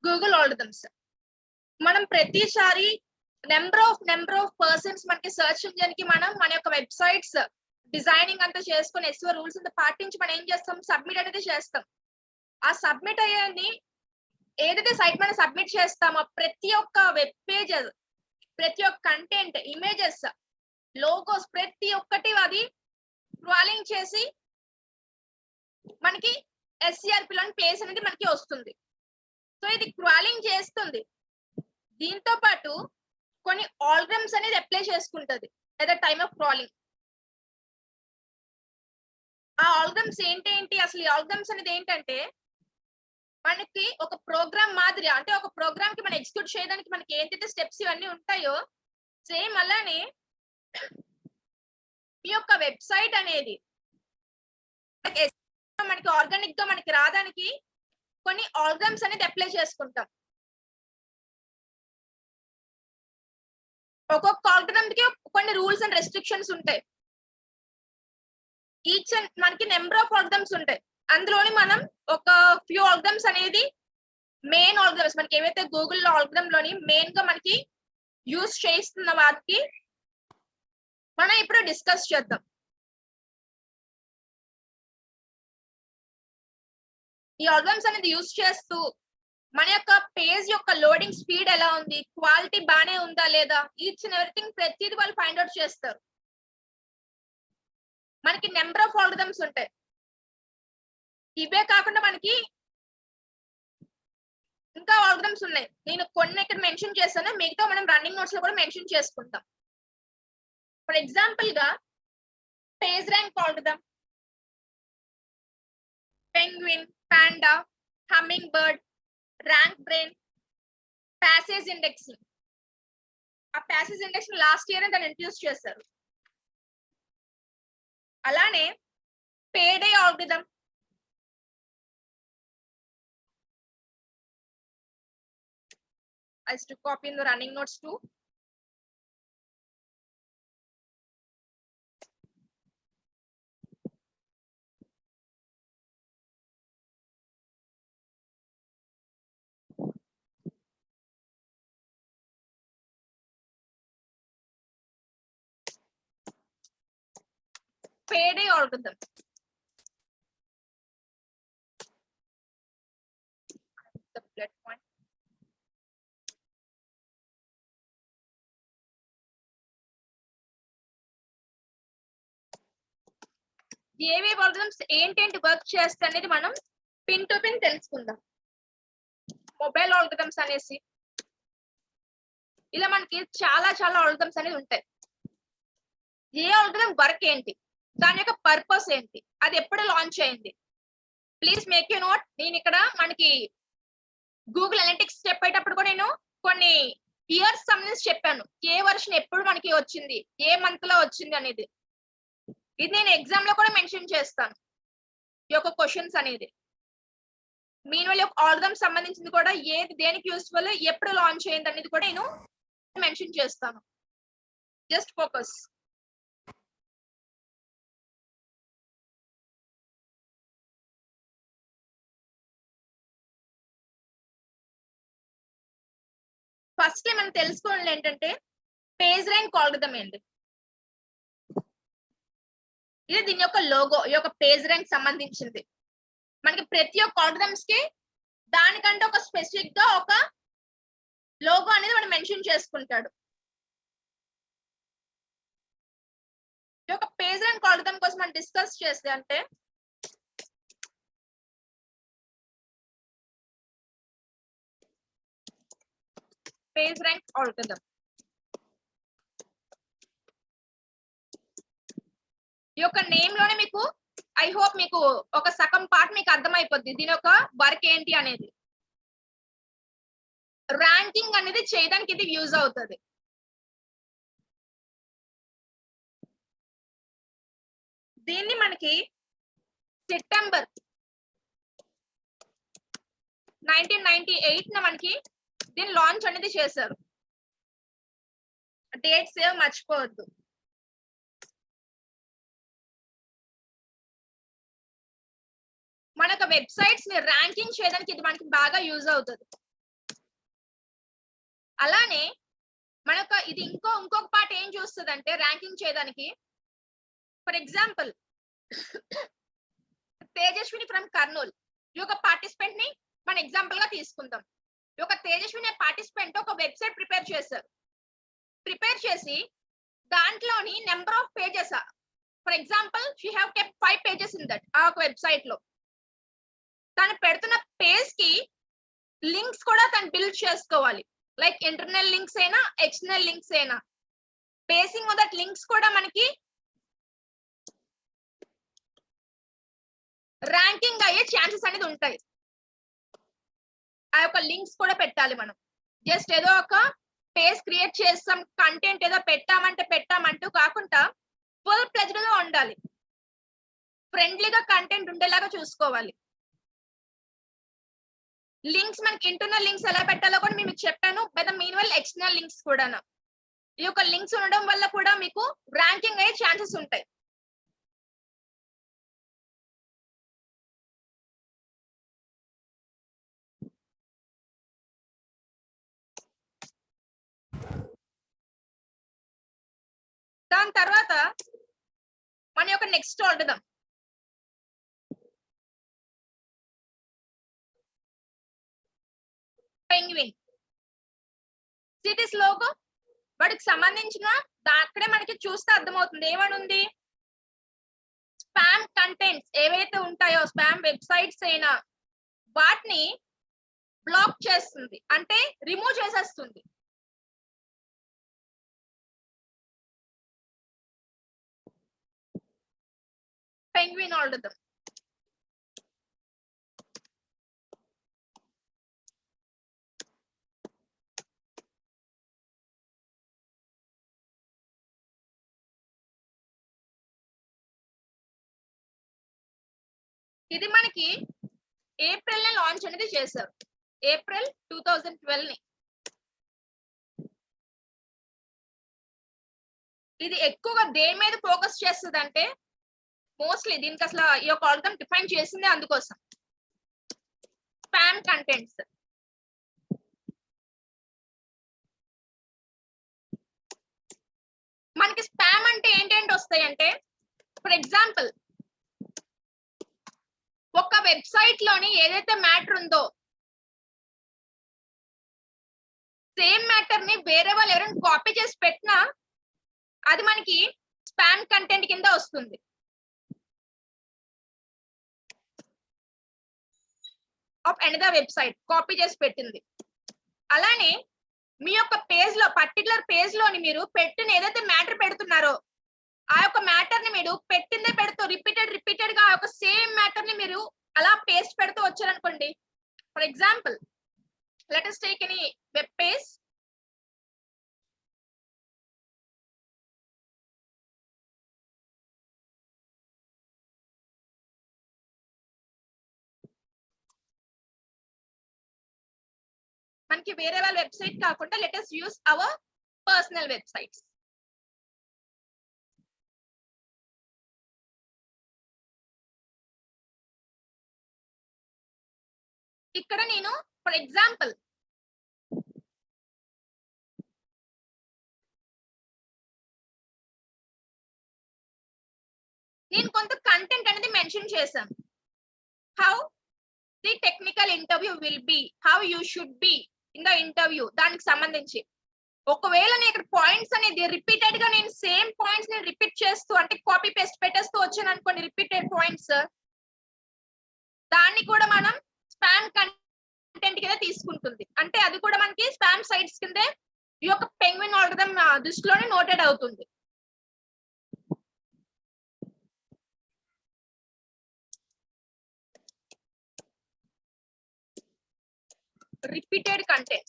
Google algorithms. మనం ప్రతిసారి number of persons మనకి సెర్చ్ ఇంజిన్ కి మనం మన యొక్క వెబ్సైట్స్ డిజైనింగ్ అంతా చేసుకుని ఎస్ఓ రూల్స్ అంతా పాటించి మనం ఏం చేస్తాం, సబ్మిట్ అనేది చేస్తాం. ఆ సబ్మిట్ అయ్యేది ఏదైతే సైట్ మనం సబ్మిట్ చేస్తామో ప్రతి ఒక్క వెబ్ పేజెస్, ప్రతి ఒక్క కంటెంట్, ఇమేజెస్, లోగోస్ ప్రతి ఒక్కటి అది క్రాలింగ్ చేసి మనకి SCRP లోని పేజ్ అనేది మనకి వస్తుంది. సో ఇది క్రాలింగ్ చేస్తుంది. దీంతో పాటు కొన్ని ఆల్గరిథమ్స్ అనేది అప్లై చేసుకుంటది at the time of crawling. ఆ ఆల్గరిథమ్స్ ఏంటి అసలు ఈ ఆల్గరిథమ్స్ అనేది ఏంటంటే మనకి ఒక ప్రోగ్రామ్ మాదిరి, అంటే ఒక ప్రోగ్రామ్ కి మనం ఎగ్జిక్యూట్ చేయడానికి మనకి ఏంటంటే స్టెప్స్ ఇవన్నీ ఉంటాయో సేమ్ అలానే ఈ యొక్క వెబ్సైట్ అనేది మనకి ఆర్గానిక్ గా మనకి రావడానికి కొన్ని ఆల్గరిథమ్స్ అనేది అప్లై చేసుకుంటాం. ఒక్కొక్క ఆల్గరిథమ్ కి కొన్ని రూల్స్ అండ్ రెస్ట్రిక్షన్స్ ఉంటాయి. ఈచ్ అండ్ మనకి నెంబర్ ఆఫ్ ఆల్గరిథమ్స్ ఉంటాయి. అందులోని మనం ఒక ఫ్యూ ఆల్గరిథమ్స్ అనేది మెయిన్ ఆల్గరిథమ్స్ మనకి ఏవైతే గూగుల్ ఆల్గరిథమ్ లోని మెయిన్ గా మనకి యూజ్ చేస్తున్న వాటికి మనం ఇప్పుడు డిస్కస్ చేద్దాం. ఈ ఆల్గరిథమ్స్ అనేది యూజ్ చేస్తూ మన యొక్క పేజ్ యొక్క లోడింగ్ స్పీడ్ ఎలా ఉంది, క్వాలిటీ బానే ఉందా లేదా, ఈచ్ అండ్ ఎవ్రీథింగ్ ప్రతిదీ వాళ్ళు ఫైండ్ అవుట్ చేస్తారు. మనకి నెంబర్ ఆఫ్ ఆల్గరిథమ్స్ ఉంటాయి. ఇవే కాకుండా మనకి ఇంకా ఆల్గరిథమ్స్ ఉన్నాయి. నేను కొన్ని ఇక్కడ మెన్షన్ చేస్తాను, మిగతా మనం రన్నింగ్ నోట్స్ లో కూడా మెన్షన్ చేసుకుంటాం. ఫర్ ఎగ్జాంపుల్ గా page rank algorithm, penguin, panda, humming bird, rank brain, passage indexing. ఆ ప్యాసేజ్ ఇండెక్స్ లాస్ట్ ఇయర్ దాన్ని ఇంట్రడ్యూస్ చేశారు. అలానే పేడే algorithm, I used to copy in the running notes too. Payday algorithm. The bullet point. ఏవే algorithms ఏంటేంటి work చేస్తాయి అనేది మనం pin to pin తెలుసుకుందాం. మొబైల్ ఆల్గరిథమ్స్ అనేసి ఇలా మనకి చాలా ఆల్గరిథమ్స్ అనేవి ఉంటాయి. ఏ ఆల్గరిథమ్ వర్క్ ఏంటి, దాని యొక్క పర్పస్ ఏంటి, అది ఎప్పుడు లాంచ్ అయింది, ప్లీజ్ మేక్ యూ నోట్. నేను ఇక్కడ మనకి గూగుల్ అనలిటిక్స్ చెప్పేటప్పుడు కూడా నేను కొన్ని ఇయర్స్ సంబంధించి చెప్పాను. ఏ వర్షన్ ఎప్పుడు మనకి వచ్చింది, ఏ మంత్ లో వచ్చింది అనేది. ఇది నేను ఎగ్జామ్ లో కూడా మెన్షన్ చేస్తాను ఈ యొక్క క్వశ్చన్స్ అనేది. మీన్ యొక్క ఆల్గరిథమ్ సంబంధించింది కూడా ఏది దేనికి యూస్ఫుల్, ఎప్పుడు లాంచ్ అయింది అనేది కూడా నేను మెన్షన్ చేస్తాను. Just focus. ఫస్ట్ మనం తెలుసుకోవాలి ఏంటంటే పేజ్ ర్యాంక్ ఆల్గరిథం ఏంటి. ఇది దీని యొక్క లోగో, ఈ యొక్క పేజ్ ర్యాంక్ సంబంధించింది. మనకి ప్రతి ఒక్క ఆల్గరిథమ్స్ కి దానికంటే ఒక స్పెసిఫిక్ గా ఒక లోగో అనేది మనం మెన్షన్ చేసుకుంటాడు. ఈ యొక్క పేజ్ ర్యాంక్ ఆల్గరిథం కోసం మనం డిస్కస్ చేస్తే అంటే పేజ్ ర్యాంక్ ఆల్గరిథం ఈ యొక్క నేమ్ లోనే మీకు ఐ హోప్ మీకు ఒక సగం పార్ట్ మీకు అర్థమైపోద్ది దీని యొక్క వర్క్ ఏంటి అనేది. ర్యాంకింగ్ అనేది చేయడానికి ఇది యూజ్ అవుతుంది. దీన్ని మనకి సెప్టెంబర్ 1998 మనకి దీన్ని లాంచ్ అనేది చేశారు. డేట్ సేవ్ మర్చిపోవద్దు. మన వెబ్సైట్స్ ని ర్యాంకింగ్ చేయడానికి ఇది మనకి బాగా యూజ్ అవుతుంది. అలానే మనకు ఇది ఇంకొక పార్ట్ ఏం చూస్తుంది అంటే ర్యాంకింగ్ చేయడానికి. For example Tejaswini from Kurnool ఈ యొక్క పార్టిసిపెంట్ ని మన ఎగ్జాంపుల్ గా తీసుకుందాం. ఈ యొక్క తేజస్విని పార్టిసిపెంట్ ఒక వెబ్సైట్ ప్రిపేర్ చేశారు. ప్రిపేర్ చేసి దాంట్లోని number of pages, for example she have kept 5 pages in that ఆ ఒక వెబ్సైట్ లో. తను పెడుతున్న పేజ్ కి లింక్స్ కూడా తను బిల్డ్ చేసుకోవాలి. లైక్ ఇంటర్నల్ లింక్స్ అయినా ఎక్స్టర్నల్ లింక్స్ అయినా బేసింగ్ ఆన్ దట్ లింక్స్ కూడా మనకి ర్యాంకింగ్ అయ్యే ఛాన్సెస్ అనేది ఉంటాయి. ఆ యొక్క లింక్స్ కూడా పెట్టాలి మనం. జస్ట్ ఏదో ఒక పేజ్ క్రియేట్ చేస్తాం, కంటెంట్ ఏదో పెట్టామంటూ కాకుండా ఫుల్ ప్లెజ్డ్ గా ఉండాలి, ఫ్రెండ్లీగా కంటెంట్ ఉండేలాగా చూసుకోవాలి. లింక్స్ మనకి ఇంటర్నల్ లింక్స్ ఎలా పెట్టాలో కూడా మీకు చెప్పాను. బట్ మీన్ వల్ల ఎక్స్టర్నల్ లింక్స్ కూడా ఈ యొక్క లింక్స్ ఉండడం వల్ల కూడా మీకు ర్యాంకింగ్ అయ్యే ఛాన్సెస్ ఉంటాయి. దాని తర్వాత మన యొక్క నెక్స్ట్ చూద్దాం. పెంగ్విన్ సిటీస్ లోగో వాటికి సంబంధించిన అక్కడే మనకి చూస్తే అర్థమవుతుంది ఏమని ఉంది. స్పామ్ కంటెంట్స్ ఏవైతే ఉంటాయో స్పామ్ వెబ్సైట్స్ అయినా వాటిని బ్లాక్ చేస్తుంది, అంటే రిమూవ్ చేసేస్తుంది. Penguin algorithm. ఇది మనకి ఏప్రిల్ లో లాంచ్ అనేది చేశారు, ఏప్రిల్ 2012 ని. ఇది ఎక్కువగా దేని మీద ఫోకస్ చేస్తుంది అంటే మోస్ట్లీ దీనికి అసలు ఈ యొక్క ఆల్గోరిథం డిఫైన్ చేసింది అందుకోసం, స్పామ్ కంటెంట్స్. మనకి స్పామ్ అంటే ఏంటంటే వస్తాయంటే ఫర్ ఎగ్జాంపుల్ ఒక వెబ్సైట్ లోని ఏదైతే మ్యాటర్ ఉందో సేమ్ మ్యాటర్ ని వేరే వాళ్ళు ఎవరైనా కాపీ చేసి పెట్టినా అది మనకి స్పామ్ కంటెంట్ కింద వస్తుంది. ఆఫ్ అనదర్ వెబ్సైట్ కాపీ చేసి పెట్టింది. అలానే మీ యొక్క పేజ్ లో పర్టికులర్ పేజ్ లోని మీరు పెట్టిన ఏదైతే మ్యాటర్ పెడుతున్నారో ఆ యొక్క మ్యాటర్ ని మీరు పెట్టిందే పెడుతూ రిపీటెడ్ గా ఆ యొక్క సేమ్ మ్యాటర్ ని మీరు అలా పేస్ట్ పెడుతూ వచ్చారనుకోండి. For example let us take any web page. మనకి వేరే వాళ్ళ వెబ్సైట్ కాకుండా let us use our personal websites. ఇక్కడ నేను ఫర్ ఎగ్జాంపుల్ నేను కొంత కంటెంట్ అనేది మెన్షన్ చేశాను. How the technical interview will be, how you should be in the interview, దానికి సంబంధించి. ఒకవేళ నేను ఇక్కడ పాయింట్స్ అనేది రిపీటెడ్ గా నేను సేమ్ పాయింట్స్ ని రిపీట్ చేస్తూ అంటే కాపీ పేస్ట్ పెట్టేస్తూ వచ్చాను అనుకోండి రిపీటెడ్ పాయింట్స్, దాన్ని కూడా మనం స్పామ్ కంటెంట్ కింద తీసుకుంటుంది. అంటే అది కూడా మనకి స్పామ్ సైట్స్ కిందే ఈ యొక్క పెంగ్విన్ ఆల్గోరిథం దృష్టిలోనే నోటెడ్ అవుతుంది. Repeated content.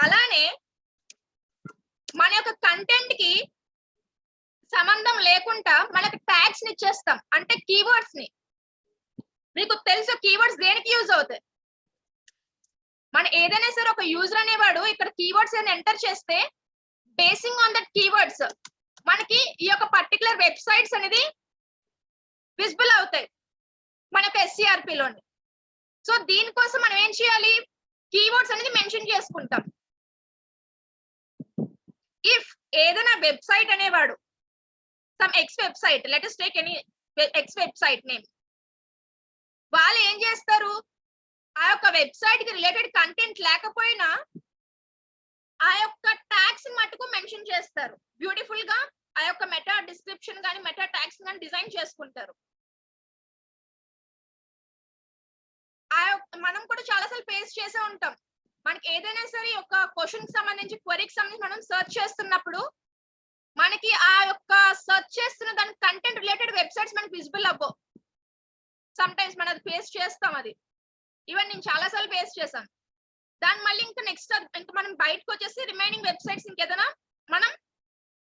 అలానే మన యొక్క కంటెంట్ కి సంబంధం లేకుండా మనకు ట్యాగ్స్ ని ఇచ్చేస్తాం, అంటే కీవర్డ్స్ ని. మీకు తెలుసు కీవర్డ్స్ దేనికి యూజ్ అవుతాయి. మన ఏదైనా సరే ఒక యూజర్ అనేవాడు ఇక్కడ కీవర్డ్స్ అని ఎంటర్ చేస్తే బేసింగ్ ఆన్ దట్ కీవర్డ్స్ మనకి ఈ యొక్క పర్టికులర్ వెబ్సైట్స్ అనేది విజిబుల్ అవుతాయి మనకు SCRP లోని. సో దీనికోసం మనం ఏం చేయాలి, కీవర్డ్స్ అనేది మెన్షన్ చేసుకుంటాం. ఇఫ్ ఏదైనా వెబ్సైట్ అనేవాడు some X website, let us take any X website name, వాళ్ళు ఏం చేస్తారు, ఆ యొక్క వెబ్సైట్ కి రిలేటెడ్ కంటెంట్ లేకపోయినా ఆ యొక్క ట్యాగ్స్ మటుకు మెన్షన్ చేస్తారు. బ్యూటిఫుల్ గా ఆ యొక్క మెటా డిస్క్రిప్షన్ గాని మెటా ట్యాగ్స్ గాని డిజైన్ చేసుకుంటారు. మనం కూడా చాలా సార్లు ఫేస్ చేసే ఉంటాం. మనకి ఏదైనా సరే ఒక క్వశ్చన్ కి సంబంధించి క్వరీకి సంబంధించి మనం సెర్చ్ చేస్తున్నప్పుడు మనకి ఆ యొక్క సెర్చ్ చేస్తున్న దాని కంటెంట్ రిలేటెడ్ వెబ్సైట్స్ మనకి విజిబుల్ అవ్వవు. సమ్ టైమ్స్ మనం అది ఫేస్ చేస్తాం. అది ఈవెన్ నేను చాలా సార్లు ఫేస్ చేశాను. దాని మళ్ళీ ఇంకా నెక్స్ట్ ఇంకా మనం బయటకు వచ్చేసి రిమైనింగ్ వెబ్సైట్స్ ఇంకేదైనా మనం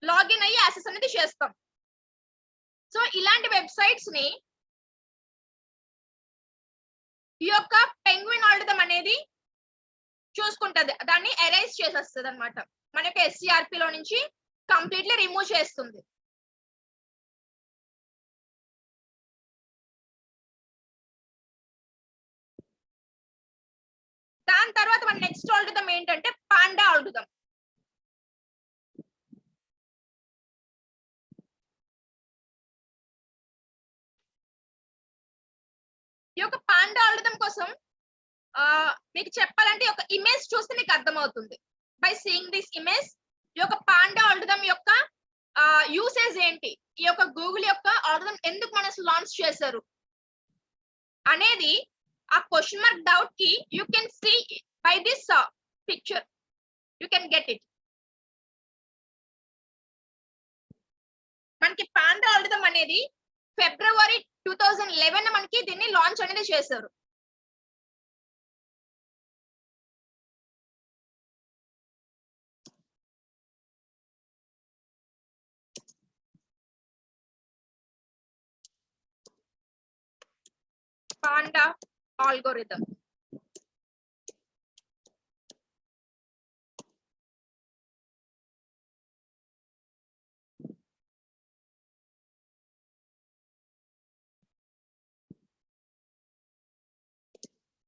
లాగిన్ అయ్యి యాక్సెస్ అనేది చేస్తాం. సో ఇలాంటి వెబ్సైట్స్ ని ఈ యొక్క పెంగ్విన్ ఆల్గోరిథం అనేది చూసుకుంటది, దాన్ని ఎరైజ్ చేసేస్తుంది అనమాట. మన యొక్క SCRP లో నుంచి కంప్లీట్లీ రిమూవ్ చేస్తుంది. దాని తర్వాత మన నెక్స్ట్ ఆల్గోరిథం ఏంటంటే పాండా ఆల్గోరిథం. ఈ యొక్క పాండా ఆల్గోరిథం కోసం మీకు చెప్పాలంటే ఒక ఇమేజ్ చూస్తే మీకు అర్థమవుతుంది. బై సీయింగ్ దిస్ ఇమేజ్ ఈ యొక్క పాండా ఆల్గోరిథం యొక్క యూసేజ్ ఏంటి, ఈ యొక్క గూగుల్ యొక్క ఆల్గోరిథం ఎందుకు మనం లాంచ్ చేశారు అనేది ఆ క్వశ్చన్ మార్క్ డౌట్ కి you can see by this picture, you can get it. మనకి పాండా ఆల్గోరిథం అనేది ఫిబ్రవరి 2011 మనకి దీన్ని లాంచ్ అనేది చేశారు. పాండా ఆల్గోరిథం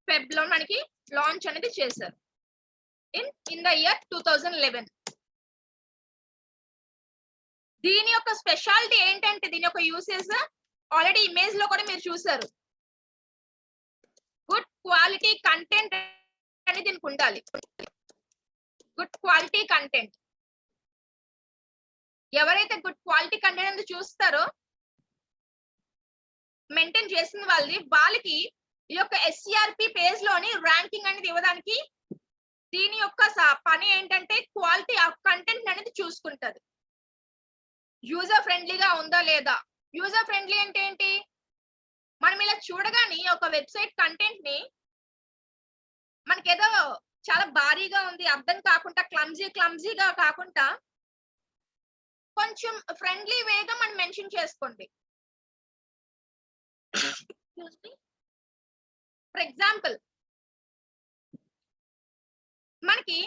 ఫెబ్ లో మనకి లాంచ్ అనేది చేశారు ఇన్ ద ఇయర్ 2011. దీని యొక్క స్పెషాలిటీ ఏంటంటే దీని యొక్క యూసేజ్ ఆల్రెడీ ఇమేజ్ లో కూడా మీరు చూసారు. గుడ్ క్వాలిటీ కంటెంట్ అనేది దీనికి ఉండాలి. గుడ్ క్వాలిటీ కంటెంట్, ఎవరైతే గుడ్ క్వాలిటీ కంటెంట్ అనేది చూస్తారో మెయింటైన్ చేసిన వాళ్ళకి ఈ యొక్క SCRP పేజ్ లోని ర్యాంకింగ్ అనేది ఇవ్వడానికి దీని యొక్క పని ఏంటంటే క్వాలిటీ ఆఫ్ కంటెంట్ అనేది చూసుకుంటది. యూజర్ ఫ్రెండ్లీగా ఉందా లేదా. యూజర్ ఫ్రెండ్లీ అంటే ఏంటి, మనం ఇలా చూడగానే ఒక వెబ్సైట్ కంటెంట్ ని మనకేదో చాలా భారీగా ఉంది అర్థం కాకుండా క్లమ్జీగా కాకుండా కొంచెం ఫ్రెండ్లీ వేగా మనం మెన్షన్ చేసుకోండి. ఫర్ ఎగ్జాంపుల్ మనకి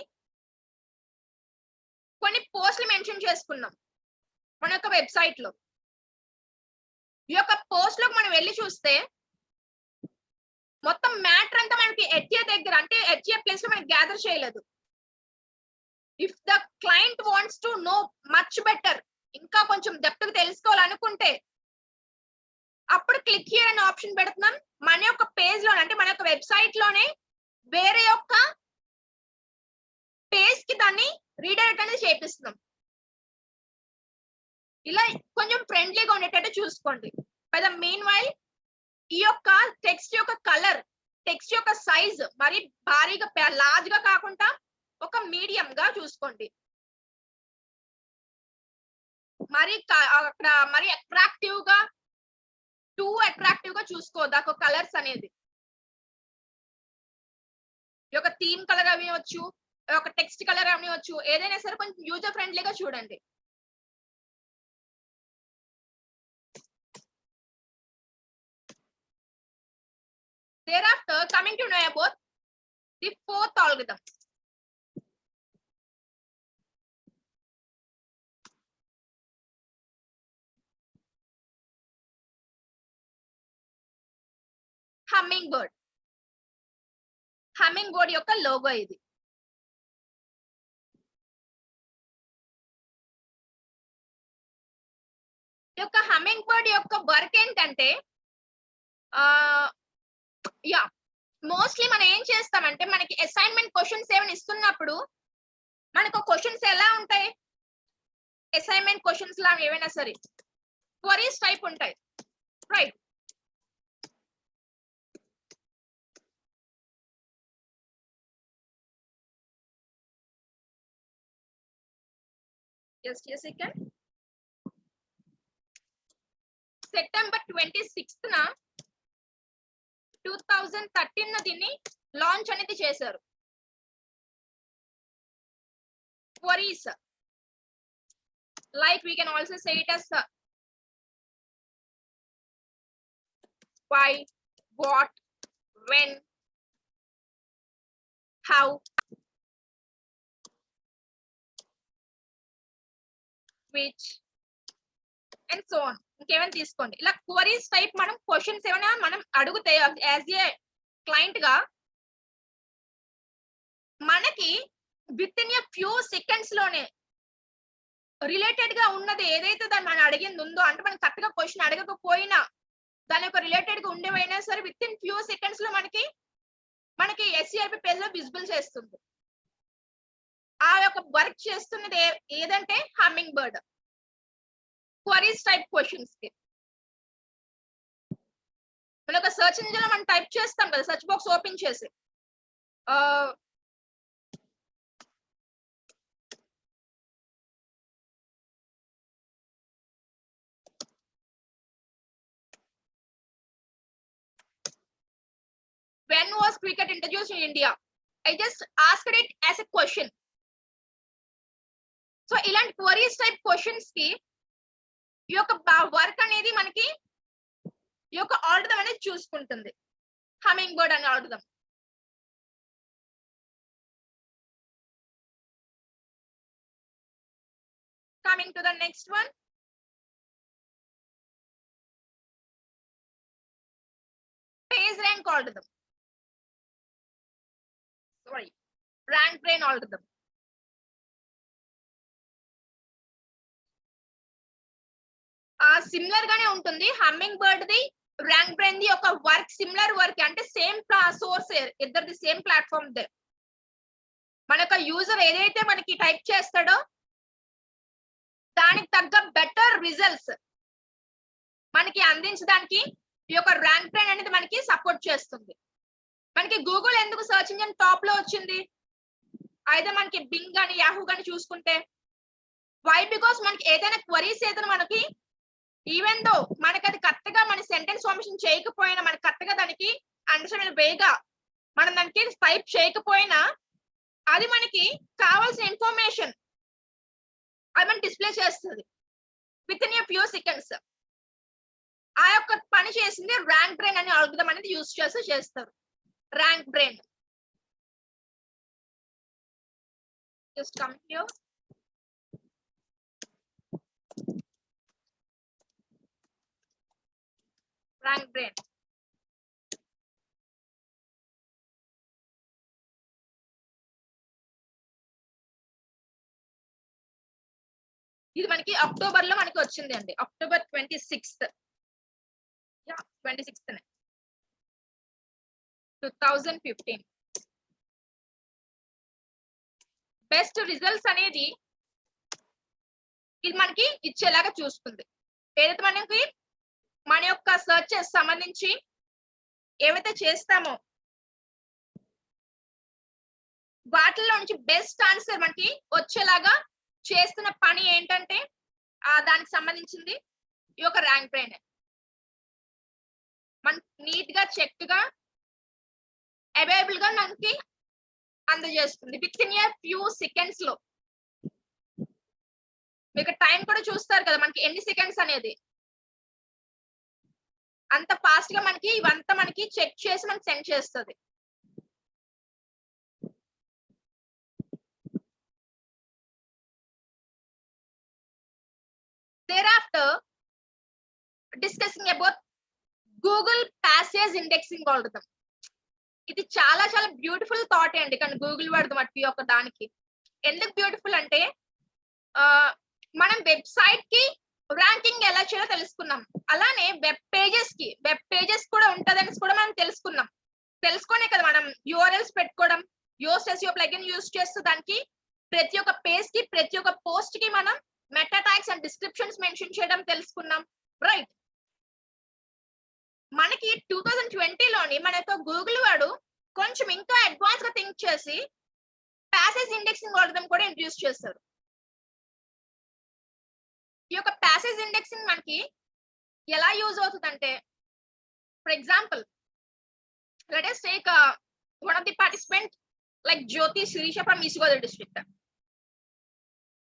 కొన్ని పోస్టులు మెన్షన్ చేసుకున్నాం మన యొక్క వెబ్సైట్ లో. ఈ యొక్క పోస్ట్ లోకి మనం వెళ్ళి చూస్తే మొత్తం మ్యాటర్ అంతా మనకి HA దగ్గర అంటే HA ప్లేస్ లో మనకి గ్యాదర్ చేయలేదు. If the client wants to know much better, ఇంకా కొంచెం డెప్త్ గా తెలుసుకోవాలనుకుంటే అప్పుడు క్లిక్ హియర్ అనే ఆప్షన్ పెడుతున్నాం. మన యొక్క పేజ్ లోనే అంటే మన యొక్క వెబ్సైట్ లోనే వేరే యొక్క పేజ్ కి దాన్ని రీడైరెక్ట్ అనేది చేపిస్తున్నాం. ఇలా కొంచెం ఫ్రెండ్లీగా ఉండేటట్టు చూసుకోండి. బై ద మీన్ వైల్ ఈ యొక్క టెక్స్ట్ యొక్క కలర్, టెక్స్ట్ యొక్క సైజ్ మరి భారీగా లార్జ్ గా కాకుండా ఒక మీడియం గా చూసుకోండి. మరి అక్కడ మరి అట్రాక్టివ్ గా టూ అట్రాక్టివ్ గా చూసుకోవద్దు ఆ కలర్స్ అనేది. ఈ యొక్క థీమ్ కలర్ అవ్వచ్చు, ఒక టెక్స్ట్ కలర్ అవ్వచ్చు, ఏదైనా సరే కొంచెం యూజర్ ఫ్రెండ్లీగా చూడండి. Thereafter, coming to know about the fourth algorithm. Humming bird యొక్క లోగో ఇది. ఈ యొక్క హమ్మింగ్ బర్డ్ యొక్క వర్క్ ఏంటంటే యా మోస్ట్లీ మనం ఏం చేస్తామంటే మనకి అసైన్మెంట్ క్వశ్చన్స్ ఏమైనా ఇస్తున్నప్పుడు మనకు క్వశ్చన్స్ ఎలా ఉంటాయి, అసైన్మెంట్ క్వశ్చన్స్ లా ఏవైనా సరే క్వరీస్ టైప్ ఉంటాయి, right? Just a second. September 26th na 2013 దీన్ని లాంచ్ అనేది చేశారు. Queries, like we can also say it as why, what, when, how, which and so on. ఇంకేమైనా తీసుకోండి. ఇలా క్వరీస్ టైప్ మనం క్వశ్చన్స్ ఏమైనా మనం అడిగితే యాజ్ ఏ క్లయింట్ గా మనకి with in a few seconds లోనే రిలేటెడ్ గా ఉన్నది ఏదైతే దాన్ని మనం అడిగింది ఉందో, అంటే మనం కరెక్ట్ గా క్వశ్చన్ అడగకపోయినా దాని యొక్క రిలేటెడ్ గా ఉండేవైనా సరే విత్ ఇన్ ఫ్యూ సెకండ్స్ లో మనకి SCRP పేజ్ లో విజిబుల్ చేస్తుంది. ఆ యొక్క వర్క్ చేస్తున్నది ఏదంటే humming bird queries type questions కి. మన ఒక సర్చ్ ఇంజిన్ లో మనం టైప్ చేస్తాం కదా, సర్చ్ బాక్స్ ఓపెన్ చేసి when was cricket introduced in India? I just asked it as a question. So ఇలాంటి క్వరీస్ టైప్ క్వశ్చన్స్ కి ఈ యొక్క వర్క్ అనేది మనకి ఈ యొక్క ఆల్గోరిథం అనేది చూసుకుంటుంది, హమ్మింగ్ బర్డ్ అనే algorithm. Coming to the next one, PageRank algorithm. Sorry, RankBrain algorithm. Similar గానే ఉంటుంది. Humming bird the, rank brain the ఒక వర్క్ సిమిలర్ వర్క్, అంటే సేమ్ సోర్స్, ఇద్దరిది సేమ్ ప్లాట్ఫామ్ దే. మనకు యూజర్ ఏదైతే మనకి టైప్ చేస్తాడో దానికి తగ్గ బెటర్ రిజల్ట్స్ మనకి అందించడానికి ఈ యొక్క ర్యాంక్ బ్రెయిన్ అనేది మనకి సపోర్ట్ చేస్తుంది. మనకి గూగుల్ ఎందుకు సర్చ్ ఇంజిన్ టాప్ లో వచ్చింది, అయితే మనకి బింగ్ గాని యాహూ గాని చూసుకుంటే వై, బికాస్ మనకి ఏదైనా క్వరీస్ ఏదైనా మనకి ఈవెన్ దో మనకి అది కరెక్ట్ గా మన సెంటెన్స్ ఫార్మేషన్ చేయకపోయినా, మనకి కరెక్ట్ గా దానికి అండర్స్టాండ్ వేగా మనం దానికి టైప్ చేయకపోయినా అది మనకి కావాల్సిన ఇన్ఫర్మేషన్ అది మనం డిస్ప్లే చేస్తుంది with in a few seconds. ఆ యొక్క పని చేసింది ర్యాంక్ బ్రెయిన్ అనే ఆల్గోరిథం అనేది యూజ్ చేసి చేస్తారు. Rank brain just come here. Rank brain ఇది మనకి అక్టోబర్ లో మనకి వచ్చింది అండి, అక్టోబర్ 26th, 2015. బెస్ట్ రిజల్ట్స్ అనేది ఇది మనకి ఇచ్చేలాగా చూస్తుంది. ఏదైతే మనకి మన యొక్క సర్చెస్ సంబంధించి ఏవైతే చేస్తామో వాటిలో నుంచి బెస్ట్ ఆన్సర్ మనకి వచ్చేలాగా చేస్తున్న పని ఏంటంటే దానికి సంబంధించింది ఈ యొక్క ర్యాంక్ బ్రెయిన్. మన నీట్ గా చెక్ గా అవైలబుల్ గా మనకి అందజేస్తుంది with in a few seconds లో. మీకు టైం కూడా చూస్తారు కదా మనకి ఎన్ని సెకండ్స్ అనేది, అంత ఫాస్ట్ గా మనకి ఇవంతా మనకి చెక్ చేసి మనకి సెండ్ చేస్తుంది. Thereafter, discussing about Google passage indexing algorithm. ఇది చాలా చాలా బ్యూటిఫుల్ థాట్ అండి, కానీ గూగుల్ వాడదాం అట్టి ఒక దానికి. ఎందుకు బ్యూటిఫుల్ అంటే మనం వెబ్సైట్ కి ర్యాంకింగ్ ఎలా చేయాలో తెలుసుకున్నాం. అలానే వెబ్ పేజెస్ కూడా ఉంటదని కూడా మనం తెలుసుకున్నాం. తెలుసుకునే కదా మనం యూఆర్ఎల్స్ పెట్టుకోవడం, యోస్ట్ ఎస్ఈఓ ప్లగిన్ యూజ్ చేస్తూ దానికి ప్రతి ఒక్క పేజ్ కి ప్రతి ఒక్క పోస్ట్ కి మనం meta tags and descriptions mention చేయడం తెలుసుకున్నాం, రైట్? మనకి 2020లోని మన యొక్క గూగుల్ వాడు కొంచెం ఇంకా అడ్వాన్స్ గా థింక్ చేసి ప్యాసేజ్ ఇండెక్సింగ్ ఆల్గరిథం కూడా ఇంట్రడ్యూస్ చేస్తారు. ఈ యొక్క ప్యాసేజ్ ఇండెక్సింగ్ మనకి ఎలా యూజ్ అవుతుందంటే, for example let us take one of the participant like Jyoti Sirisha from East Godavari district.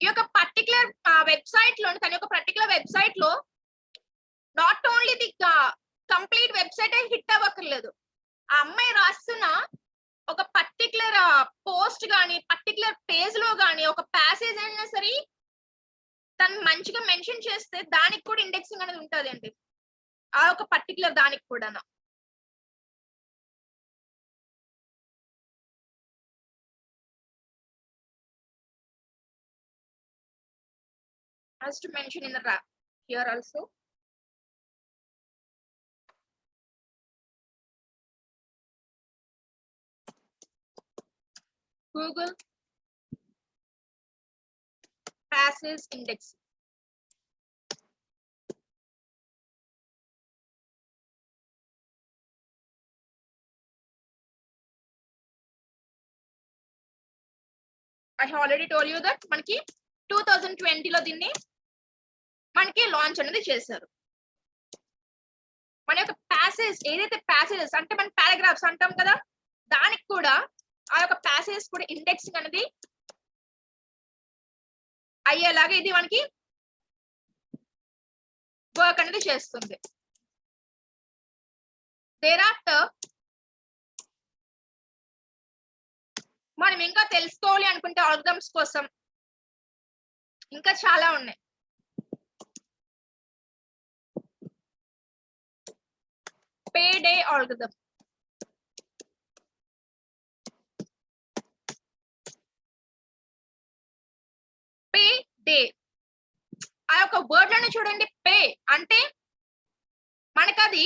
ఈ యొక్క పర్టికులర్ వెబ్సైట్ లో, తన యొక్క పర్టికులర్ వెబ్సైట్ లో not only the complete website hit అవ్వక్కర్లేదు, ఆ అమ్మాయి రాస్తున్న ఒక పర్టికులర్ పోస్ట్ గానీ పర్టికులర్ పేజ్ లో గానీ ఒక ప్యాసేజ్ అయినా సరే తను మంచిగా మెన్షన్ చేస్తే దానికి కూడా ఇండెక్సింగ్ అనేది ఉంటుంది అండి, ఆ ఒక పర్టికులర్ దానికి కూడా. As to mention in the here also, Google passes index. I have already told you that మనకి 2020లో దీన్ని మనకి లాంచ్ అనేది చేశారు. మన యొక్క ప్యాసేజ్ ఏదైతే ప్యాసేజెస్ అంటే మన పారాగ్రాఫ్స్ అంటాం కదా, దానికి కూడా ఆ యొక్క ప్యాసేజ్ కూడా ఇండెక్సింగ్ అనేది అయ్యేలాగా ఇది మనకి వర్క్ అనేది చేస్తుంది. దేరాఫ్టర్ మనం ఇంకా తెలుసుకోవాలి అనుకుంటే ఆల్గరిథమ్స్ కోసం ఇంకా చాలా ఉన్నాయి. Payday algorithm. Payday ఆ యొక్క వర్డ్ లోనే చూడండి, పే అంటే మనకి అది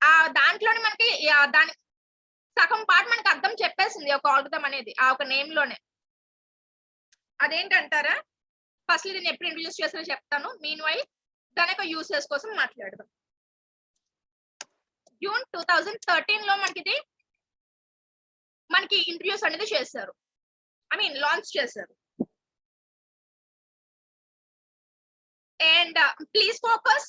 ఆ దాంట్లోనే మనకి దాని సగం పార్ట్ మనకి అర్థం చెప్పేసింది ఒక ఆల్గరిథం అనేది ఆ ఒక నేమ్ లోనే. అదేంటంటారా? ఫస్ట్ దీన్ని ఎప్పుడు ఇంట్రడ్యూస్ చేస్తారో చెప్తాను, మీన్ వైల్ దాని యొక్క యూసెస్ కోసం మాట్లాడదాం. జూన్ 2013 లో మనకి ఇంట్రడ్యూస్ అనేది చేశారు, ఐ మీన్ లాంచ్ చేశారు. అండ్ ప్లీజ్ ఫోకస్,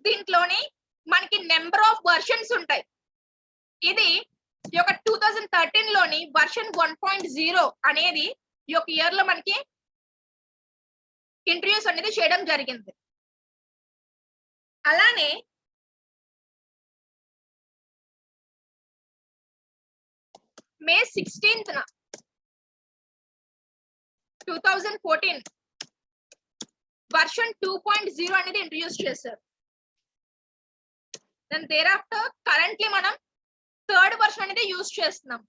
దీంట్లోని మనకి నెంబర్ ఆఫ్ వర్షన్స్ ఉంటాయి. ఇది ఈ యొక్క 2013 లోని వర్షన్ 1.0 అనేది ఈ యొక్క ఇయర్ లో మనకి ఇంట్రడ్యూస్ అనేది చేయడం జరిగింది. అలానే మే 16th 2014 వర్షన్ 2.0 అనేది ఇంట్రడ్యూస్ చేశారు. దెన్ దేరాఫ్టర్ కరెంట్లీ మనం థర్డ్ వర్షన్ అనేది యూజ్ చేస్తున్నాం.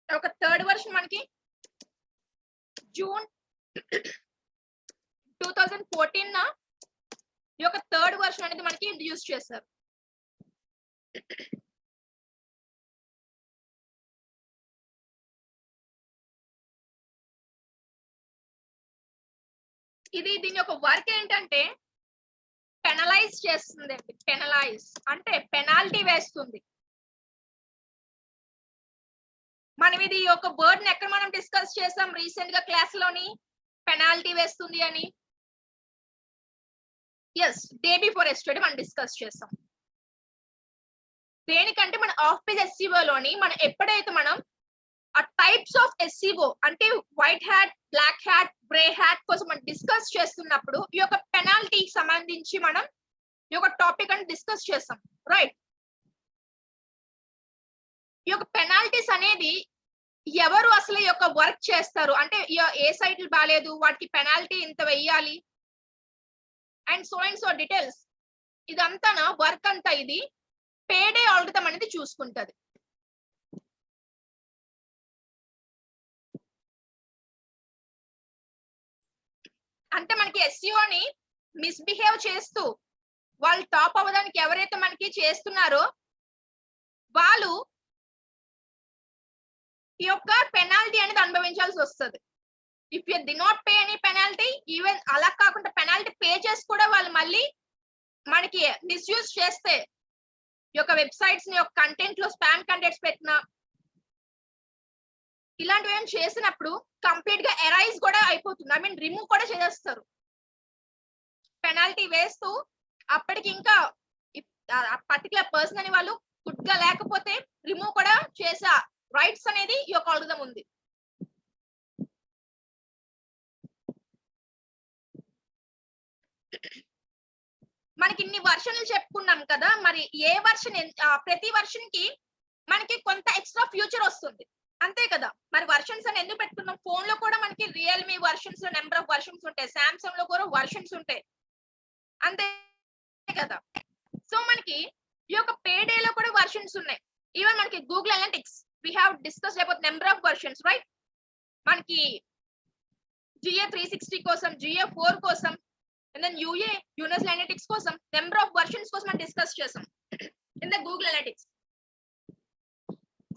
ఒక థర్డ్ వర్షన్ మనకి జూన్ 2014 ఈ యొక్క థర్డ్ వర్షన్ అనేది మనకి ఇంట్రడ్యూస్ చేశారు. ఇది దీని యొక్క వర్క్ ఏంటంటే పెనలైజ్ చేస్తుంది అండి. పెనలైజ్ అంటే పెనాల్టీ వేస్తుంది. మనం ఇది ఒక వర్డ్ ని ఎక్కడ మనం డిస్కస్ చేసాం రీసెంట్ గా క్లాస్ లోని, పెనాల్టీ వేస్తుంది అని. ఎస్, డే బిఫోర్ ఎస్టర్డే మనం డిస్కస్ చేసాం. దేనికంటే మన ఆఫ్ పేజ్ ఎస్సీఓ లోని మనం ఎప్పుడైతే మనం ఆ టైప్స్ ఆఫ్ ఎస్సీఓ అంటే white hat, black hat, grey hat కోసం మనం డిస్కస్ చేస్తున్నప్పుడు ఈ యొక్క పెనాల్టీకి సంబంధించి మనం ఈ యొక్క టాపిక్ అని డిస్కస్ చేస్తాం, రైట్? ఈ యొక్క పెనాల్టీస్ అనేది ఎవరు అసలు ఈ యొక్క వర్క్ చేస్తారు అంటే ఏ సైట్లు బాగాలేదు వాటికి పెనాల్టీ ఇంత వెయ్యాలి, అండ్ సో డీటెయిల్స్. ఇదంతా వర్క్ అంతా ఇది పేడే ఆల్గరిథం అనేది చూసుకుంటది. అంటే మనకి ఎస్ఈఓని మిస్బిహేవ్ చేస్తూ వాళ్ళు టాప్ అవ్వడానికి ఎవరైతే మనకి చేస్తున్నారో వాళ్ళు ఈ యొక్క పెనాల్టీ అనేది అనుభవించాల్సి వస్తుంది. If you did not pay any penalty, even అలా కాకుండా పెనాల్టీ పే చేసి కూడా వాళ్ళు మళ్ళీ మనకి మిస్యూజ్ చేస్తే ఈ యొక్క వెబ్సైట్స్ ని యొక్క కంటెంట్ లో స్పామ్ కంటెంట్స్ పెట్టినా ఇలాంటివి ఏం చేసినప్పుడు కంప్లీట్ గా ఎరైజ్ కూడా అయిపోతుంది. ఐ మీన్ రిమూవ్ కూడా చేసేస్తారు పెనాల్టీ వేస్తూ. అప్పటికి ఇంకా పర్టికులర్ పర్సన్ అని వాళ్ళు గుడ్ గా లేకపోతే రిమూవ్ కూడా చేసే రైట్స్ అనేది ఈ యొక్క ఆల్గరిథం ఉంది. మనకి ఇన్ని వర్షన్లు చెప్పుకున్నాం కదా, మరి ఏ వర్షన్ ప్రతి వర్షన్ కి మనకి కొంత ఎక్స్ట్రా ఫ్యూచర్ వస్తుంది అంతే కదా. మరి వర్షన్స్ అని ఎందుకు పెట్టుకున్నాం? ఫోన్ లో కూడా మనకి రియల్మీ వర్షన్స్ లో నెంబర్ ఆఫ్ వర్షన్స్ ఉంటాయి, సామ్సంగ్ లో కూడా వర్షన్స్ ఉంటాయి అంతే కదా. సో మనకి ఈ యొక్క పేడే లో కూడా వర్షన్స్ ఉన్నాయి. ఈవెన్ మనకి Google Analytics we have discussed about number of versions, right? మనకి GA 360 కోసం, GA 4 కోసం, and then UA universal analytics కోసం నెంబర్ ఆఫ్ వర్షన్స్ కోసం మనం డిస్కస్ చేసాం in the Google analytics.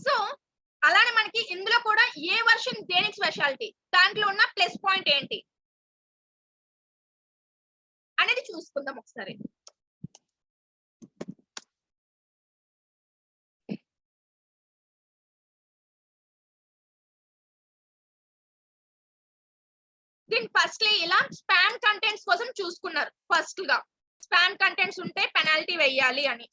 So అలానే మనకి ఇందులో కూడా ఏ వర్షన్ దేనికి స్పెషాలిటీ, దాంట్లో ఉన్న ప్లస్ పాయింట్ ఏంటి అనేది చూసుకుందాం ఒకసారి. దీని ఫస్ట్లీ ఇలా స్పామ్ కంటెంట్స్ కోసం చూసుకున్నారు. ఫస్ట్ గా స్పామ్ కంటెంట్స్ ఉంటే పెనాల్టీ వేయాలి అని.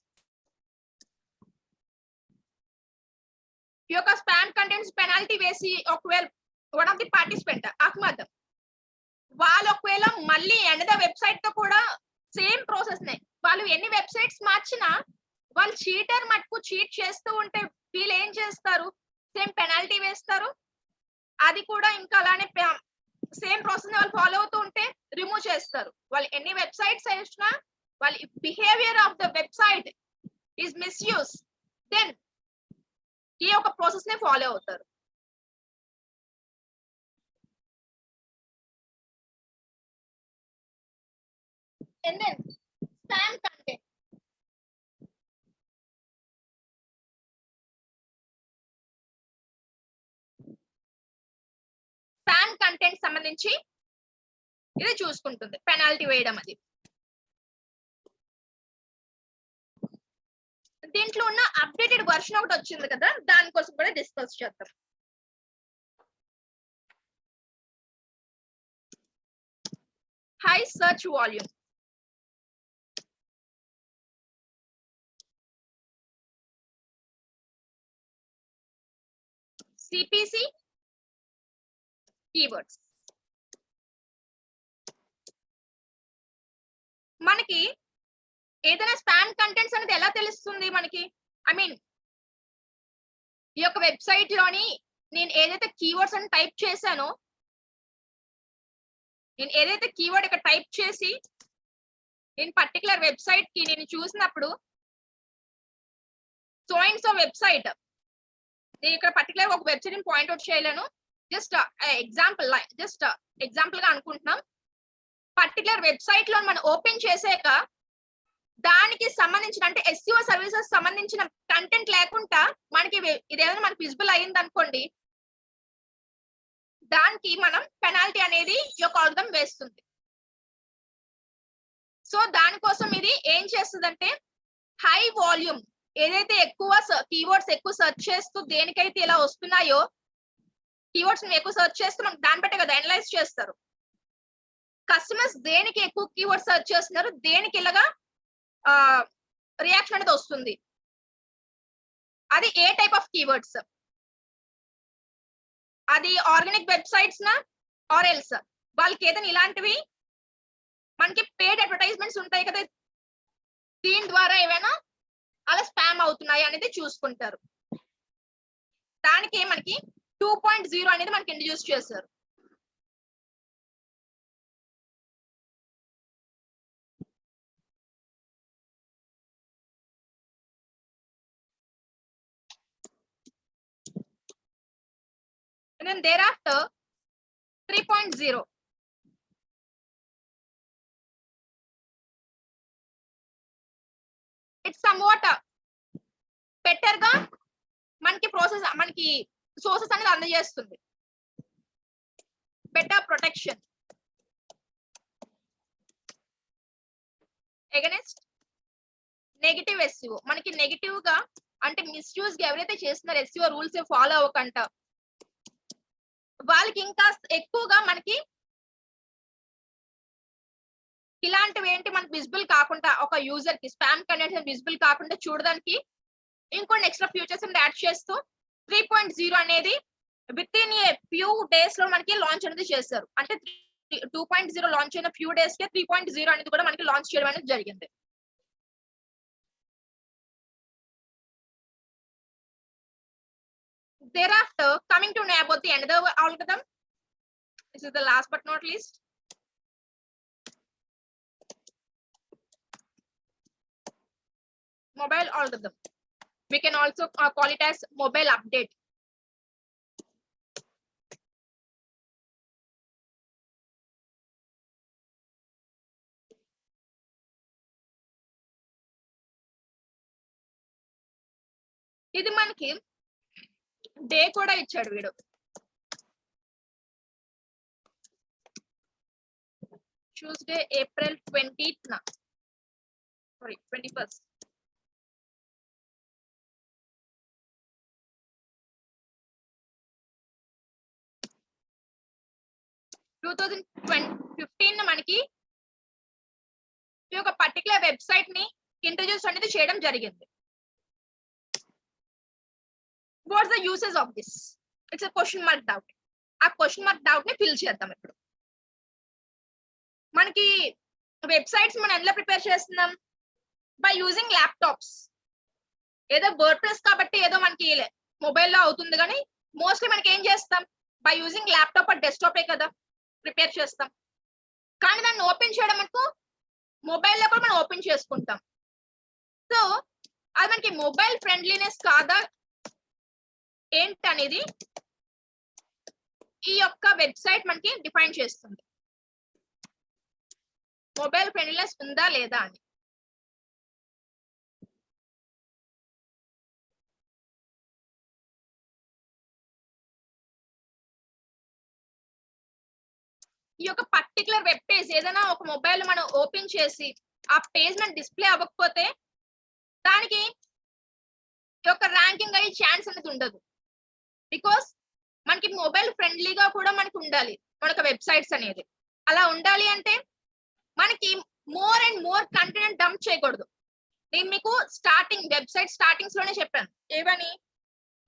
ఈ యొక్క స్పామ్ కంటెంట్స్ పెనాల్టీ వేసి ఒకవేళ one of the participant Ahmed వాళ్ళు ఒకవేళ మళ్ళీ అనదర్ వెబ్సైట్ తో కూడా సేమ్ ప్రాసెస్ నే వాళ్ళు ఎన్ని వెబ్సైట్స్ మార్చినా వాళ్ళు చీటర్ మటుకు చీట్ చేస్తూ ఉంటే వీళ్ళు ఏం చేస్తారు, సేమ్ పెనాల్టీ వేస్తారు. అది కూడా ఇంకా అలానే సేమ్ ప్రాసెస్ ని వాళ్ళు ఫాలో అవుతూ ఉంటే రిమూవ్ చేస్తారు. వాళ్ళు ఎన్ని వెబ్సైట్స్ వేసినా వాళ్ళ behaviour of the website is misuse, then ఈ ఒక ప్రాసెస్ నే ఫాలో అవుతారు. And then spam content. Spam content సంబంధించి ఇది చూసుకుంటుంది పెనాల్టీ వేయడం. అది దీంట్లో ఉన్న అప్డేటెడ్ వర్షన్ ఒకటి వచ్చింది కదా, దానికోసం కూడా డిస్కస్ చేద్దాం. High search volume. CPC keywords. మనకి ఏదైనా స్పామ్ కంటెంట్స్ అనేది ఎలా తెలుస్తుంది మనకి? ఐ మీన్ ఈ యొక్క వెబ్సైట్ లోని నేను ఏదైతే కీవర్డ్స్ అని టైప్ చేశానో, నేను ఏదైతే కీవర్డ్ ఇక్కడ టైప్ చేసి నేను పర్టికులర్ వెబ్సైట్ కి నేను చూసినప్పుడు సో అండ్ సో వెబ్సైట్, నేను ఇక్కడ పర్టికులర్ ఒక వెబ్సైట్ పాయింట్అవుట్ చేయలేను, జస్ట్ ఎగ్జాంపుల్ గా అనుకుంటున్నాం. పర్టికులర్ వెబ్సైట్ లో మనం ఓపెన్ చేసాక దానికి సంబంధించిన అంటే SEO సర్వీసెస్ సంబంధించిన కంటెంట్ లేకుండా మనకి ఇదేమైనా మనకి విజిబుల్ అయ్యింది అనుకోండి, దానికి మనం పెనాల్టీ అనేది యొక్క ఆల్గరిథం వేస్తుంది. సో దానికోసం ఇది ఏం చేస్తుందంటే హై వాల్యూమ్ ఏదైతే ఎక్కువ కీవర్డ్స్ ఎక్కువ సెర్చ్ చేస్తూ దేనికైతే ఇలా వస్తున్నాయో, కీవర్డ్స్ ఎక్కువ సెర్చ్ చేస్తూ మనకు దాన్ని బట్టే కదా అనలైజ్ చేస్తారు. కస్టమర్స్ దేనికి ఎక్కువ కీవర్డ్స్ సెర్చ్ చేస్తున్నారు, దేనికి ఇలాగా రియాక్షన్ అనేది వస్తుంది, అది ఏ టైప్ ఆఫ్ కీవర్డ్స్, అది ఆర్గానిక్ వెబ్సైట్స్ నా ఆర్ ఎల్స్ వాళ్ళకి ఏదైనా ఇలాంటివి మనకి పేడ్ అడ్వర్టైజ్మెంట్స్ ఉంటాయి కదా, దీని ద్వారా ఏమైనా అలా స్పామ్ అవుతున్నాయి అనేది చూసుకుంటారు. దానికి మనకి 2.0 అనేది మనకి ఇంట్రడ్యూస్ చేశారు. And then thereafter 3.0. It's somewhat better గా మనకి ప్రాసెస్ మనకి సోర్సెస్ అనేది అందజేస్తుంది. Better protection against negative SEO. మనకి నెగటివ్ గా అంటే మిస్యూజ్ గా ఎవరైతే చేస్తున్నారో ఎస్ఈఓ రూల్స్ ఫాలో అవ్వకుండా వాళ్ళకి ఇంకా ఎక్కువగా మనకి ఇలాంటివి ఏంటి మనకి విజిబుల్ కాకుండా ఒక యూజర్ కి స్పామ్ కంటెంట్ విజిబుల్ కాకుండా చూడడానికి ఇంకొన్ని ఎక్స్ట్రా ఫ్యూచర్స్ యాడ్ చేస్తూ 3.0 అనేది with in a few days లో మనకి లాంచ్ అనేది చేశారు. అంటే 2.0 లాంచ్ అయిన ఫ్యూ డేస్ కే 3.0 అనేది కూడా మనకి లాంచ్ చేయడం అనేది జరిగింది. Thereafter, coming to know about the another algorithm. This is the last but not least. Mobile algorithm. We can also call it as mobile update. ఇది మనకి డే కూడా ఇచ్చాడు వీడు. Tuesday April 20th sorry 21st. Two 2015 మనకి ఈ ఒక particular website ని introduce అనేది చేయడం జరిగింది. What's the uses of this? It's a question mark doubt. ఆ క్వశ్చన్ మార్క్ డౌట్ ని ఫిల్ చేద్దాం ఇప్పుడు. మనకి వెబ్సైట్స్ మనం ఎలా ప్రిపేర్ చేస్తున్నాం? By using laptops. ఏదో వర్డ్ ప్రెస్ కాబట్టి ఏదో మనకి మొబైల్లో అవుతుంది, కానీ మోస్ట్లీ మనకి ఏం చేస్తాం? బై యూజింగ్ ల్యాప్టాప్ ఆర్ డెస్క్టాపే కదా ప్రిపేర్ చేస్తాం. కానీ దాన్ని ఓపెన్ చేయడం మనకు మొబైల్లో కూడా మనం ఓపెన్ చేసుకుంటాం. సో అది మనకి మొబైల్ ఫ్రెండ్లీనెస్ కాదా ఏంటనేది ఈ యొక్క వెబ్సైట్ మనకి డిఫైన్ చేస్తుంది. మొబైల్ ఫ్రెండ్లీనెస్ ఉందా లేదా అని. ఈ యొక్క పర్టికులర్ వెబ్ పేజ్ ఏదైనా ఒక మొబైల్ మనం ఓపెన్ చేసి ఆ పేజ్ మన డిస్ప్లే అవ్వకపోతే దానికి యొక్క ర్యాంకింగ్ అయ్యే ఛాన్స్ అనేది ఉండదు. బికాస్ మనకి మొబైల్ ఫ్రెండ్లీగా కూడా మనకి ఉండాలి మనకు వెబ్సైట్స్ అనేది. అలా ఉండాలి అంటే మనకి more and more content dump చేయకూడదు. నేను మీకు స్టార్టింగ్ వెబ్సైట్ స్టార్టింగ్స్ లోనే చెప్పాను, ఏమని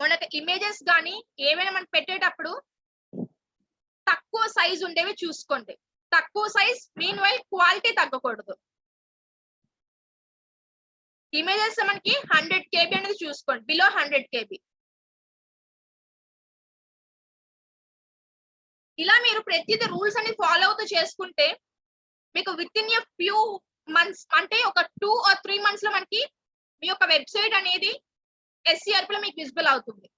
మనకి ఇమేజెస్ కానీ ఏమైనా మనం పెట్టేటప్పుడు తక్కువ సైజ్ ఉండేవి చూసుకోండి. తక్కువ సైజ్ మీన్ వైల్ క్వాలిటీ తగ్గకూడదు. ఇమేజెస్ మనకి 100 KB అనేది చూసుకోండి, బిలో 100 KB. ఇలా మీరు ప్రతిదీ రూల్స్ అన్ని ఫాలో అవుతూ చేసుకుంటే మీకు with in a few months అంటే ఒక 2 or 3 months లో మనకి మీ యొక్క వెబ్సైట్ అనేది SERP లో మీకు విజిబుల్ అవుతుంది.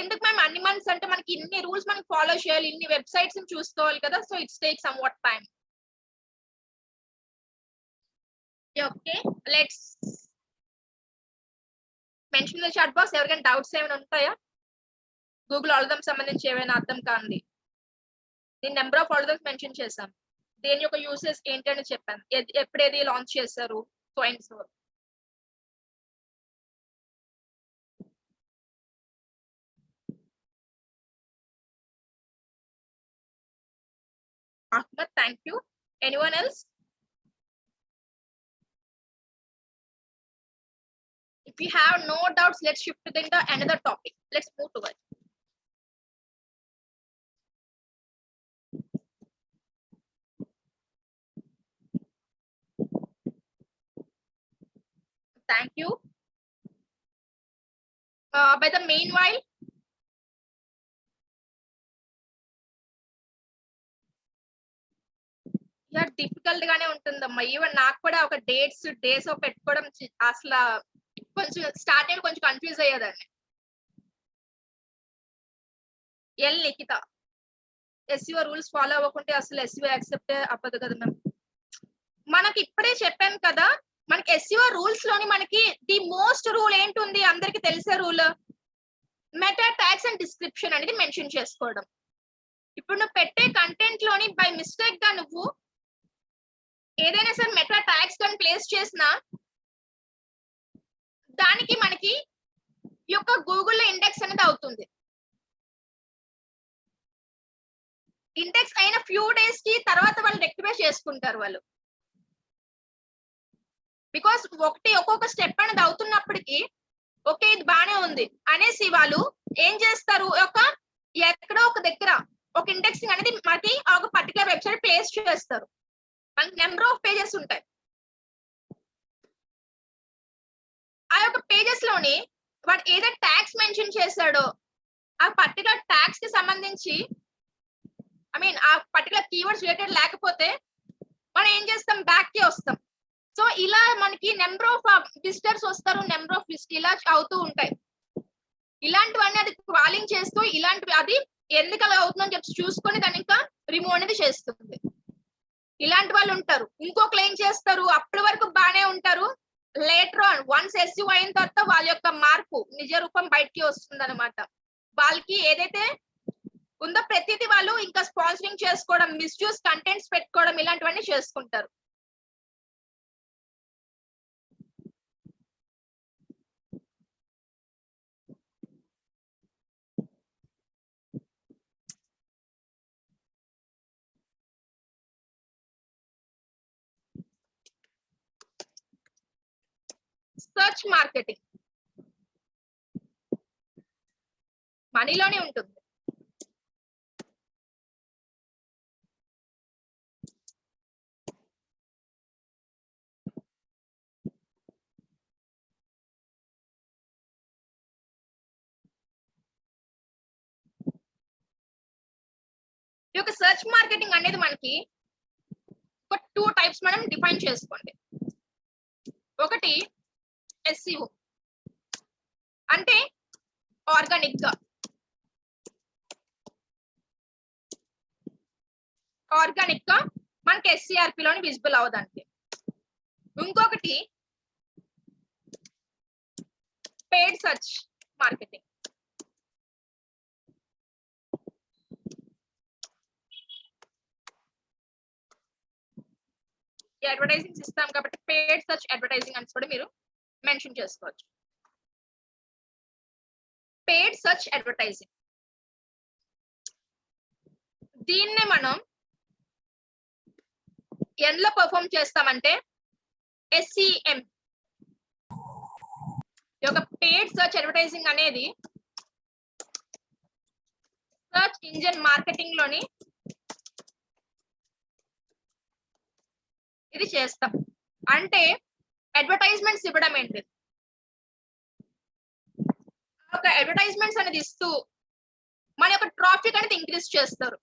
ఎందుకు మేము అన్ని మంత్స్ అంటే మనకి ఇన్ని రూల్స్ మనకి ఫాలో చేయాలి, ఇన్ని వెబ్సైట్స్ చూసుకోవాలి కదా. So it's take some what time. Okay, let's mention the chat box. ఎవరికైనా డౌట్స్ ఏమైనా ఉంటాయా? గూగుల్ ఆల్గరిథం సంబంధించి ఏమైనా అర్థం కాంది? నేను నెంబర్ ఆఫ్ ఆల్గరిథమ్స్ మెన్షన్ చేశాను. దేని యొక్క యూసెస్ ఏంటని చెప్పాను, ఎప్పుడేది లాంచ్ చేశారు, so and so. Ahmed, thank you. Anyone else? If you have no doubts, let's shift to the another topic. Let's move to it. Thank you. By the meanwhile, difficult గానే ఉంటుందమ్మా. Even నాకు కూడా ఒక days పెట్టుకోవడం అసలు కొంచెం start అయ్యి కొంచెం కన్ఫ్యూజ్ అయ్యేదాన్ని. L Nikhita SEO rules follow అవ్వకుంటే అసలు ఎస్ఈఓ యాక్సెప్ట్ అవ్వదు కదా మ్యామ్. మనకి ఇప్పుడే చెప్పాను కదా, మనకి ఎస్ఈఓ రూల్స్ లోని మనకి ది మోస్ట్ రూల్ ఏంటుంది అందరికి తెలిసే rule, meta tags and description అనేది మెన్షన్ చేసుకోవడం. ఇప్పుడు నువ్వు పెట్టే కంటెంట్ లోని బై మిస్టేక్ గా నువ్వు ఏదైనా సరే మెటా ట్యాగ్స్ కానీ ప్లేస్ చేసినా దానికి మనకి ఈ యొక్క గూగుల్లో ఇండెక్స్ అనేది అవుతుంది. ఇండెక్స్ అయిన ఫ్యూ డేస్ కి తర్వాత వాళ్ళు రెక్టిఫై చేసుకుంటారు వాళ్ళు, బికాస్ ఒక్కొక్క స్టెప్ అనేది అవుతున్నప్పటికీ ఓకే ఇది బానే ఉంది అనేసి వాళ్ళు ఏం చేస్తారు, ఎక్కడో ఒక దగ్గర ఒక ఇండెక్సింగ్ అనేది మనకి ఒక పర్టికులర్ వెబ్సైట్ ప్లేస్ చేస్తారు. మనకి నెంబర్ ఆఫ్ పేజెస్ ఉంటాయి, ఆ యొక్క పేజెస్ లోని వాడు ఏదైతే ట్యాగ్స్ మెన్షన్ చేశాడో ఆ పర్టికులర్ ట్యాగ్స్ కి సంబంధించి ఆ పర్టికులర్ కీవర్డ్స్ రిలేటెడ్ లేకపోతే మనం ఏం చేస్తాం, బ్యాక్ కి వస్తాం. సో ఇలా మనకి నెంబర్ ఆఫ్ విజిటర్స్ వస్తారు, నెంబర్ ఆఫ్ ఇలా అవుతూ ఉంటాయి. ఇలాంటివన్నీ అది క్రాలింగ్ చేస్తూ ఇలాంటివి అది ఎందుకు అలా అవుతుందని చెప్పి చూసుకొని దాన్ని ఇంకా రిమూవ్ అనేది చేస్తుంది. ఇలాంటి వాళ్ళు ఉంటారు. ఇంకొకరు ఏం చేస్తారు, అప్పటి వరకు బాగానే ఉంటారు, లేటర్ ఆన్ వన్స్ ఎస్యూ అయిన తర్వాత వాళ్ళ యొక్క మార్పు నిజ రూపం బయటికి వస్తుంది అనమాట. వాళ్ళకి ఏదైతే ఉందో ప్రతిదీ వాళ్ళు ఇంకా స్పాన్సరింగ్ చేసుకోవడం, మిస్యూజ్ కంటెంట్స్ పెట్టుకోవడం ఇలాంటివన్నీ చేసుకుంటారు. సర్చ్ మార్కెటింగ్ మనీలోనే ఉంటుంది. ఈ యొక్క సర్చ్ మార్కెటింగ్ అనేది మనకి ఒక 2 టైప్స్ మనం డిఫైన్ చేసుకోండి. ఒకటి ఎస్ఈఓ అంటే ఆర్గానిక్ గా మనకి ఎస్సీఆర్పి లోని విజిబుల్ అవడానికి. ఇంకొకటి పెయిడ్ సర్చ్ మార్కెటింగ్. అడ్వర్టైజింగ్ ఇస్తాం కాబట్టి పెయిడ్ సర్చ్ అడ్వర్టైజింగ్ అని కూడా మీరు మెన్షన్ చేసుకోవచ్చు. పెయిడ్ సర్చ్ అడ్వర్టైజింగ్ దీన్నే మనం ఎందులో పర్ఫామ్ చేస్తామంటే ఎస్సిఎం. ఈ యొక్క పెయిడ్ సర్చ్ అడ్వర్టైజింగ్ అనేది సర్చ్ ఇంజిన్ మార్కెటింగ్ లోని ఇది చేస్తాం. అంటే అడ్వర్టైజ్మెంట్స్ ఇవ్వడం ఏంటి, ఒక అడ్వర్టైజ్మెంట్స్ అనేది ఇస్తూ మన యొక్క ట్రాఫిక్ అనేది ఇంక్రీజ్ చేస్తారు.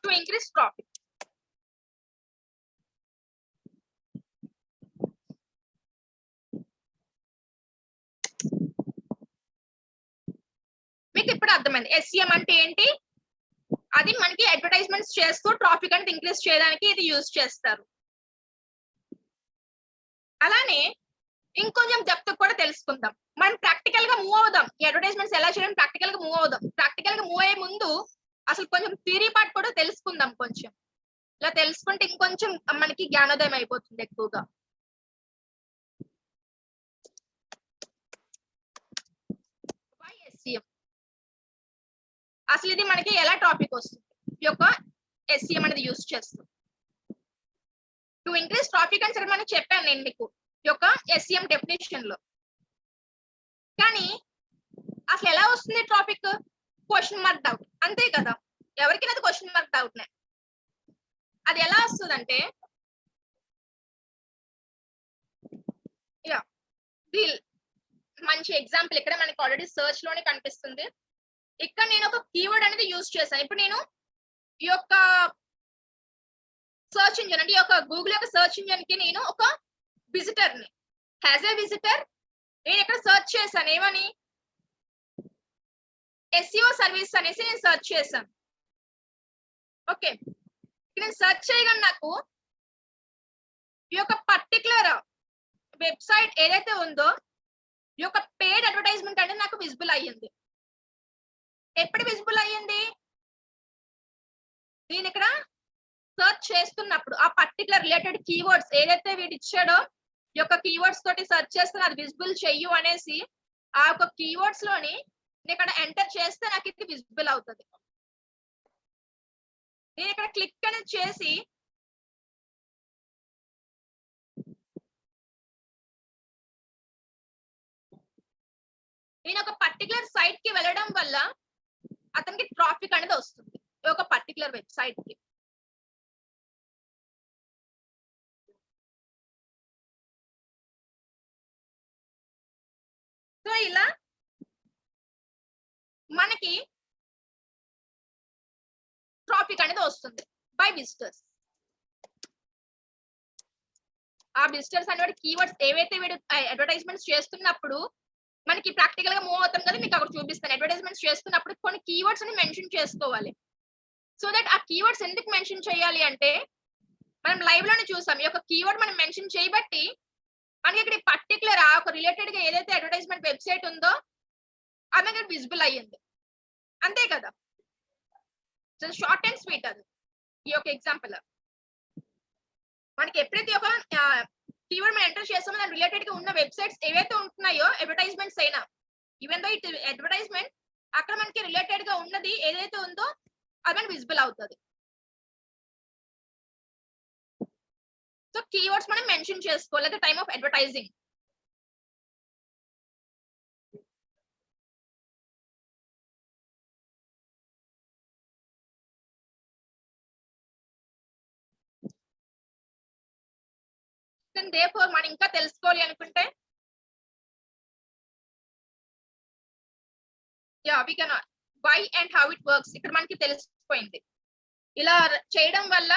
To increase traffic. మీకు ఇప్పుడు అర్థమైంది ఎస్సిఎం అంటే ఏంటి, అది మనకి అడ్వర్టైజ్మెంట్స్ చేస్తూ ట్రాఫిక్ అనేది ఇంక్రీజ్ చేయడానికి ఇది యూజ్ చేస్తారు. అలానే ఇంకొంచెం డెప్త్ కూడా తెలుసుకుందాం. మనం ప్రాక్టికల్ గా మూవ్ అవుదాం, ఈ అడ్వర్టైజ్మెంట్స్ ఎలా చేయడం ప్రాక్టికల్ గా మూవ్ అవుదాం. ప్రాక్టికల్ గా మూవ్ అయ్యే ముందు అసలు కొంచెం థియరీ పార్ట్ కూడా తెలుసుకుందాం. కొంచెం ఇలా తెలుసుకుంటే ఇంకొంచెం మనకి జ్ఞానోదయం అయిపోతుంది ఎక్కువగా. అసలు ఇది మనకి ఎలా టాపిక్ వస్తుంది, ఈ యొక్క ఎస్సిఎం అనేది యూజ్ చేస్తుంది. టు ఇంక్రీజ్ ట్రాఫిక్ అని సరే మనం చెప్పాను నేను మీకు ఈ యొక్క ఎస్సిఎం డెఫినేషన్ లో. కానీ అసలు ఎలా వస్తుంది ట్రాఫిక్, క్వశ్చన్ మార్క్ డౌట్, అంతే కదా, ఎవరికైనా అది క్వశ్చన్ మార్క్ డౌట్ నే. అది ఎలా వస్తుంది అంటే మంచి ఎగ్జాంపుల్ ఇక్కడ మనకి ఆల్రెడీ సర్చ్ లోనే కనిపిస్తుంది. ఇక్కడ నేను ఒక కీవర్డ్ అనేది యూజ్ చేశాను. ఇప్పుడు నేను ఈ యొక్క సర్చ్ ఇంజిన్ అంటే ఈ యొక్క గూగుల్ యొక్క సర్చ్ ఇంజిన్ కి నేను ఒక విజిటర్ ని, యాజ్ ఏ విజిటర్ నేను ఇక్కడ సర్చ్ చేశాను ఏమని, SEO సర్వీస్ అనేసి నేను సెర్చ్ చేశాను. ఓకే, నేను సెర్చ్ చేయగానే నాకు ఈ యొక్క పర్టికులర్ వెబ్సైట్ ఏదైతే ఉందో ఈ యొక్క పేడ్ అడ్వర్టైజ్మెంట్ అనేది నాకు విజిబుల్ అయ్యింది. ఎప్పుడు విజిబుల్ అయ్యింది? నేను ఇక్కడ సెర్చ్ చేస్తున్నప్పుడు ఆ పర్టికులర్ రిలేటెడ్ కీవర్డ్స్ ఏదైతే వీడు ఇచ్చాడో ఈ యొక్క కీవర్డ్స్ తోటి సెర్చ్ చేస్తున్నా అది విజిబుల్ చెయ్యు అనేసి ఆ యొక్క కీవర్డ్స్ లోని నేను ఇక్కడ ఎంటర్ చేస్తే నాకు ఇది విజిబుల్ అవుతుంది. నేను ఇక్కడ క్లిక్ అనేది చేసి నేను ఒక పర్టికులర్ సైట్ కి వెళ్ళడం వల్ల అతనికి ట్రాఫిక్ అనేది వస్తుంది ఒక పర్టికులర్ వెబ్సైట్ కి. సో ఇలా మనకి ట్రాఫిక్ అనేది వస్తుంది బై విజిటర్స్. ఆ విజిటర్స్ అనేవాడు కీవర్డ్స్ ఏవైతే వీడు అడ్వర్టైజ్మెంట్స్ చేస్తున్నప్పుడు మనకి ప్రాక్టికల్ గా మూవ్ అవుతాం కదా, మీకు అక్కడ చూపిస్తాను. అడ్వర్టైజ్మెంట్స్ చేస్తున్నప్పుడు కొన్ని కీవర్డ్స్ ని మెన్షన్ చేసుకోవాలి. సో దట్ ఆ కీవర్డ్స్ ఎందుకు మెన్షన్ చేయాలి అంటే మనం లైవ్ లోనే చూసాం ఈ యొక్క కీవర్డ్ మనం మెన్షన్ చేయబట్టి మనకి ఇక్కడ పర్టికులర్ ఆ ఒక రిలేటెడ్ గా ఏదైతే అడ్వర్టైజ్మెంట్ వెబ్సైట్ ఉందో అది మనకి విజిబుల్ అయ్యింది. అంతే కదా, షార్ట్ అండ్ స్వీట్ అది ఈ యొక్క ఎగ్జాంపుల్. మనకి ఎప్పుడైతే ఒక కీవర్డ్ మనం ఎంటర్ చేస్తామో దాని రిలేటెడ్ గా ఉన్న వెబ్సైట్స్ ఏవైతే ఉంటున్నాయో అడ్వర్టైజ్మెంట్స్ అయినా ఈవెన్ దో ఇట్ అడ్వర్టైజ్మెంట్ అక్కడ మనకి రిలేటెడ్ గా ఉన్నది ఏదైతే ఉందో అది మనకి విజిబుల్ అవుతుంది. సో కీవర్డ్స్ మనం మెన్షన్ చేసుకోవాలి at the time of advertising. therefore మనం ఇంకా తెలుసుకోవాలి అనుకుంటే we can why and how it works ఇక్కడ మనకి తెలిసిపోయింది. ఇలా చేయడం వల్ల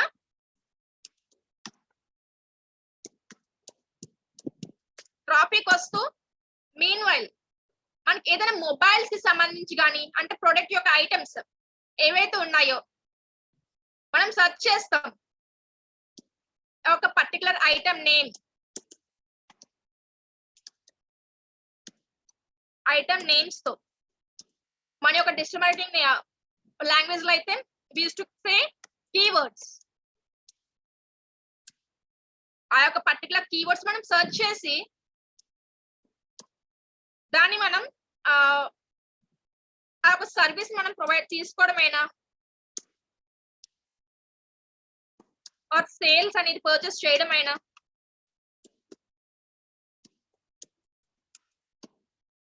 ట్రాఫిక్ వస్తూ మీన్ వైల్ మనకి ఏదైనా మొబైల్స్ కి సంబంధించి కానీ అంటే ప్రొడక్ట్ యొక్క ఐటమ్స్ ఏవైతే ఉన్నాయో మనం సెర్చ్ చేస్తాం ఒక particular item name item names తో మన యొక్క డిస్క్రిమినేటింగ్ లాంగ్వేజ్ లో అయితే we used to say keywords. ఆ యొక్క పర్టికులర్ కీవర్డ్స్ మనం సెర్చ్ చేసి దాన్ని మనం ఆ యొక్క సర్వీస్ మనం ప్రొవైడ్ తీసుకోవడమైనా ఆర్ సేల్స్ అనేది పర్చేస్ చేయడమైనా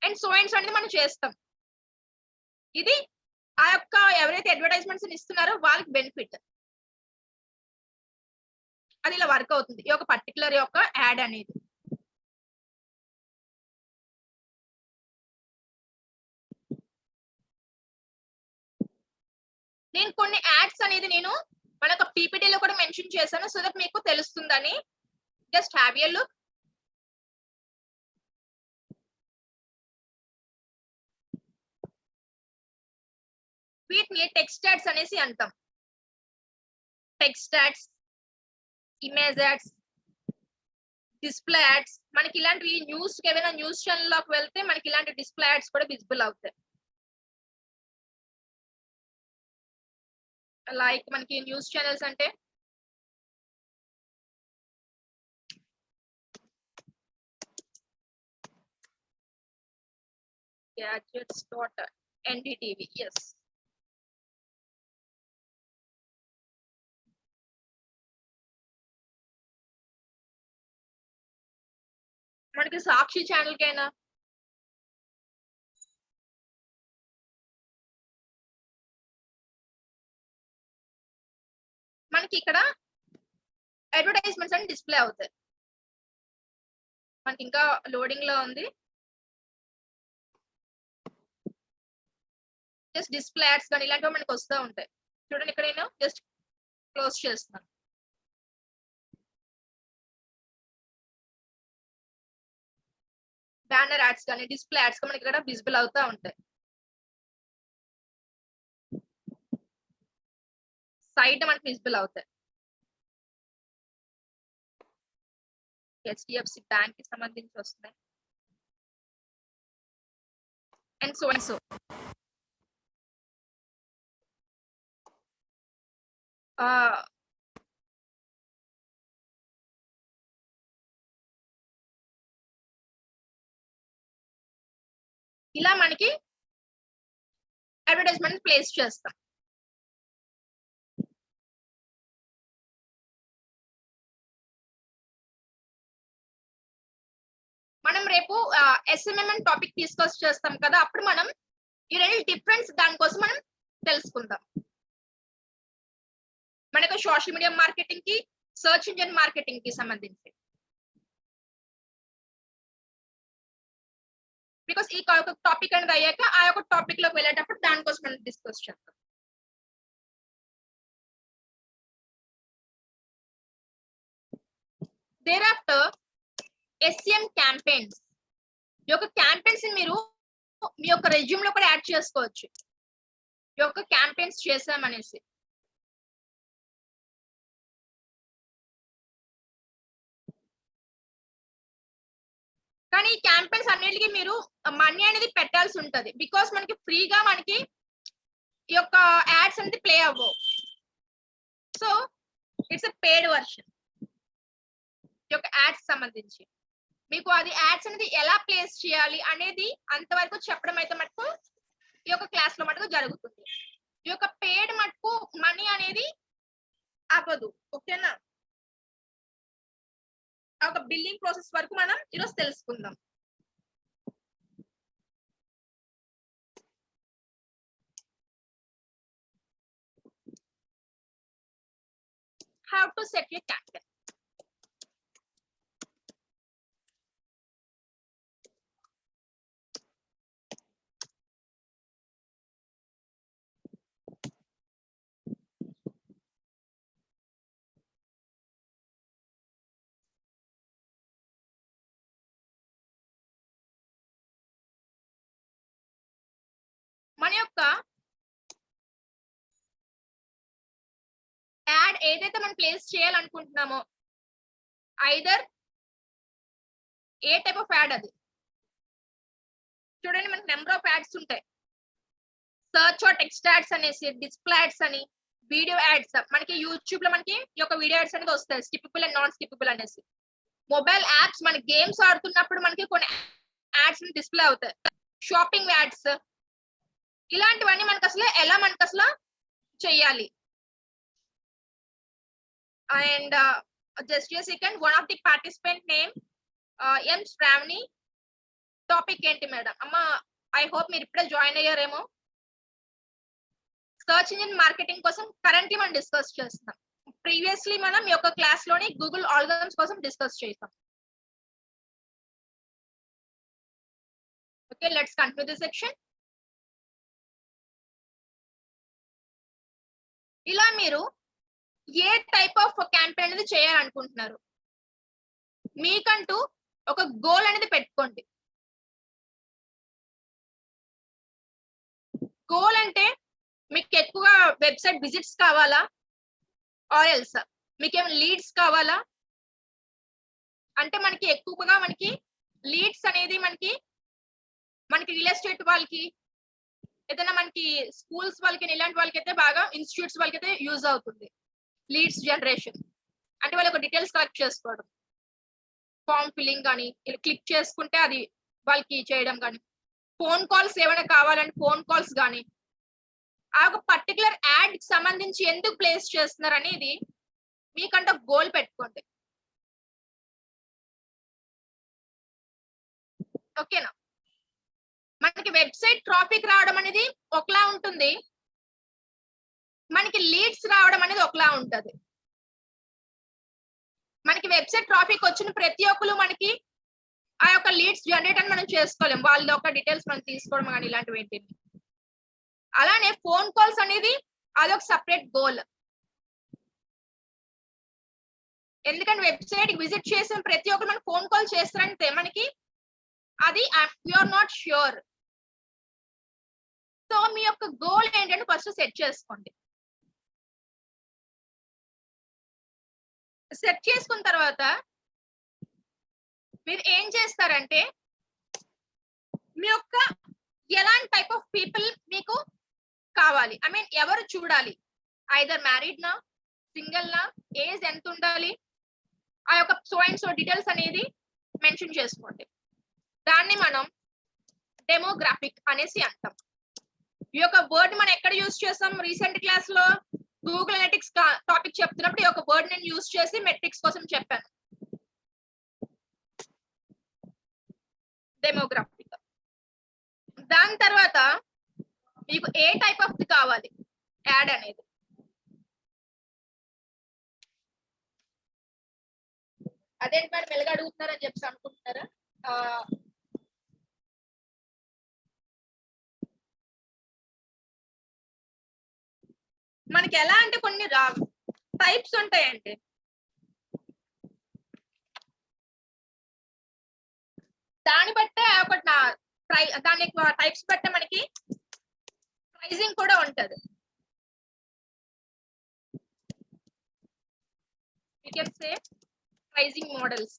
అండ్ సో అనేది మనం చేస్తాం. ఇది ఆ యొక్క ఎవరైతే అడ్వర్టైజ్మెంట్స్ ఇస్తున్నారో వాళ్ళకి బెనిఫిట్. అది ఇలా వర్క్ అవుతుంది ఈ యొక్క పర్టికులర్ యొక్క యాడ్ అనేది. నేను కొన్ని యాడ్స్ అనేది నేను మన యొక్క పీపీటీలో కూడా మెన్షన్ చేశాను సో దట్ మీకు తెలుస్తుందని. Just have a look. వీటిని టెక్స్ట్ యాడ్స్ అనేసి అంటాం. Text ads, image ads, display ads. మనకి ఇలాంటివి న్యూస్ ఏదైనా న్యూస్ ఛానల్ లోకి వెళ్తే మనకి ఇలాంటి డిస్ప్లే యాడ్స్ కూడా విజిబుల్ అవుతాయి. లైక్ మనకి న్యూస్ ఛానల్స్ అంటే gadgets.ndtv. yes, మనకి సాక్షి ఛానల్ కైనా మనకి ఇక్కడ అడ్వర్టైజ్మెంట్స్ అని డిస్ప్లే అవుతాయి. మనకి ఇంకా లోడింగ్ లో ఉంది. జస్ట్ డిస్ప్లే యాడ్స్ కానీ ఇలాంటివి మనకి వస్తూ ఉంటాయి. చూడండి ఇక్కడ నేను జస్ట్ క్లోజ్ చేస్తున్నాను. బ్యానర్ యాడ్స్ కానీ డిస్ప్లే యాడ్స్ మనకి ఇక్కడ విజిబుల్ అవుతా ఉంటాయి. సైడ్ మనకి విజిబుల్ అవుతాయి. హెచ్డిఎఫ్సి బ్యాంక్ కి సంబంధించి వస్తున్నాయి అండ్ సో అండ్ సో. ఇలా మనకి అడ్వర్టైజ్మెంట్ ప్లేస్ చేస్తాం. మనం రేపు SMM టాపిక్ డిస్కస్ చేస్తాం కదా, అప్పుడు మనం ఈ రెండు డిఫరెన్స్ దానికోసం మనం తెలుసుకుందాం. మనకు సోషల్ మీడియా మార్కెటింగ్ కి, సర్చ్ ఇంజిన్ మార్కెటింగ్ కి సంబంధించి. బికాస్ ఈ టాపిక్ అనేది అయ్యాక ఆ యొక్క టాపిక్ లోకి వెళ్ళేటప్పుడు దానికోసం మనం డిస్కస్ చేస్తాం. Thereafter SEM campaigns. ఈ యొక్క క్యాంపెయిన్స్ మీరు మీ యొక్క రెజ్యూమ్ లో కూడా యాడ్ చేసుకోవచ్చు, ఈ యొక్క క్యాంపెయిన్స్ చేసామనేసి. కానీ ఈ క్యాంపెయిన్స్ అన్నిటికీ మీరు మనీ అనేది పెట్టాల్సి ఉంటది, బికాస్ మనకి ఫ్రీగా మనకి ఈ యొక్క యాడ్స్ అనేది ప్లే అవ్వవు. So it's a paid version. ఈ యొక్క యాడ్స్ సంబంధించి మీకు అది యాడ్స్ అనేది ఎలా ప్లేస్ చేయాలి అనేది అంతవరకు చెప్పడం అయితే మటుకు ఈ యొక్క క్లాస్ లో మటుకు జరుగుతుంది. ఈ యొక్క పెయిడ్ మటుకు మనీ అనేది అవ్వదు. ఓకేనా? ఒక బిల్లింగ్ ప్రాసెస్ వరకు మనం ఈరోజు తెలుసుకుందాం. How to set your campaign. మన యొక్క యాడ్ ఏదైతే మనం ప్లేస్ చేయాలనుకుంటున్నామో, either a type of ad అది చూడండి, మనకి నెంబర్ ఆఫ్ యాడ్స్ ఉంటాయి. సర్చ్ ఆర్ టెక్స్ట్ యాడ్స్ అనేసి, డిస్ప్లే యాడ్స్ అని, వీడియో యాడ్స్. మనకి యూట్యూబ్ లో మనకి ఈ యొక్క వీడియో యాడ్స్ అనేది వస్తాయి, స్కిప్పబుల్ అండ్ నాన్ స్కిప్పబుల్ అనేసి. మొబైల్ యాప్స్, మన గేమ్స్ ఆడుతున్నప్పుడు మనకి కొన్ని యాడ్స్ డిస్ప్లే అవుతాయి. షాపింగ్ యాడ్స్, ఇలాంటివన్నీ మనకు అసలు చెయ్యాలి. And just a second, one of the participant name M Shravani. Topic ఏంటి మేడం? అమ్మ, ఐ హోప్ మీరు ఇప్పుడే జాయిన్ అయ్యారేమో. సర్చ్ ఇంజిన్ మార్కెటింగ్ కోసం కరెంట్లీ మనం డిస్కస్ చేస్తాం. ప్రీవియస్లీ మనం ఈ యొక్క క్లాస్ లోని గూగుల్ ఆల్గరిథమ్స్ కోసం డిస్కస్ చేస్తాం. Okay, let's continue the section. ఇలా మీరు ఏ టైప్ ఆఫ్ క్యాంపెయిన్ అనేది చేయాలనుకుంటున్నారు, మీకంటూ ఒక గోల్ అనేది పెట్టుకోండి. గోల్ అంటే మీకు ఎక్కువగా వెబ్సైట్ విజిట్స్ కావాలా, ఆర్ ఎల్స్ మీకు ఏమైనా లీడ్స్ కావాలా? అంటే మనకి ఎక్కువగా మనకి లీడ్స్ అనేది మనకి రియల్ ఎస్టేట్ వాళ్ళకి, ఏదైనా మనకి స్కూల్స్ వాళ్ళకి, ఇలాంటి వాళ్ళకి అయితే బాగా, ఇన్స్టిట్యూట్స్ వాళ్ళకి అయితే యూజ్ అవుతుంది లీడ్స్ జనరేషన్. అంటే వాళ్ళ ఒక డీటెయిల్స్ కలెక్ట్ చేసుకోవడం, ఫామ్ ఫిల్లింగ్ కానీ, ఇలా క్లిక్ చేసుకుంటే అది వాళ్ళకి చేయడం కానీ, ఫోన్ కాల్స్ ఏమైనా కావాలంటే ఫోన్ కాల్స్ కానీ, ఆ ఒక పర్టికులర్ యాడ్ కి సంబంధించి ఎందుకు ప్లేస్ చేస్తున్నారు అనేది మీకంటే గోల్ పెట్టుకోండి. ఓకేనా? మనకి వెబ్సైట్ ట్రాఫిక్ రావడం అనేది ఒకలా ఉంటుంది, మనకి లీడ్స్ రావడం అనేది ఒకలా ఉంటది. మనకి వెబ్సైట్ ట్రాఫిక్ వచ్చిన ప్రతి ఒక్కరు మనకి ఆ యొక్క లీడ్స్ జనరేట్ అని మనం చేసుకోలేం, వాళ్ళ యొక్క డీటెయిల్స్ మనం తీసుకోవడం కానీ ఇలాంటివి ఏంటి. అలానే ఫోన్ కాల్స్ అనేది అదొక సపరేట్ గోల్. ఎందుకంటే వెబ్సైట్ విజిట్ చేసిన ప్రతి ఒక్కరు మనకి ఫోన్ కాల్ చేస్తారంటే మనకి అది యూఆర్ నాట్ ష్యూర్. సో మీ యొక్క గోల్ ఏంటంటే ఫస్ట్ సెట్ చేసుకోండి. సెట్ చేసుకున్న తర్వాత మీరు ఏం చేస్తారంటే మీ యొక్క ఎలాంటి టైప్ ఆఫ్ పీపుల్ మీకు కావాలి, ఐ మీన్ ఎవరు చూడాలి, ఐదర్ మ్యారీడ్ నా, సింగిల్ నా, ఏజ్ ఎంత ఉండాలి, ఆ యొక్క సో అండ్ సో డీటెయిల్స్ అనేది మెన్షన్ చేసుకోండి. దాన్ని మనం డెమోగ్రాఫిక్ అనేసి అంటాం. ఈ యొక్క వర్డ్ మనం ఎక్కడ యూజ్ చేస్తాం, రీసెంట్ క్లాస్ లో గూగుల్ అనలిటిక్స్ టాపిక్ చెప్తున్నప్పుడు ఈ యొక్క వర్డ్ నేను యూజ్ చేసి మెట్రిక్స్ కోసం చెప్పాను. డెమోగ్రాఫిక్. దాని తర్వాత మీకు ఏ టైప్ ఆఫ్ కావాలి యాడ్ అనేది, అదేంటి మేడం మెల్లగా అడుగుతున్నారని చెప్పి అనుకుంటున్నారా? మనకి ఎలా అంటే కొన్ని టైప్స్ ఉంటాయండి. దాన్ని బట్టే ఒక దాని టైప్స్ బట్టే మనకి ప్రైజింగ్ కూడా ఉంటది. We can say pricing models.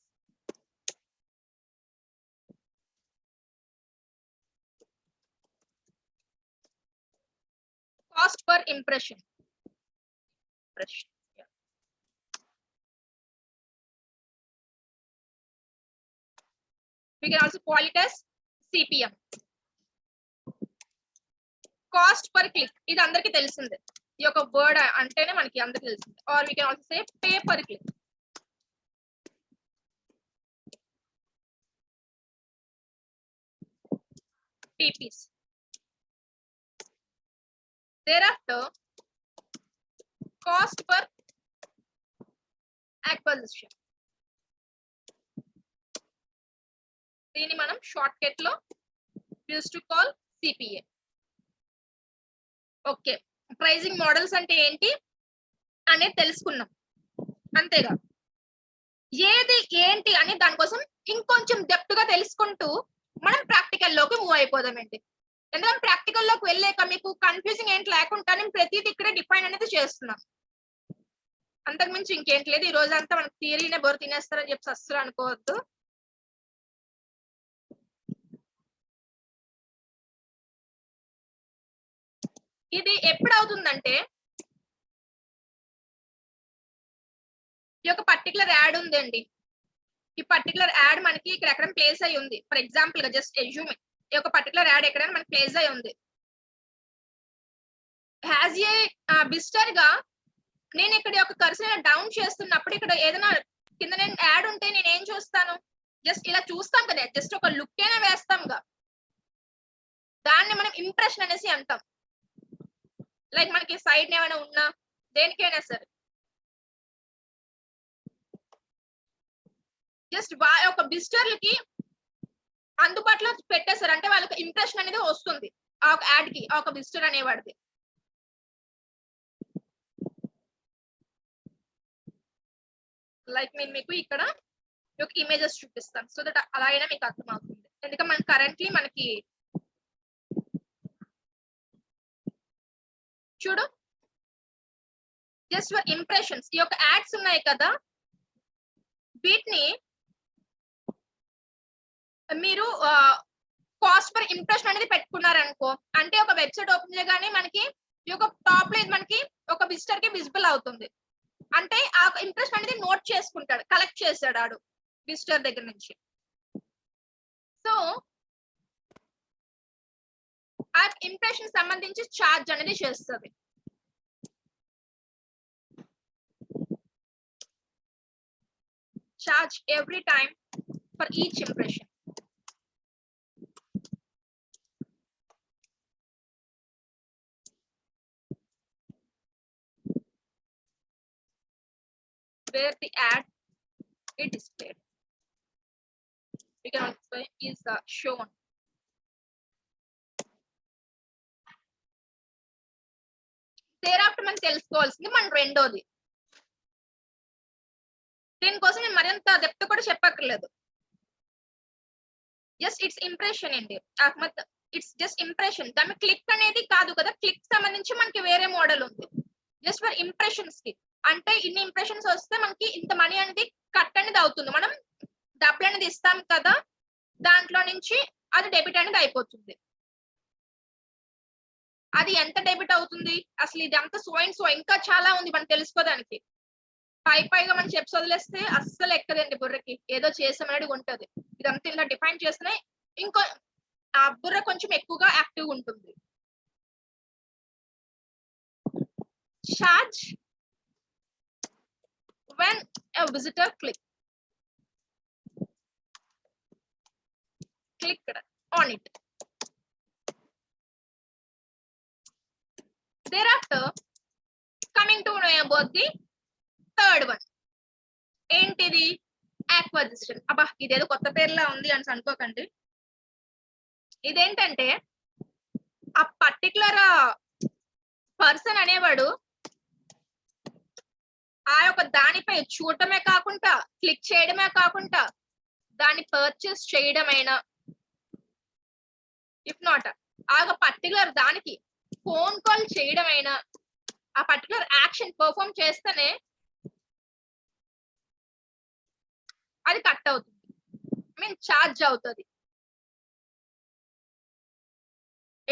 Cost per impression. Yeah. We can also call it as CPM. Cost per click. ఇది అందరికీ తెలిసిందే. ఈ యొక్క వర్డ్ అంటేనే మనకి అందరికీ తెలిసిందే. Or we can also say pay per click. TPs. Thereafter, cost per acquisition. దీన్ని మనం షార్ట్ కట్ లో use to call CPA. Okay, pricing models అంటే ఏంటి అనేది తెలుసుకున్నాం, అంతేగా. ఏది ఏంటి అని దానికోసం ఇంకొంచెం డెప్త్ గా తెలుసుకుంటూ మనం ప్రాక్టికల్ లోకి మూవ్ అయిపోదామండి. ఎందుకంటే ప్రాక్టికల్ లోకి వెళ్ళాక మీకు కన్ఫ్యూజింగ్ ఏంటి లేకుండా నేను ప్రతిదీ ఇక్కడే డిఫైన్ అనేది చేస్తున్నాం. అంతకుమించి ఇంకేంటి లేదు. ఈ రోజంతా మనకి థియరీనే బోర్ తినేస్తారని చెప్పి అస్సలు అనుకోవద్దు. ఇది ఎప్పుడు అవుతుందంటే, ఈ యొక్క పర్టికులర్ యాడ్ ఉందండి, ఈ పర్టికులర్ యాడ్ మనకి ఇక్కడ ఎక్కడ ప్లేస్ అయి ఉంది. ఫర్ ఎగ్జాంపుల్ గా జస్ట్ ఎజ్యూమ్ ఈ యొక్క పర్టికులర్ యాడ్ ఎక్కడైనా మనకి ప్లేస్ అయి ఉంది. హ్యాజ్ ఏ విజిటర్ గా నేను ఇక్కడ యొక్క కర్సర్ డౌన్ చేస్తున్నప్పుడు ఇక్కడ ఏదైనా కింద నేను యాడ్ ఉంటే నేను ఏం చూస్తాను, జస్ట్ ఇలా చూస్తాం కదా, జస్ట్ ఒక లుక్ అయినా వేస్తాంగా, దాన్ని మనం ఇంప్రెషన్ అనేసి అంటాం. లైక్ మనకి సైడ్ ఏమైనా ఉన్నా దేనికైనా సరే జస్ట్ ఒక విజిటర్లకి అందుబాటులో పెట్టేశారు అంటే వాళ్ళకి ఇంప్రెషన్ అనేది వస్తుంది ఆ ఒక యాడ్ కి, ఆ ఒక విజిటర్ అనేవాడికి. లైక్ నేను మీకు ఇక్కడ ఒక ఇమేజెస్ చూపిస్తాను సో దట్ అలాగైనా మీకు అర్థమవుతుంది. ఎందుకంటే మన కరెంట్లీ మనకి చూడు జస్ట్ ఫర్ ఇంప్రెషన్స్ ఈ యొక్క యాడ్స్ ఉన్నాయి కదా, వీటిని మీరు కాస్ట్ పర్ ఇంప్రెషన్ అనేది పెట్టుకున్నారనుకో, అంటే ఒక వెబ్సైట్ ఓపెన్ చేయగానే మనకి ఈ యొక్క టాప్ లో మనకి ఒక విజిటర్ కి విజిబుల్ అవుతుంది. అంటే ఆ ఇంప్రెషన్ అనేది నోట్ చేసుకుంటాడు, కలెక్ట్ చేశాడు ఆడు విజిటర్ దగ్గర నుంచి. సో ఆ ఇంప్రెషన్ సంబంధించి ఛార్జ్ అనేది చేస్తుంది. Charge every time for each impression. Where the ad is displayed. We can also is shown. Thereafter మనం తెలుసుకోవాల్సింది మన రెండోది. దీనికోసం నేను మరింత డెప్త్ కూడా చెప్పక్కర్లేదు. జస్ట్ ఇట్స్ ఇంప్రెషన్ అండి అహ్మద్, ఇట్స్ జస్ట్ ఇంప్రెషన్. దాని క్లిక్ అనేది కాదు కదా, క్లిక్ సంబంధించి మనకి వేరే మోడల్ ఉంది. జస్ట్ ఫర్ ఇంప్రెషన్స్ కి అంటే ఇన్ని ఇంప్రెషన్స్ వస్తే మనకి ఇంత మనీ అనేది కట్ అనేది అవుతుంది. మనం డబ్బులు అనేది ఇస్తాం కదా, దాంట్లో నుంచి అది డెబిట్ అనేది అయిపోతుంది. అది ఎంత డెబిట్ అవుతుంది అసలు ఇదంతా సో అండ్ సో ఇంకా చాలా ఉంది మనం తెలుసుకోవడానికి. పైగా మనం చెప్పి వదిలేస్తే అస్సలు ఎక్కదండి బుర్రకి. ఏదో చేసామనేది ఉంటది. ఇదంతా ఇలా డిఫైన్ చేస్తేనే ఇంకో ఆ బుర్ర కొంచెం ఎక్కువగా యాక్టివ్ ఉంటుంది. Charge when a visitor clicked on it. Thereafter, coming to know about the third one. ఏంటిది? acquisition. అబ్బా ఇదేదో కొత్త పేర్లా ఉంది అని అనుకోకండి. ఇదేంటంటే ఆ పర్టికులర్ పర్సన్ అనేవాడు ఆ యొక్క దానిపై చూడటమే కాకుండా, క్లిక్ చేయడమే కాకుండా, దాన్ని పర్చేస్ చేయడమైనా, ఇఫ్ నాట్ ఆ పర్టికులర్ దానికి ఫోన్ కాల్ చేయడమైనా, ఆ పర్టికులర్ యాక్షన్ పర్ఫార్మ్ చేస్తేనే అది కట్ అవుతుంది, మీన్ ఛార్జ్ అవుతుంది.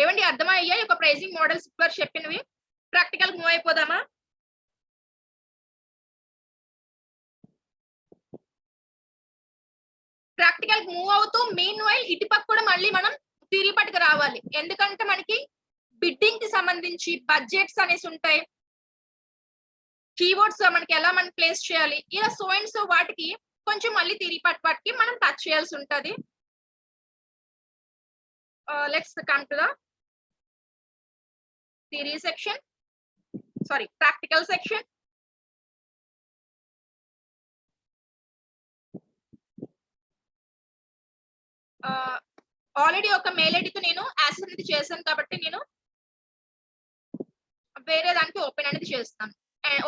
ఏమండి అర్థమయ్యాయి ఒక ప్రైజింగ్ మోడల్స్ ఇప్పుడు చెప్పినవి? ప్రాక్టికల్ మూవ్ అయిపోదామా? ప్రాక్టికల్ మూవ్ అవుతూ మీన్ వైల్ ఇటుపక్క కూడా మళ్ళీ మనం తిరిగిపట్టుకు రావాలి. ఎందుకంటే మనకి బిడ్డింగ్ కి సంబంధించి బడ్జెట్స్ అనేసి ఉంటాయి, కీవర్డ్స్ మనకి ఎలా మనం ప్లేస్ చేయాలి, ఇలా సో అండ్ సో వాటికి కొంచెం మళ్ళీ తిరిగిపట్టుకి మనం టచ్ చేయాల్సి ఉంటది. Let's come to the theory section, sorry practical section. Already ఒక మెయిల్ ఐడితో నేను యాక్సెస్ అనేది చేశాను కాబట్టి నేను వేరే దానికి ఓపెన్ అనేది చేస్తాను.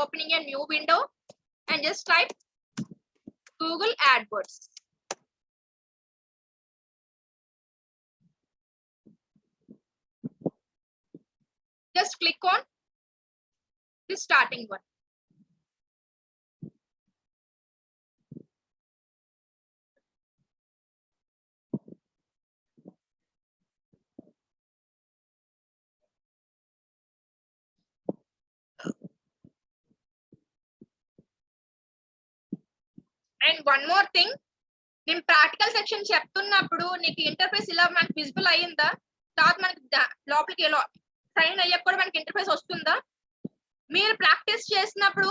Opening a new window and just type Google AdWords. Just click on the starting one. And one more thing, నేను ప్రాక్టికల్ సెక్షన్ చెప్తున్నప్పుడు నీకు ఇంటర్ఫేస్ ఇలా మనకి విజిబుల్ అయ్యిందా? తర్వాత మనకి లోపలికి సైన్ అయ్యాక కూడా మనకి ఇంటర్ఫేస్ వస్తుందా? మీరు ప్రాక్టీస్ చేసినప్పుడు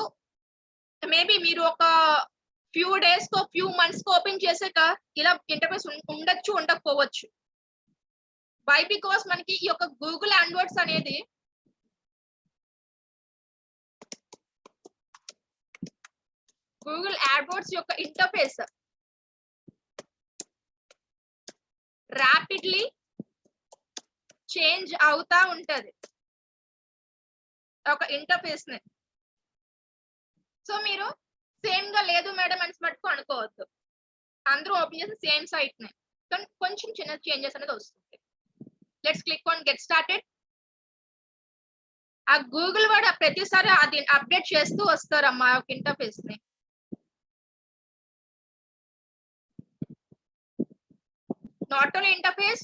మేబీ మీరు ఒక ఫ్యూ డేస్ కో ఫ్యూ మంత్స్ కో ఓపెన్ చేసాక ఇలా ఇంటర్ఫేస్ ఉండొచ్చు, ఉండకపోవచ్చు. వై? బికాస్ మనకి ఈ యొక్క గూగుల్ AdWords అనేది గూగుల్ AdWords యొక్క ఇంటర్ఫేస్ ర్యాపిడ్లీ చేంజ్ అవుతా ఉంటది ఒక ఇంటర్ఫేస్ ని. సో మీరు సేమ్ గా లేదు మేడం అని మటుకు అనుకోవద్దు. అందరూ ఓపెన్ చేసి సేమ్ సైట్ ని, కొంచెం చిన్న చేంజెస్ అనేది వస్తుంది. Let's click on get started. ఆ గూగుల్ వాడు ప్రతిసారి అది అప్డేట్ చేస్తూ వస్తారమ్మా ఒక ఇంటర్ఫేస్ ని. నాట్ ఓన్లీ ఇంటర్ఫేస్,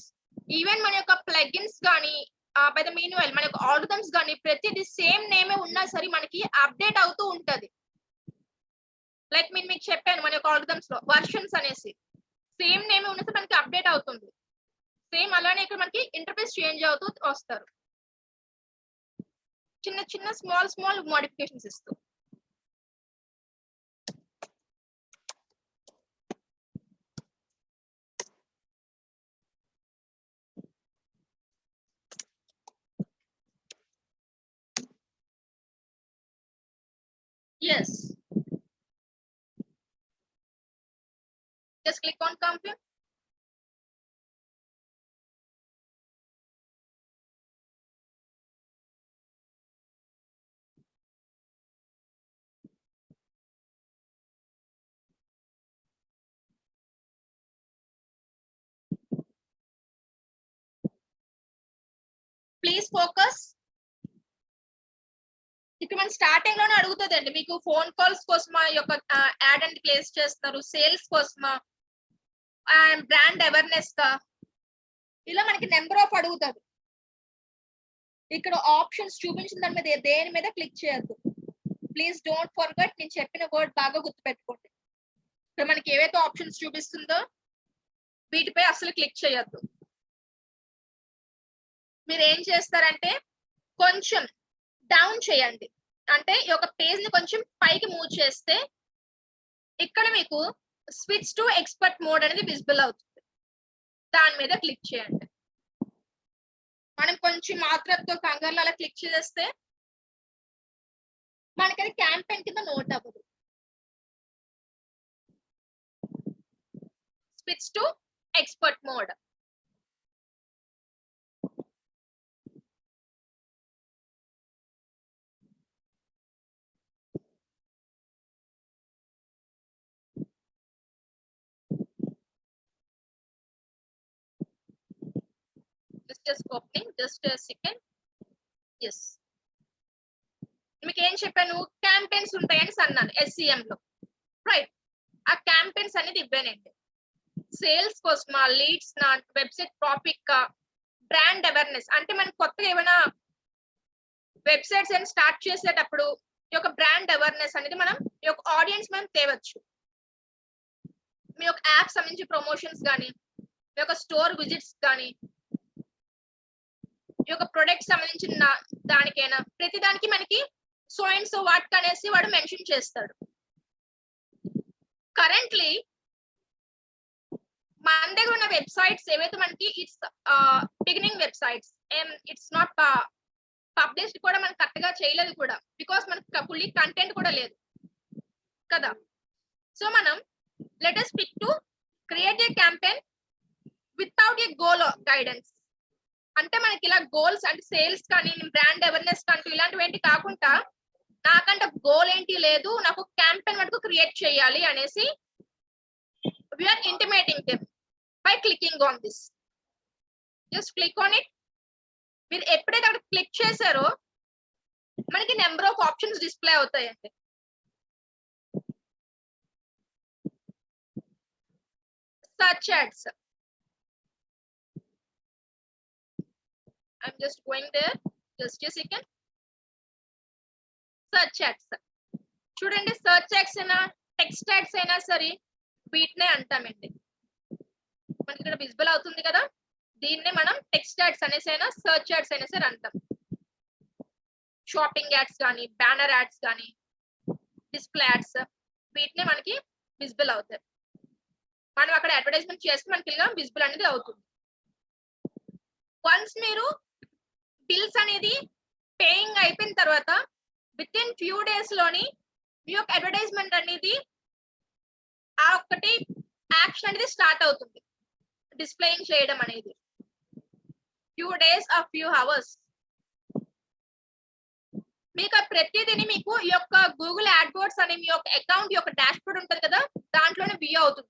ఈవెన్ మన యొక్క ప్లగిన్స్ కానీ బై ద మీన్ వైల్ మన యొక్క ఆల్గరిథమ్స్ కానీ ప్రతిది సేమ్ నేమే ఉన్నా సరే మనకి అప్డేట్ అవుతూ ఉంటది. లైక్ నేను మీకు చెప్పాను మన యొక్క ఆల్గరిథమ్స్ లో వర్షన్స్ అనేసి సేమ్ నేమే ఉన్నా సరే మనకి అప్డేట్ అవుతుంది. సేమ్ అలానే ఇక్కడ మనకి ఇంటర్ఫేస్ చేంజ్ అవుతూ వస్తారు, చిన్న చిన్న స్మాల్ మోడిఫికేషన్స్ ఇస్తూ. Yes. Just click on confirm. Please focus. ఇక్కడ మన స్టార్టింగ్ లోనే అడుగుతుందండి మీకు ఫోన్ కాల్స్ కోసమా ఈ యొక్క యాడ్ అండ్ ప్లేస్ చేస్తున్నారు, సేల్స్ కోసమా, బ్రాండ్ అవేర్నెస్ కా, ఇలా మనకి నెంబర్ ఆఫ్ అడుగుతారు. ఇక్కడ ఆప్షన్స్ చూపించిన దాని మీద దేని మీద క్లిక్ చేయొద్దు. ప్లీజ్ డోంట్ ఫర్గెట్, నేను చెప్పిన వర్డ్ బాగా గుర్తుపెట్టుకోండి. ఇక్కడ మనకి ఏవైతే ఆప్షన్స్ చూపిస్తుందో వీటిపై అసలు క్లిక్ చేయొద్దు. మీరు ఏం చేస్తారంటే కొంచెం డౌన్ చేయండి, అంటే ఈ యొక్క పేజ్ ని కొంచెం పైకి మూవ్ చేస్తే ఇక్కడ మీకు స్విచ్ టు ఎక్స్పర్ట్ మోడ్ అనేది విజిబుల్ అవుతుంది. దాని మీద క్లిక్ చేయండి. మనం కొంచెం మాత్రతో కంగారులో అలా క్లిక్ చేస్తే మనకి అది క్యాంపెయిన్ కింద నోట్ అవ్వదు. Switch to expert mode. just opening, just a second. Yes, మీకు ఏం చెప్పాను, క్యాంపెయిన్స్ ఉంటాయని అన్నాను SCM లో, రైట్? ఆ క్యాంపెయిన్స్ అనేది ఇవ్వనండి. సేల్స్ కోసమా, లీడ్స్ నా, వెబ్సైట్ ట్రాఫిక్ కా, బ్రాండ్ అవేర్నెస్, అంటే మనకి కొత్తగా ఏమైనా వెబ్సైట్స్ అని స్టార్ట్ చేసేటప్పుడు ఈ యొక్క బ్రాండ్ అవేర్నెస్ అనేది మనం ఈ యొక్క ఆడియన్స్ మనం తేవచ్చు. మీ యొక్క యాప్ సంబంధించి ప్రమోషన్స్ కానీ, మీ యొక్క స్టోర్ విజిట్స్ కానీ, ఈ యొక్క ప్రొడక్ట్ సంబంధించిన దానికైనా ప్రతి దానికి మనకి సో అండ్ సో వాట్ అనేసి వాడు మెన్షన్ చేస్తాడు. కరెంట్లీ మన దగ్గర ఉన్న వెబ్సైట్స్ ఏవైతే మనకి it's beginning websites, it's not published కూడా మనం కరెక్ట్ గా చేయలేదు కూడా, బికాస్ మనకి ఫుల్లీ కంటెంట్ కూడా లేదు కదా. సో మనం let us pick to create a campaign without a goal or guidance. అంటే మనకి ఇలా గోల్స్ అంటే సేల్స్ కానీ, బ్రాండ్ అవేర్నెస్ కానీ ఇలాంటివి ఏంటి కాకుండా నాకంటే గోల్ ఏంటి లేదు, నాకు క్యాంపెయిన్ మటుకు క్రియేట్ చేయాలి అనేసి we're intimating them by clicking on this. Just click on it. మీరు ఎప్పుడైతే అక్కడ క్లిక్ చేశారో మనకి నెంబర్ ఆఫ్ ఆప్షన్స్ డిస్ప్లే అవుతాయండి. Search ads, I'm just going there, just a second. Search ads, చూడండి, సర్చ్ యాడ్స్ అయినా టెక్స్ట్ యాడ్స్ అయినా సరే వీటినే అంటామండి. మనకి ఇక్కడ విజిబుల్ అవుతుంది కదా, దీన్నే మనం టెక్స్ట్ యాడ్స్ అనేసి అయినా సర్చ్ యాడ్స్ అయినా సరే అంటాం. షాపింగ్ యాడ్స్ కానీ, బ్యానర్ యాడ్స్ కానీ, డిస్ప్లే యాడ్స్, వీటినే మనకి విజిబుల్ అవుతాయి. మనం అక్కడ అడ్వర్టైజ్మెంట్ చేస్తే మనకి ఇలా విజిబుల్ అనేది అవుతుంది. వన్స్ మీరు బిల్స్ అనేది పేయింగ్ అయిపోయిన తర్వాత విత్ ఇన్ ఫ్యూ డేస్ లోని మీ యొక్క అడ్వర్టైజ్మెంట్ అనేది ఆ ఒక్కటి యాక్షన్ అనేది స్టార్ట్ అవుతుంది, డిస్ప్లేయింగ్ చేయడం అనేది. Few days or few hours మీకు ప్రతిదీ మీకు ఈ యొక్క గూగుల్ యాడ్వర్డ్స్ అనే మీ యొక్క అకౌంట్ యొక్క డాష్ బోర్డ్ ఉంటుంది కదా, దాంట్లోనే వ్యూ అవుతుంది.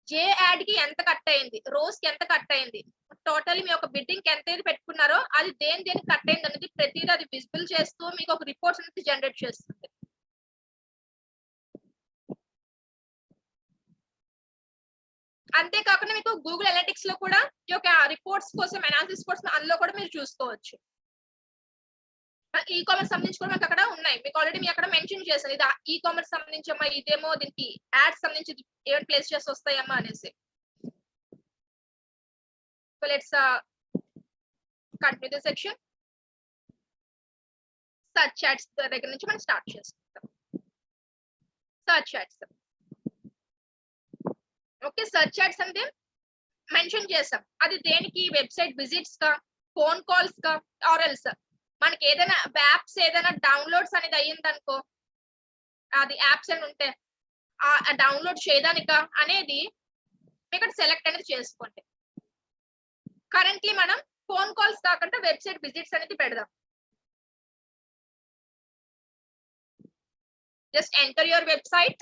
ఏ యాడ్ కి ఎంత కట్ అయింది, రోజ్ కి ఎంత కట్ అయింది, టోటల్ మీ యొక్క బిడ్డింగ్ ఎంత ఏది పెట్టుకున్నారో అది దేనికి కట్ అయింది అనేది ప్రతిదీ అది విజిబుల్ చేస్తూ మీకు ఒక రిపోర్ట్స్ అనేది జనరేట్ చేస్తుంది. అంతేకాకుండా మీకు గూగుల్ అనలిటిక్స్ లో కూడా ఈ యొక్క రిపోర్ట్స్ కోసం, అనాలిసిస్ కోసం అందులో కూడా మీరు చూసుకోవచ్చు. ఈ కామర్స్ సంబంధించి కూడా మనకు అక్కడ ఉన్నాయి, మీకు ఆల్రెడీ మీ అక్కడ మెన్షన్ చేశాను, ఇది ఈ కామర్స్ సంబంధించమ్మా, ఇదేమో దీనికి యాడ్స్ సంబంధించి ఏమైనా ప్లేస్ చేసి వస్తాయమ్మా అనేసి. So let's continue the section. Search ads దగ్గర నుంచి మనం స్టార్ట్ చేసుకుంటాం. Search ads, okay. Search ads అంటే మెన్షన్ చేసాం, అది దేనికి, వెబ్సైట్ విజిట్స్ కా, ఫోన్ కాల్స్ కా, ఆర్ ఎల్స్ మనకి ఏదైనా యాప్స్ ఏదైనా డౌన్లోడ్స్ అనేది అయ్యింది అనుకో, అది యాప్స్ అని ఉంటే ఆ డౌన్లోడ్ చేయడానిక అనేది ఇక్కడ సెలెక్ట్ అనేది చేసుకోండి. కరెంట్లీ మనం ఫోన్ కాల్స్ కాకుండా వెబ్సైట్ విజిట్స్ అనేది పెడదాం. Just enter your website.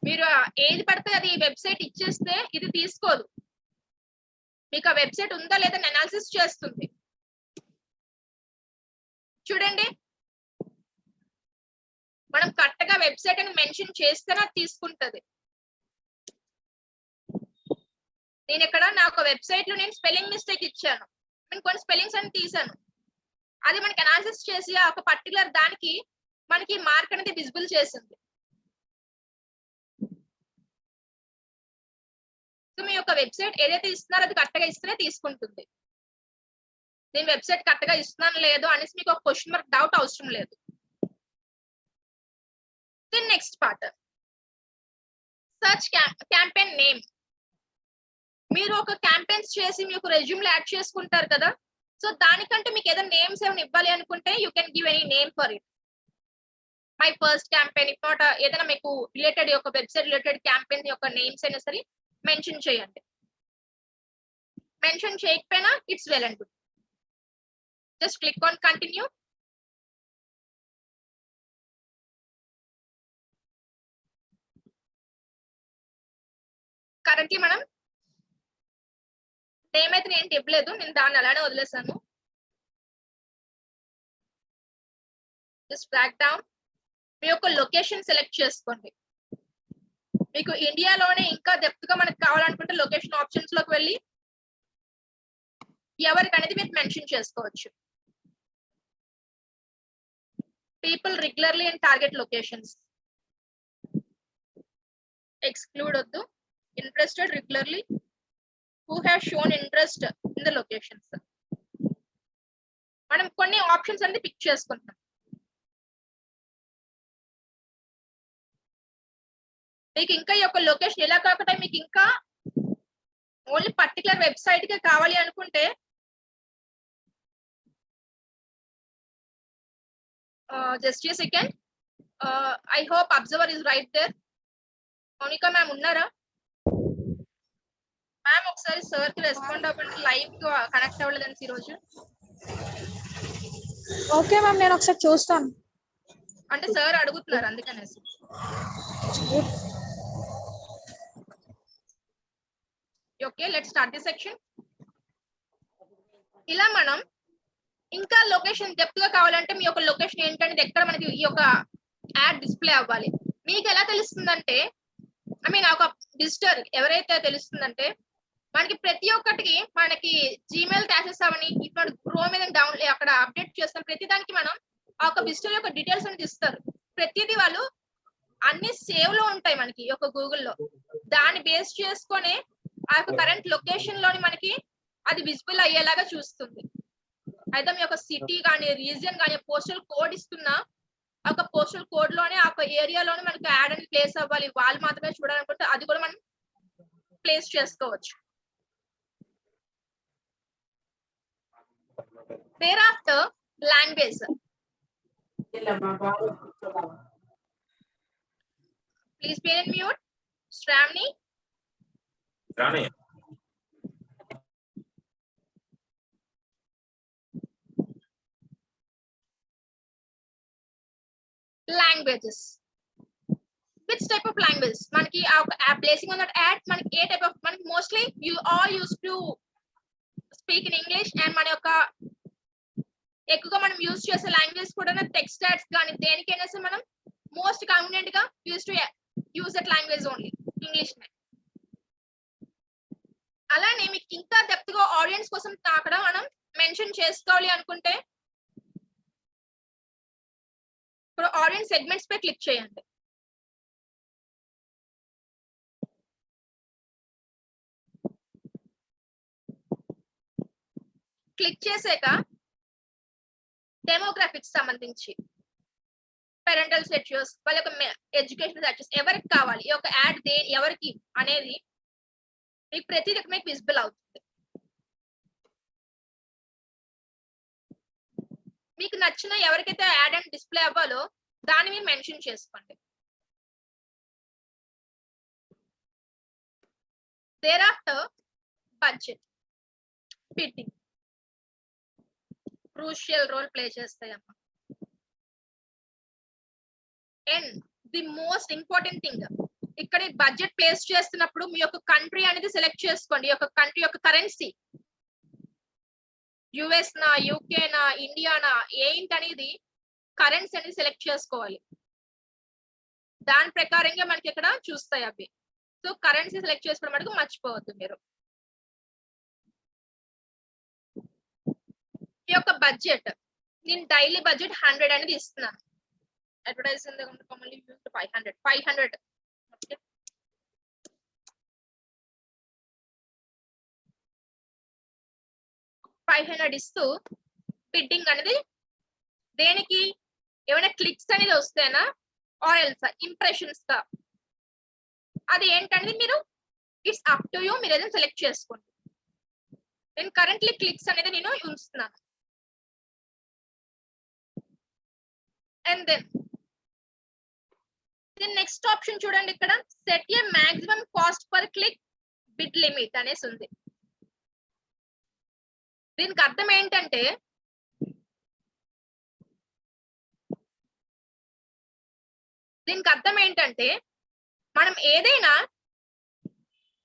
మీరు ఏది పడితే అది వెబ్సైట్ ఇచ్చేస్తే ఇది తీసుకోదు, మీకు ఆ వెబ్సైట్ ఉందా లేదా అనాలిసిస్ చేస్తుంది. చూడండి, మనం కరెక్ట్ గా వెబ్సైట్ అని మెన్షన్ చేస్తేనే అది తీసుకుంటది. నేను ఇక్కడ నాకు వెబ్సైట్ లో నేను స్పెల్లింగ్ మిస్టేక్ ఇచ్చాను, నేను కొన్ని స్పెల్లింగ్స్ అని తీసాను, అది మనకి అనాలిసిస్ చేసి ఒక పర్టికులర్ దానికి మనకి మార్క్ అనేది విజిబుల్ చేసింది. సో మీ యొక్క వెబ్సైట్ ఏదైతే ఇస్తున్నారో అది కరెక్ట్ గా ఇస్తేనే తీసుకుంటుంది. నేను వెబ్సైట్ కరెక్ట్ గా ఇస్తున్నాను లేదు అనేసి మీకు ఒక క్వశ్చన్ మార్క్ డౌట్ అవసరం లేదు. Then next part, search campaign name. మీరు ఒక క్యాంపెయిన్స్ చేసి మీకు రెజ్యూమ్ లో యాడ్ చేసుకుంటారు కదా, సో దానికంటే మీకు ఏదైనా నేమ్స్ ఏమైనా ఇవ్వాలి అనుకుంటే you can give any name for it. My first campaign if not ఏదైనా మీకు రిలేటెడ్ ఒక వెబ్సైట్ రిలేటెడ్ క్యాంపెయిన్ యొక్క నేమ్స్ అయినా సరే మెన్షన్ చేయండి. మెన్షన్ చేయకపోయినా it's well and good. Just click on continue. Currently మనం నేమ్ అయితే నేను ఇవ్వలేదు, నేను దాన్ని అలానే వదిలేసాను. Just drag down. మీ యొక్క లొకేషన్ సెలెక్ట్ చేసుకోండి. మీకు ఇండియాలోనే ఇంకా డెప్త్ గా మనకు కావాలనుకుంటే లొకేషన్ ఆప్షన్స్ లోకి వెళ్ళి ఎవరికి అనేది మీరు మెన్షన్ చేసుకోవచ్చు. People regularly in target locations exclude వద్దు. Interested regularly who have shown interest in the locations. మనం కొన్ని ఆప్షన్స్ అనేది పిక్ చేసుకుంటాం. మీకు ఇంకా ఈ యొక్క లొకేషన్ ఎలా కాకుండా మీకు ఇంకా ఓన్లీ పర్టికులర్ వెబ్సైట్ కి కావాలి అనుకుంటే just a second, I hope observer is right there. Monika ma'am ఉన్నారా మ్యామ్? ఒకసారి సార్ కి రెస్పాండ్ అవ్వండి, లైవ్ కనెక్ట్ అవ్వలేదని ఈ రోజు. ఓకే మ్యామ్, నేను ఒకసారి చూస్తాను. అంటే సార్ అడుగుతున్నారు అందుకనేసి. Okay, let's start the section. ఇలా మనం ఇంకా లొకేషన్ డెప్త్ గా కావాలంటే మీ యొక్క లొకేషన్ ఏంటనేది ఎక్కడ మనకి ఈ యొక్క యాడ్ డిస్ప్లే అవ్వాలి. మీకు ఎలా తెలుస్తుందంటే, ఐ మీన్ ఒక విజిటర్ ఎవరైతే తెలుస్తుందంటే మనకి ప్రతి ఒక్కటికి మనకి జీమెయిల్ యాక్సెస్ అవని ఇప్పుడు క్రోమ్ మీద డౌన్ అక్కడ అప్డేట్ చేస్తాం, ప్రతి దానికి మనం ఆ ఒక విజిటర్ యొక్క డీటెయిల్స్ అనేది ఇస్తారు. ప్రతిదీ వాళ్ళు అన్ని సేవ్ లో ఉంటాయి మనకి ఈ యొక్క గూగుల్లో. దాన్ని బేస్ చేసుకొని ఆ యొక్క కరెంట్ లొకేషన్ లోని మనకి అది విజిబుల్ అయ్యేలాగా చూస్తుంది. అయితే మీ యొక్క సిటీ కానీ రీజియన్ కానీ పోస్టల్ కోడ్ ఇస్తున్నా ఆ యొక్క పోస్టల్ కోడ్ లోనే ఆ యొక్క ఏరియాలోనే మనకి యాడ్ అని ప్లేస్ అవ్వాలి, వాళ్ళు మాత్రమే చూడాలనుకుంటే అది కూడా మనం ప్లేస్ చేసుకోవచ్చు. thereafter language, please be in mute. Shravani, languages. Which type of language manaki placing on that ad manaki a type of manaki mostly you all used to speak in English and మన యొక్క ఎక్కువగా మనం use చేసే language కూడా text ads కానీ దేనికైనా సరే మనం మోస్ట్ కన్వీనియంట్ గా use that language only English నే. అలానే మీకు ఇంకా డెప్త్ గా ఆడియన్స్ కోసం అక్కడ మనం మెన్షన్ చేసుకోవాలి అనుకుంటే ఇప్పుడు ఆడియన్స్ సెగ్మెంట్స్ పై క్లిక్ చేయండి. క్లిక్ చేసాక డెమోగ్రాఫిక్స్ సంబంధించి పేరెంటల్ స్టేటస్ వాళ్ళ యొక్క ఎడ్యుకేషన్ స్టేటస్ ఎవరికి కావాలి, ఈ యొక్క యాడ్ ఎవరికి అనేది మీకు ప్రతి మీకు విజిబుల్ అవుతుంది. మీకు నచ్చిన ఎవరికైతే యాడ్ అండ్ డిస్ప్లే అవ్వాలో దాన్ని మీరు మెన్షన్ చేసుకోండి. thereafter budget fitting crucial role play చేస్తాయమ్మా. And the most important thing ఇక్కడ బడ్జెట్ ప్లేస్ చేస్తున్నప్పుడు మీ యొక్క కంట్రీ అనేది సెలెక్ట్ చేసుకోండి. ఈ యొక్క కంట్రీ యొక్క కరెన్సీ యుఎస్ నా, యూకే నా, ఇండియానా ఏంటి అనేది కరెన్సీ అనేది సెలెక్ట్ చేసుకోవాలి. దాని ప్రకారంగా మనకి ఇక్కడ చూస్తాయి అవి. సో కరెన్సీ సెలెక్ట్ చేసుకోవడం మటుకు మర్చిపోవద్దు మీరు. ఈ యొక్క బడ్జెట్ నేను డైలీ బడ్జెట్ 100 అనేది ఇస్తున్నాను. అడ్వర్టైజింగ్ 500 500 ఇస్తూ బిడ్డింగ్ అనేది దేనికి ఏమైనా క్లిక్స్ అనేది వస్తేనా ఆర్ ఎల్స్ ఇంప్రెషన్స్ గా అది ఏంటనేది మీరు ఇట్స్ అప్ టు యూ, మీరు ఏదైనా సెలెక్ట్ చేసుకోండి. నేను కరెంట్లీ క్లిక్స్ అనేది నేను ఉంచుతున్నాను. అండ్ దెన్ నెక్స్ట్ ఆప్షన్ చూడండి, ఇక్కడ set a maximum cost per click bid limit అనేసి ఉంది. దీనికి అర్థం ఏంటంటే మనం ఏదైనా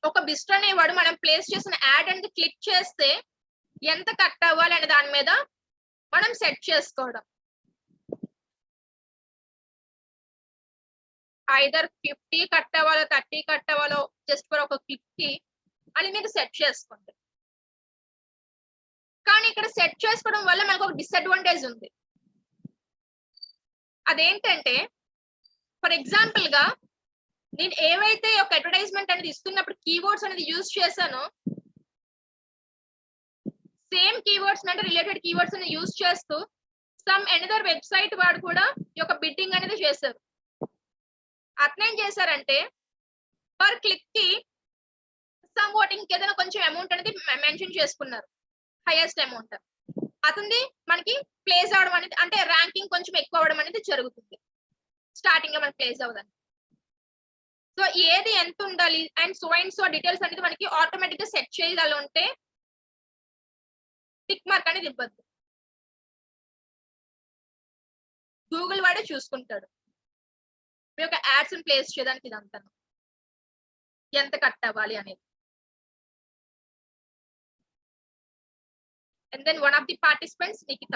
ఒక బిస్ట్ అనేవాడు మనం ప్లేస్ చేసిన యాడ్ అనేది క్లిక్ చేస్తే ఎంత కట్ అవ్వాలి అనే దాని మీద మనం సెట్ చేసుకోవడం. ఐదర్ 50 కట్ అవ్వాలో 30 కట్ అవ్వాలో జస్ట్ ఫర్ ఒక క్లిక్ కి అని మీరు సెట్ చేసుకోండి. కానీ ఇక్కడ సెట్ చేసుకోవడం వల్ల మనకు ఒక డిసడ్వాంటేజ్ ఉంది. అదేంటంటే ఫర్ ఎగ్జాంపుల్ గా నేను ఏవైతే ఒక అడ్వర్టైజ్మెంట్ అనేది ఇస్తున్నప్పుడు కీవర్డ్స్ అనేది యూజ్ చేశానో సేమ్ కీవర్డ్స్ అంటే రిలేటెడ్ కీవర్డ్స్ అనేది యూజ్ చేస్తూ సమ్ ఎనదర్ వెబ్సైట్ వాడు కూడా ఈ యొక్క బిడ్డింగ్ అనేది చేశారు. అట్నేం చేశారంటే పర్ క్లిక్ కి సమ్ వాట్ ఇంకేదైనా కొంచెం అమౌంట్ అనేది మెన్షన్ చేసుకున్నారు, హైయెస్ట్ అమౌంట్. అతనిది మనకి ప్లేస్ అవడం అనేది అంటే ర్యాంకింగ్ కొంచెం ఎక్కువ అవడం అనేది జరుగుతుంది స్టార్టింగ్ లో మనకి ప్లేస్ అవ్వదని. సో ఏది ఎంత ఉండాలి అండ్ సో డీటెయిల్స్ అనేది మనకి ఆటోమేటిక్ గా సెట్ చేయగల ఉంటే టిక్ మార్క్ అనేది ఇవ్వద్దు, గూగుల్ వాడే చూసుకుంటాడు మీ యొక్క యాడ్స్ ప్లేస్ చేయడానికి. ఇదంతా ఎంత కట్ అవ్వాలి అనేది. And then one of the participants Nikhita.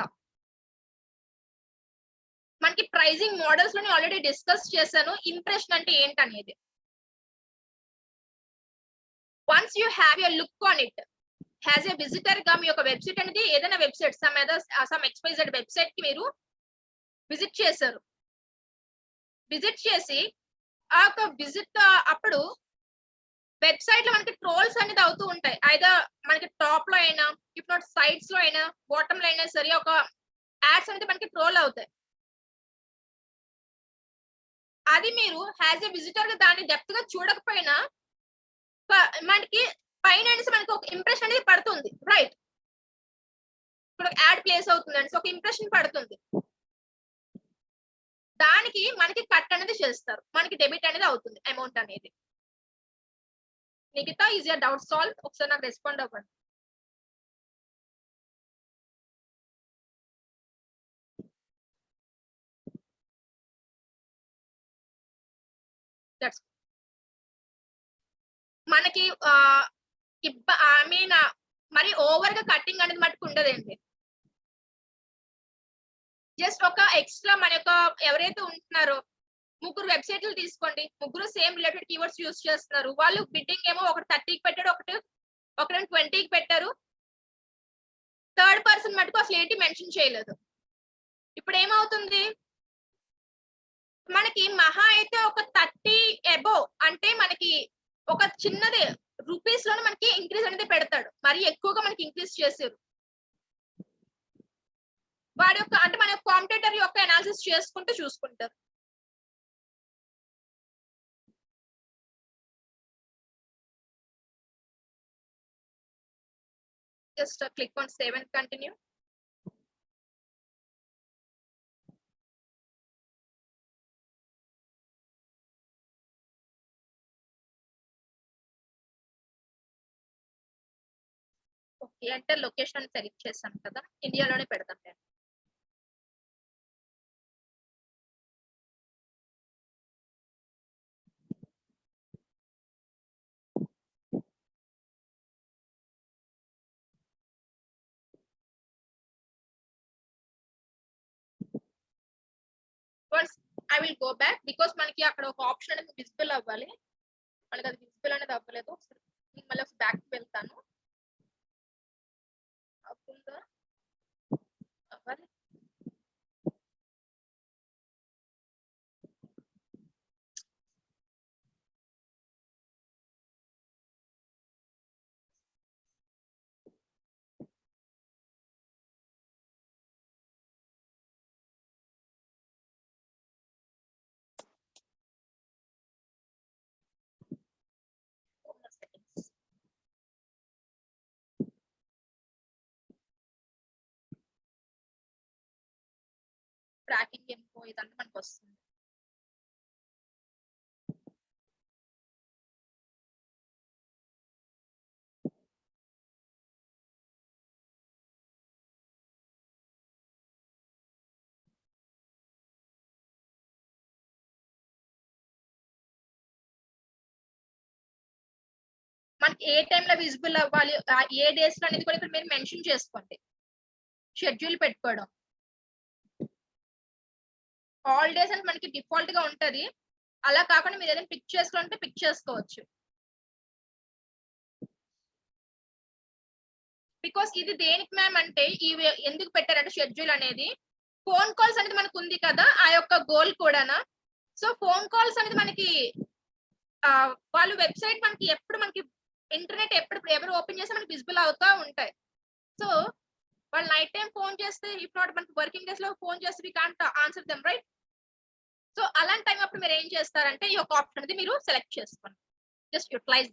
మనకి ప్రైజింగ్ మోడల్స్ లో ఆల్రెడీ డిస్కస్ చేశాను ఇంప్రెషన్ అంటే ఏంటనేది. Once you have a look on it has a visitor గా మీ యొక్క వెబ్సైట్ అనేది ఏదైనా వెబ్సైట్ సమ్ ఎక్స్పైజెడ్ వెబ్సైట్ కి మీరు విజిట్ చేశారు. విజిట్ చేసి ఆ యొక్క విజిట్ అప్పుడు వెబ్సైట్ లో మనకి ట్రోల్స్ అనేది అవుతూ ఉంటాయి. అయితే మనకి టాప్ లో అయినా ఇఫ్ నాట్ సైడ్స్ లో అయినా బాటమ్ లో అయినా సరే ఒక యాడ్స్ అనేది మనకి ట్రోల్ అవుతాయి. అది మీరు హ్యాజ్ ఎ విజిటర్ గా దాన్ని డెప్త్ గా చూడకపోయినా మనకి పైన మనకి ఒక ఇంప్రెషన్ అనేది పడుతుంది, రైట్? ఇప్పుడు యాడ్ ప్లేస్ అవుతుందండి, సో ఒక ఇంప్రెషన్ పడుతుంది. దానికి మనకి కట్ అనేది చేస్తారు, మనకి డెబిట్ అనేది అవుతుంది అమౌంట్ అనేది. Nikhita is your doubt solve? ఒకసారి నాకు రెస్పాండ్ అవ్వండి. మనకి ఐ మీన్ మరి ఓవర్ గా కట్టింగ్ అనేది మటుకు ఉండదండి. జస్ట్ ఒక ఎక్స్ట్రా మన యొక్క ఎవరైతే ఉంటున్నారో ముగ్గురు వెబ్సైట్లు తీసుకోండి, ముగ్గురు సేమ్ రిలేటెడ్ కీవర్డ్స్ యూజ్ చేస్తున్నారు. వాళ్ళు బిడ్డింగ్ ఏమో ఒకటి 30కి పెట్టాడు, ఒకటి 20కి పెట్టారు. థర్డ్ పర్సన్ మటుకు అసలు ఏంటి మెన్షన్ చేయలేదు. ఇప్పుడు ఏమవుతుంది, మనకి మహా అయితే ఒక 30 అబోవ్ అంటే మనకి ఒక చిన్నది రూపీస్ లోనే మనకి ఇంక్రీజ్ అనేది పెడతాడు, మరి ఎక్కువగా మనకి ఇంక్రీజ్ చేసారు. వాడి యొక్క అంటే మన కాంపిటేటర్ యొక్క అనాలిసిస్ చేసుకుంటూ చూసుకుంటారు. Just click on save and continue. Okay అంటే లొకేషన్ సెలెక్ట్ చేస్తాం కదా, ఇండియాలోనే పెడతాం నేను. I will go back because మనకి అక్కడ ఒక ఆప్షన్ అనేది విజిబుల్ అవ్వాలి. మనకి అది విజిబుల్ అనేది అవ్వలేదు. నేను మళ్ళీ బ్యాక్ వెళ్తాను. అవుతుందా అవ్వాలి. ట్రాకింగ్ ఇన్ఫో ఇదంతా మనకు వస్తుంది. మనకి ఏ టైంలో విజిబుల్ అవ్వాలి, ఏ డేస్ లో అనేది కూడా ఇక్కడ మీరు మెన్షన్ చేసుకోండి. షెడ్యూల్ పెట్టుకోవడం. ఆల్ డేస్ అంటే మనకి డిఫాల్ట్ గా ఉంటది. అలా కాకుండా మీరు ఏదైనా పిక్ చేసుకోవాలంటే పిక్ చేసుకోవచ్చు. బికాస్ ఇది దేనికి మ్యామ్ అంటే ఇవి ఎందుకు పెట్టారంటే షెడ్యూల్ అనేది ఫోన్ కాల్స్ అనేది మనకు ఉంది కదా, ఆ యొక్క గోల్ కూడానా. సో ఫోన్ కాల్స్ అనేది మనకి వాళ్ళు వెబ్సైట్ మనకి ఎప్పుడు మనకి ఇంటర్నెట్ ఎప్పుడు ఎవరు ఓపెన్ చేస్తే మనకి విజిబుల్ అవుతా ఉంటాయి. సో వాళ్ళు నైట్ టైం ఫోన్ చేస్తే ఇఫ్ నాట్ మనకి వర్కింగ్ డేస్ లో ఫోన్ చేస్తే we can't answer them right. So అలాంటి టైం అప్పుడు మీరు ఏం చేస్తారంటే ఈ యొక్క ఆప్షన్ అనేది మీరు సెలెక్ట్ చేసుకోండి. జస్ట్ యూటిలైజ్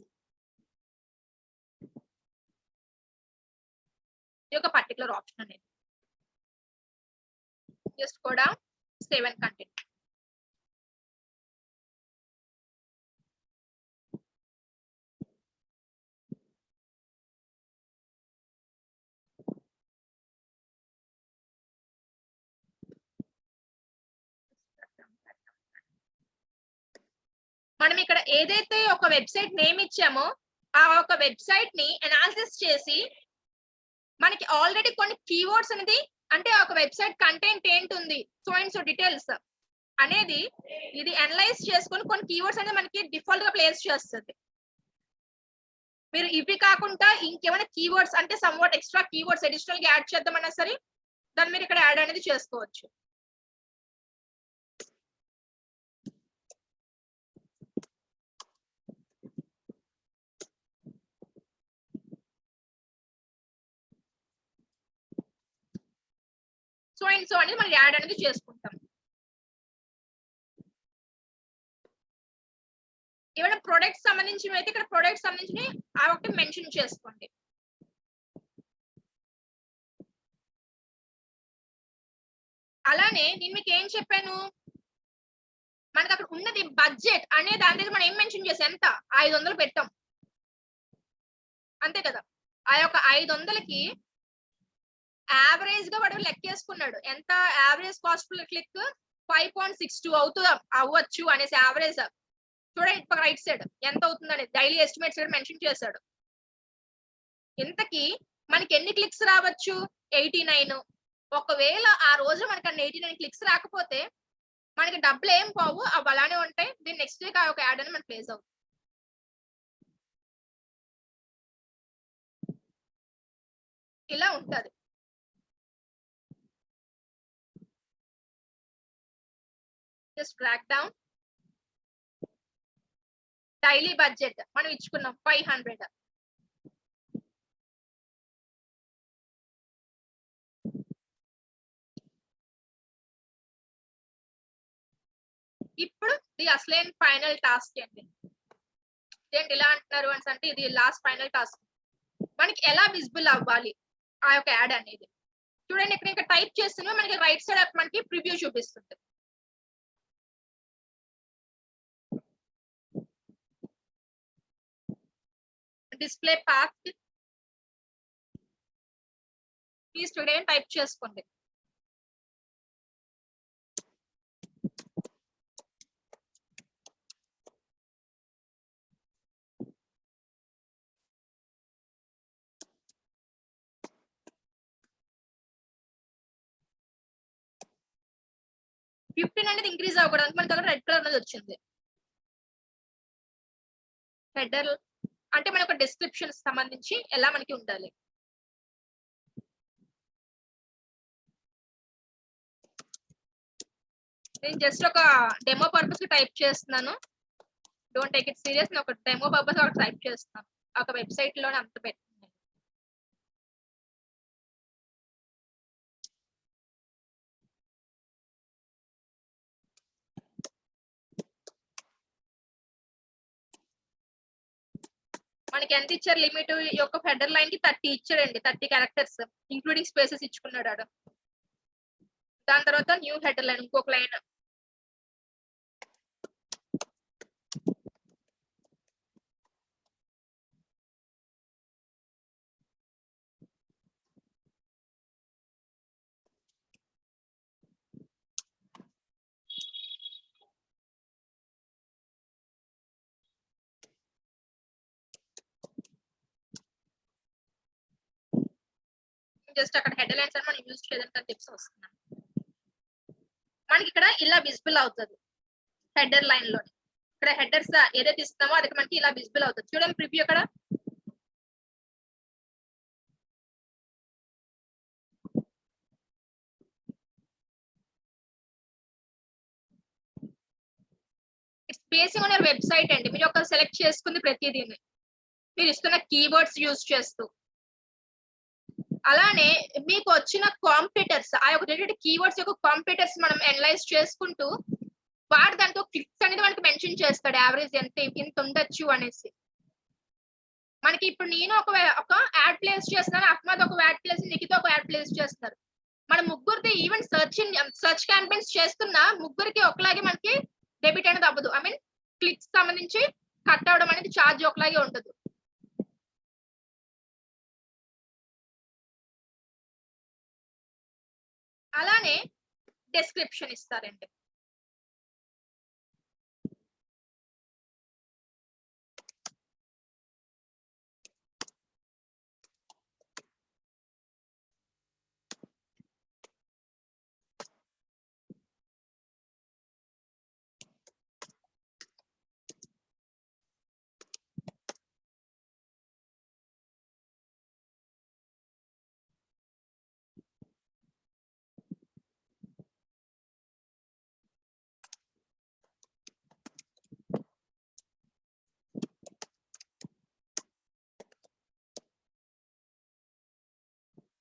ఈ యొక్క పర్టికులర్ ఆప్షన్ అనేది. జస్ట్ కూడా సేవ్ అండ్ కంటిన్యూ. మనం ఇక్కడ ఏదైతే ఒక వెబ్సైట్ నేమ్ ఇచ్చామో ఆ ఒక వెబ్సైట్ ని అనాలిసిస్ చేసి మనకి ఆల్రెడీ కొన్ని కీవర్డ్స్ అనేది అంటే ఒక వెబ్సైట్ కంటెంట్ ఏంటుంది సో అండ్ సో డీటెయిల్స్ అనేది ఇది అనలైజ్ చేసుకొని కొన్ని కీవర్డ్స్ అనేది మనకి డిఫాల్ట్ గా ప్లేస్ చేస్తుంది. మీరు ఇవి కాకుండా ఇంకేమైనా కీవర్డ్స్ అంటే some what extra keywords additional గా యాడ్ చేద్దామన్నా సరే దాన్ని మీరు ఇక్కడ యాడ్ అనేది చేసుకోవచ్చు. సో అండ్ సో అనేది మనం యాడ్ అనేది చేసుకుంటాం. ఏమైనా ప్రొడక్ట్స్ సంబంధించినవి అయితే ఇక్కడ ప్రొడక్ట్స్ సంబంధించి ఆ ఒకటి మెన్షన్ చేసుకోండి. అలానే నేను మీకు ఏం చెప్పాను, మనకి అక్కడ ఉన్నది బడ్జెట్ అనే దాని దగ్గర మనం ఏం మెన్షన్ చేసాం, ఎంత 500 పెట్టాం అంతే కదా. ఆ యొక్క 500కి యావరేజ్ గా వాడు లెక్కేసుకున్నాడు ఎంత యావరేజ్ కాస్ట్ పర్ క్లిక్ 5.62 అవుతుంది అవ్వచ్చు అనేసి యావరేజ్ చూడండి ఇప్పుడు రైట్ సైడ్ ఎంత అవుతుందని డైలీ ఎస్టిమేట్స్ మెన్షన్ చేశాడు. ఇంతకి మనకి ఎన్ని క్లిక్స్ రావచ్చు 89. ఒకవేళ ఆ రోజు మనకి 89 క్లిక్స్ రాకపోతే మనకి డబ్బులు ఏం పోవు, అవి అలానే ఉంటాయి. దీని నెక్స్ట్ వీక్ ఆ ఒక యాడ్ అని మనకి ప్లేస్ అవుతుంది. ఇలా ఉంటది. Just drag down. Daily budget మనం ఇచ్చుకున్నాం 500. ఇప్పుడు ఇది అసలైన ఫైనల్ టాస్క్ అండి. ఏంటి ఇలా అంటున్నారు అంటే ఇది లాస్ట్ ఫైనల్ టాస్క్. మనకి ఎలా విజిబుల్ అవ్వాలి ఆ యొక్క యాడ్ అనేది చూడండి. ఇక్కడ ఇంకా టైప్ చేస్తున్నా మనకి రైట్ సైడ్ మనకి ప్రివ్యూ చూపిస్తుంది. డిస్ప్లే పాత్ ఈ స్టూడెంట్ టైప్ చేసుకోండి. 15 అనేది ఇంక్రీజ్ అవ్వడానికి మనకి అక్కడ రెడ్ కలర్ అనేది వచ్చింది. హెడర్ అంటే మన ఒక డిస్క్రిప్షన్ సంబంధించి ఎలా మనకి ఉండాలి. నేను జస్ట్ ఒక డెమో పర్పస్ కి టైప్ చేస్తున్నాను. Don't take it serious. నేను ఒక డెమో పర్పస్ ఒక టైప్ చేస్తున్నాను. ఒక వెబ్సైట్ లోనే అంత పెట్టింది. మనకి ఎంత ఇచ్చారు లిమిట్? ఈ యొక్క హెడర్ లైన్ కి 30 ఇచ్చాడండి. 30 క్యారెక్టర్స్ ఇంక్లూడింగ్ స్పేసెస్ ఇచ్చుకున్నాడు ఆడ. దాని తర్వాత న్యూ హెడర్ లైన్ ఇంకొక లైన్. జస్ట్ అక్కడ హెడర్ లైన్స్ అని మనం యూజ్ చేయడానికి టిప్స్ వస్తున్నాను. మనకి ఇక్కడ ఇలా విజిబుల్ అవుతుంది హెడర్ లైన్ లో. ఇక్కడ హెడర్స్ ఏదైతే ఇస్తామో అది మనకి ఇలా విజిబుల్ అవుతుంది. చూడండి ప్రివ్యూ అక్కడ. It's basing on your website అండి. మీరు ఒక సెలెక్ట్ చేసుకుంది ప్రతిదీని మీరు ఇస్తున్న కీవర్డ్స్ యూజ్ చేస్తూ. అలానే మీకు వచ్చిన కాంపిటర్స్ ఆ యొక్క రిలేటెడ్ కీవర్డ్స్ యొక్క కాంపిటర్స్ మనం అనలైజ్ చేసుకుంటూ వాడు దాంతో క్లిక్స్ అనేది మనకి మెన్షన్ చేస్తాడు. యావరేజ్ ఇంత ఉండొచ్చు అనేసి. మనకి ఇప్పుడు నేను ఒక యాడ్ ప్లేస్ చేస్తున్నాను, అహ్మద్ ఒక యాడ్ ప్లేస్, నిఖిత ఒక యాడ్ ప్లేస్ చేస్తున్నారు. మన ముగ్గురిది ఈవెన్ సర్చ్ క్యాంపెయిన్స్ చేస్తున్నా ముగ్గురికి ఒకలాగే మనకి డెబిట్ అనేది అవ్వదు. ఐ మీన్ క్లిక్స్ సంబంధించి కట్ అవడం అనేది ఛార్జ్ ఒకలాగే ఉండదు. అలానే డిస్క్రిప్షన్ ఇస్తారండి.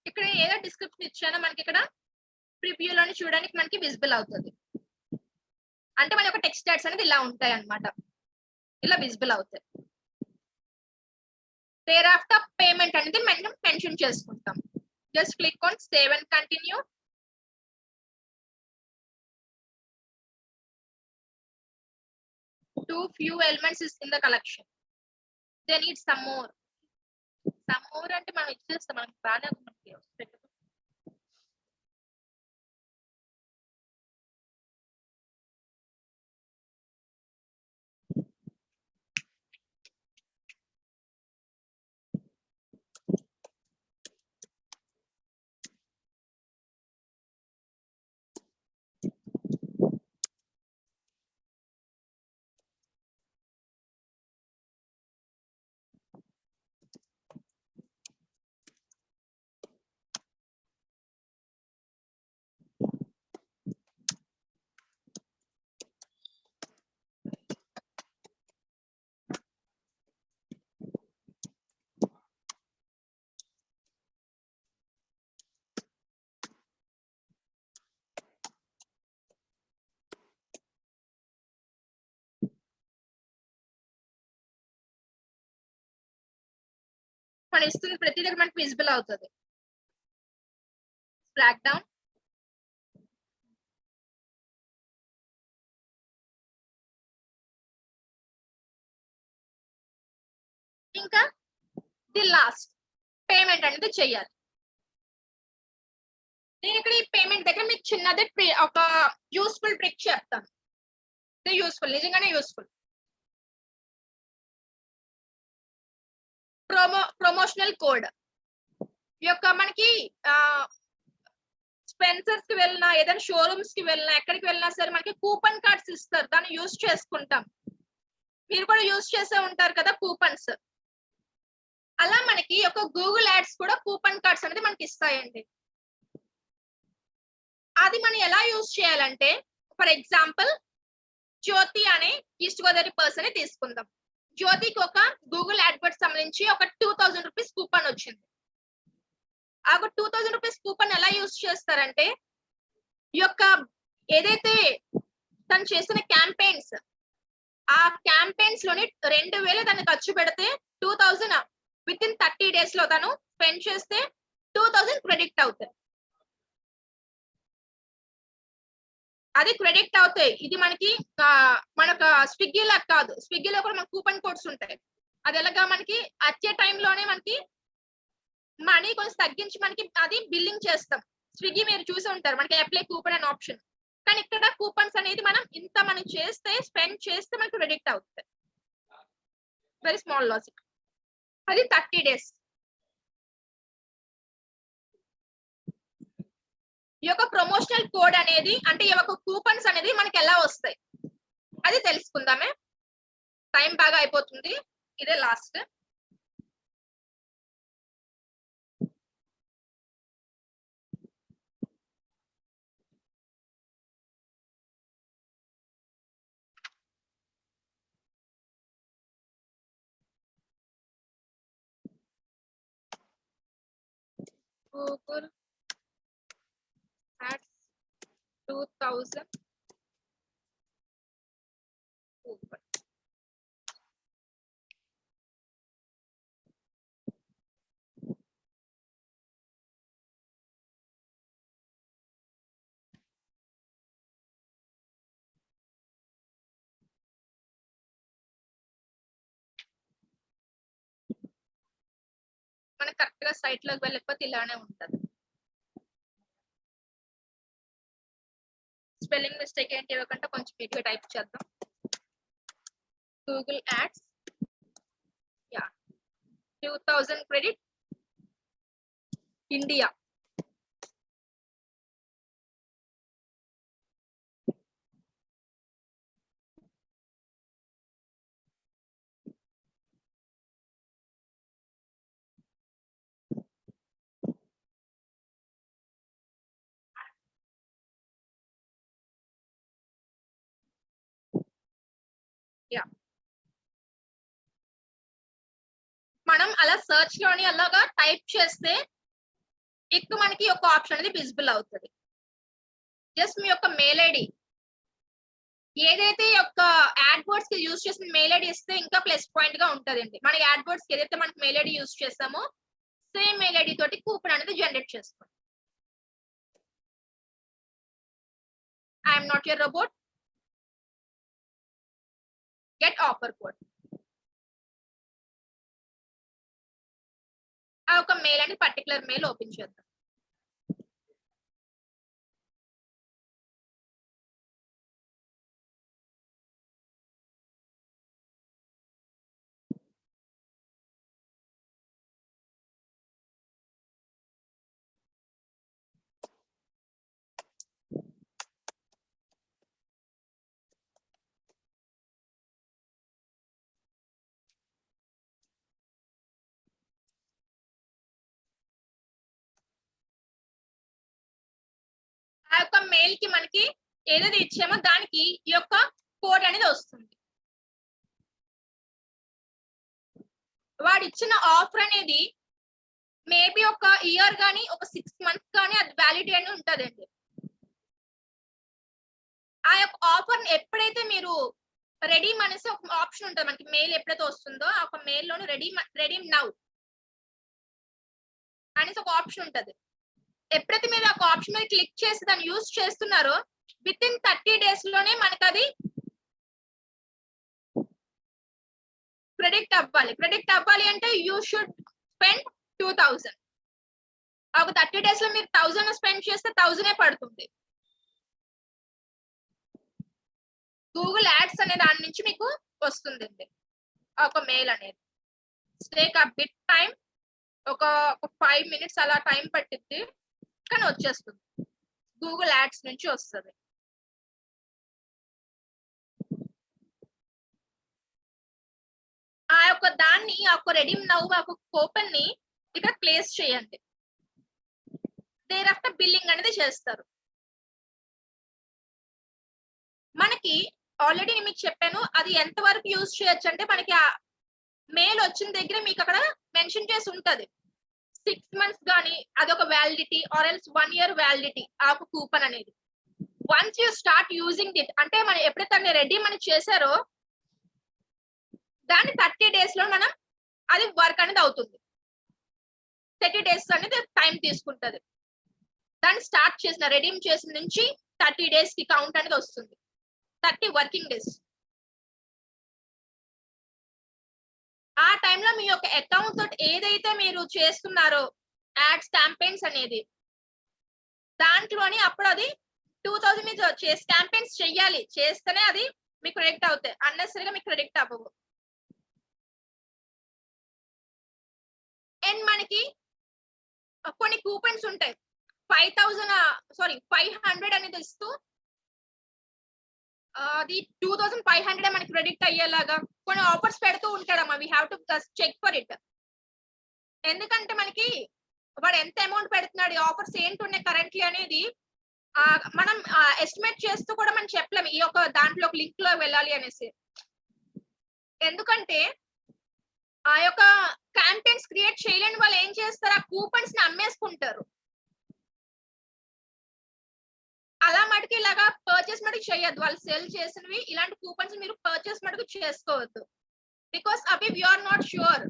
ఇక్కడ ఏదో డిస్క్రిప్షన్ ఇచ్చానో మనకి ఇక్కడ ప్రివ్యూలోని చూడడానికి మనకి విజిబుల్ అవుతుంది. అంటే మన యొక్క టెక్స్ట్ యాడ్స్ అనేది ఇలా ఉంటాయి అన్నమాట. ఇలా విజిబుల్ అవుతాయి. దేర్ ఆఫ్టర్ పేమెంట్ అనేది మనం మెన్షన్ చేసుకుంటాం. Just click on save and continue. Too few elements is in the collection. They need some more. Some more అంటే మనం ఇచ్చేస్తాం. మనకి బాగానే మనకి మనం ఇస్తుంది ప్రతి దగ్గర మనకి విజిబుల్ అవుతుంది. Block down. ఇంకా ది లాస్ట్ పేమెంట్ అనేది చెయ్యాలి. నేను ఇక్కడ ఈ పేమెంట్ దగ్గర మీకు చిన్నది ఒక యూస్ఫుల్ ట్రిక్ చెప్తాను. ఇది యూస్ఫుల్, నిజంగానే యూస్ఫుల్. ప్రమోషనల్ కోడ్ యొక్క మనకి స్పెన్సర్స్ కి వెళ్ళినా ఏదైనా షోరూమ్స్ కి వెళ్ళినా ఎక్కడికి వెళ్ళినా సరే మనకి కూపన్ కార్డ్స్ ఇస్తారు, దాన్ని యూజ్ చేసుకుంటాం. మీరు కూడా యూజ్ చేసే ఉంటారు కదా కూపన్స్. అలా మనకి ఒక గూగుల్ యాడ్స్ కూడా కూపన్ కార్డ్స్ అనేది మనకి ఇస్తాయండి. అది మనం ఎలా యూజ్ చేయాలంటే, ఫర్ ఎగ్జాంపుల్ జ్యోతి అనే ఈస్ట్ గోదావరి పర్సన్ తీసుకుందాం. జ్యోతికి ఒక గూగుల్ యాడ్వర్డ్స్ సంబంధించి ఒక 2000 రూపీస్ కూపన్ వచ్చింది. ఆ 2000 రూపీస్ కూపన్ ఎలా యూజ్ చేస్తారంటే, ఈ యొక్క ఏదైతే తను చేసిన క్యాంపెయిన్స్, ఆ క్యాంపెయిన్స్ లోని 2000 తను ఖర్చు పెడితే 2000 విత్ ఇన్ 30 days లో తను స్పెండ్ చేస్తే 2000 క్రెడిట్ అవుతాయి. అది క్రెడిట్ అవుతాయి. ఇది మనకి స్విగ్గీలా కాదు, స్విగ్గీలో కూడా మనకు కూపన్ కోడ్స్ ఉంటాయి. అది ఎలాగా మనకి వచ్చే టైంలోనే మనకి మనీ కొంచెం తగ్గించి మనకి అది బిల్లింగ్ చేస్తాం. స్విగ్గీ మీరు చూసి ఉంటారు, మనకి అప్లై కూపన్ అనే ఆప్షన్. కానీ ఇక్కడ కూపన్స్ అనేది మనం ఇంత మనం చేస్తే స్పెండ్ చేస్తే మనకి క్రెడిట్ అవుతుంది. Very small logic. అది 30 days. ఈ యొక్క ప్రమోషనల్ కోడ్ అనేది అంటే ఈ యొక్క కూపన్స్ అనేది మనకి ఎలా వస్తాయి అది తెలుసుకుందామే. టైం బాగా అయిపోతుంది, ఇదే లాస్ట్. Google Ads 2000 coupon. మనకి కరెక్ట్ గా సైట్ లోకి వెళ్ళకపోతే ఇలానే ఉంటది. స్పెల్లింగ్ మిస్టేక్ ఏంటి ఇవ్వకుండా కొంచెం నీట్ గా టైప్ చేద్దాం. Google ads 2000 credit India. మనం అలా సర్చ్ లోని అలాగా టైప్ చేస్తే ఎక్కువ మనకి ఒక ఆప్షన్ అనేది విజిబుల్ అవుతుంది. జస్ట్ మీ యొక్క మెయిల్ ఐడి ఏదైతే యొక్క యాడ్వర్డ్స్ కి యూజ్ చేసిన మెయిల్ ఐడి ఇస్తే ఇంకా ప్లస్ పాయింట్ గా ఉంటదండి. మన యాడ్వర్డ్స్ కి ఏదైతే మనకి మెయిల్ ఐడి యూజ్ చేస్తామో సేమ్ మెయిల్ ఐడి తోటి కూపన్ అనేది జనరేట్ చేసుకోండి. I'm not your robot. Get offer code. ఆ ఒక మెయిల్ అనేది పర్టికులర్ మెయిల్ ఓపెన్ చేద్దాం. ఆ యొక్క మెయిల్ కి మనకి ఏదైతే ఇచ్చామో దానికి ఈ యొక్క కోడ్ అనేది వస్తుంది. వాడు ఇచ్చిన ఆఫర్ అనేది మేబీ ఒక ఇయర్ కానీ ఒక 6 months కానీ అది వ్యాలిడిటీ అని ఉంటదండి. ఆ యొక్క ఆఫర్ ఎప్పుడైతే మీరు రెడీమ్ అనేసి ఒక ఆప్షన్ ఉంటుంది మనకి, మెయిల్ ఎప్పుడైతే వస్తుందో ఆ ఒక మెయిల్ లోని రెడీమ్ నౌ అనేసి ఒక ఆప్షన్ ఉంటది. ఎప్పుడైతే మీరు ఒక ఆప్షన్ మీద క్లిక్ చేసి దాన్ని యూజ్ చేస్తున్నారో విత్ ఇన్ 30 days లోనే మనకి అది క్రెడిట్ అవ్వాలి. క్రెడిట్ అవ్వాలి అంటే యూ షుడ్ స్పెండ్ 2000. ఒక 30 days లో మీరు 1000 స్పెండ్ చేస్తే 1000 పడుతుంది. గూగుల్ యాడ్స్ అనే దాని నుంచి మీకు వస్తుందండి ఒక మెయిల్ అనేది. టేక్ అ బిట్ టైం, ఒక 5 minutes అలా టైం పట్టిద్ది కానీ వచ్చేస్తుంది. గూగుల్ యాడ్స్ నుంచి వస్తుంది. ఆ యొక్క దాన్ని ఆ యొక్క రెడీమ్ నౌ ఆ యొక్క కూపన్ ని ఇక్కడ ప్లేస్ చేయండి. దేర్ ఆఫ్టర్ బిల్లింగ్ అనేది చేస్తారు. మనకి ఆల్రెడీ మీకు చెప్పాను అది ఎంత వరకు యూజ్ చేయొచ్చు అంటే మనకి ఆ మెయిల్ వచ్చిన దగ్గర మీకు అక్కడ మెన్షన్ చేసి ఉంటది 6 months గానీ అదొక validity or else 1 year validity ఆ కూపన్ అనేది. Once you start using it అంటే మనం ఎప్పుడైతే దాన్ని రెడీ మనం చేశారో దాన్ని 30 days లో మనం అది వర్క్ అనేది అవుతుంది. 30 days అనేది టైం తీసుకుంటది. దాన్ని స్టార్ట్ చేసిన రెడీమ్ చేసిన నుంచి 30 days కి కౌంట్ అనేది వస్తుంది. 30 working days. ఆ టైంలో మీ యొక్క అకౌంట్ తోటి ఏదైతే మీరు చేస్తున్నారో యాడ్స్ క్యాంపెయిన్స్ అనేది దాంట్లోని అప్పుడు అది 2000 మీరు క్యాంపెయిన్స్ చెయ్యాలి. చేస్తేనే అది మీకు క్రెడిట్ అవుతాయి. అన్నెసరీగా మీకు క్రెడిట్ అవ్వవు. అండ్ మనకి కొన్ని కూపన్స్ ఉంటాయి 500 అనేది ఇస్తూ అది 2500 మనకి క్రెడిట్ అయ్యేలాగా కొన్ని ఆఫర్స్ పెడుతూ ఉంటాడమ్మా. We have to check for it. ఎందుకంటే మనకి వాడు ఎంత అమౌంట్ పెడుతున్నాడు, ఆఫర్స్ ఏంటి ఉన్నాయి కరెంట్లీ అనేది మనం ఎస్టిమేట్ చేస్తూ కూడా మనం చెప్పలేము ఈ యొక్క దాంట్లో ఒక లింక్ లో వెళ్ళాలి అనేసి. ఎందుకంటే ఆ యొక్క క్యాంపెయిన్స్ క్రియేట్ చేయలేని వాళ్ళు ఏం చేస్తారు, ఆ కూపన్స్ ని అమ్మేసుకుంటారు. అలా మటుకు ఇలాగా పర్చేస్ మటుకు చేయొద్దు. వాళ్ళు సెల్ చేసినవి ఇలాంటి కూపన్స్ మీరు పర్చేస్ మటుకు చేసుకోవద్దు. బికాస్ అవి యు ఆర్ నాట్ ష్యూర్.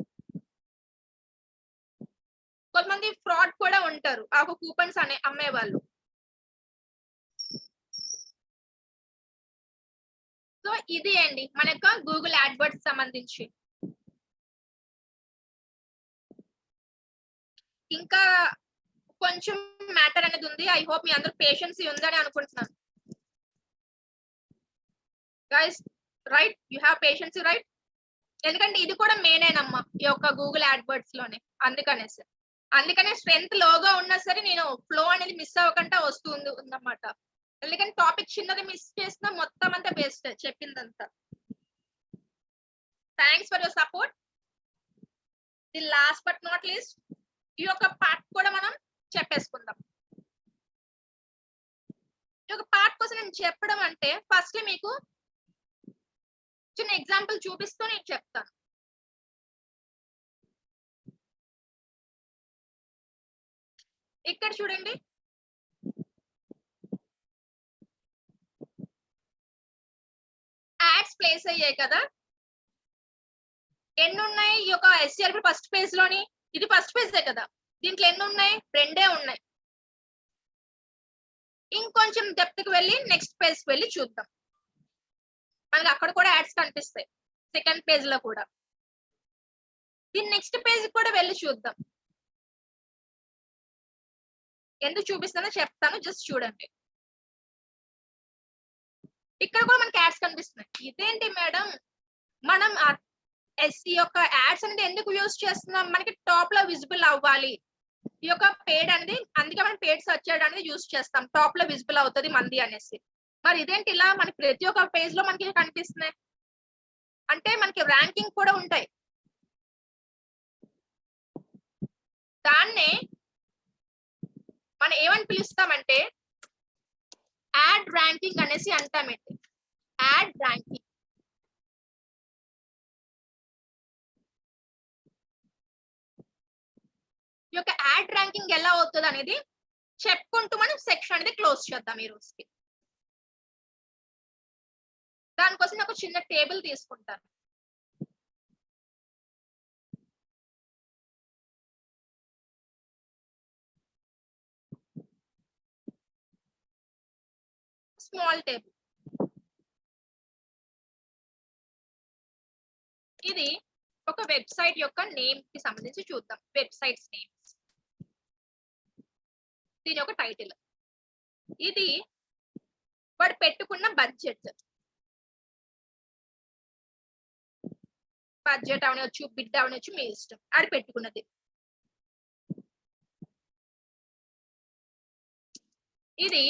కొంతమంది ఫ్రాడ్ కూడా ఉంటారు ఆ కూపన్స్ అమ్మే వాళ్ళు. సో ఇది అండి మన యొక్క గూగుల్ యాడ్వర్డ్స్ సంబంధించి. ఇంకా కొంచెం మ్యాటర్ అనేది ఉంది. ఐ హోప్ మీ అందరూ పేషెన్స్ ఉందని అనుకుంటున్నాను. Guys right, you have patience right. ఎందుకంటే ఇది కూడా మెయినేనమ్మా ఈ యొక్క గూగుల్ యాడ్వర్డ్స్ లోనే. అందుకనే స్ట్రెంత్ లోగా ఉన్నా సరే నేను ఫ్లో అనేది మిస్ అవ్వకుండా వస్తుంది ఉందన్నమాట. ఎందుకంటే టాపిక్ చిన్నది మిస్ చేసినా మొత్తం అంతా వేస్ట్ చెప్పిందంతా. Thanks for your support. The last but not least ఈ యొక్క పార్ట్ కూడా మనం చెప్పేసుకుందాం. ఈ యొక్క పార్ట్ కోసం నేను చెప్పడం అంటే ఫస్ట్ మీకు చిన్న ఎగ్జాంపుల్ చూపిస్తూ నేను చెప్తాను. ఇక్కడ చూడండి, యాడ్స్ ప్లేస్ అయ్యాయి కదా. ఎన్ని ఉన్నాయి ఈ యొక్క ఎస్సీఆర్ ఫస్ట్ పేజ్ లోని? ఇది ఫస్ట్ పేజే కదా. దీంట్లో ఎన్ని ఉన్నాయి? 2 ఉన్నాయి. ఇంకొంచెం డెప్త్ కి వెళ్ళి నెక్స్ట్ పేజ్ కి వెళ్ళి చూద్దాం. మనకి అక్కడ కూడా యాడ్స్ కనిపిస్తాయి సెకండ్ పేజ్ లో కూడా. దీని నెక్స్ట్ పేజ్ కూడా వెళ్ళి చూద్దాం. ఎందుకు చూపిస్తానో చెప్తాను, జస్ట్ చూడండి. ఇక్కడ కూడా మనకి యాడ్స్ కనిపిస్తున్నాయి. ఇదేంటి మేడం, మనం ఎస్సీ యొక్క యాడ్స్ అనేది ఎందుకు యూజ్ చేస్తున్నాం? మనకి టాప్ లో విజిబుల్ అవ్వాలి ఈ యొక్క పేడ్ అనేది. అందుకే మనం పేడ్ సెర్చ్ చేయడానికి యూజ్ చేస్తాం. టాప్ లో విజిబుల్ అవుతుంది మంది అనేసి. మరి ఇదేంటి ఇలా మనకి ప్రతి ఒక్క పేజ్ లో మనకి కనిపిస్తున్నాయి అంటే మనకి ర్యాంకింగ్ కూడా ఉంటాయి. దాన్నే మనం ఏమని పిలుస్తామంటే యాడ్ ర్యాంకింగ్ అనేసి అంటామండి. Add ranking. ఈ యొక్క యాడ్ ర్యాంకింగ్ ఎలా అవుతుంది అనేది చెప్పుకుంటూ మనం సెక్షన్ అనేది క్లోజ్ చేద్దాం ఈ రోజుకి. దానికోసం నేను ఒక చిన్న టేబుల్ తీసుకుంటాను. Small table. ఇది ఒక వెబ్సైట్ యొక్క నేమ్ కి సంబంధించి చూద్దాం. Websites names. దీని యొక్క టైటిల్. ఇది వాడు పెట్టుకున్న బడ్జెట్ అవనొచ్చు, బిడ్ అవనొచ్చు, మీ ఇష్టం. ఆడు పెట్టుకున్నది. ఇది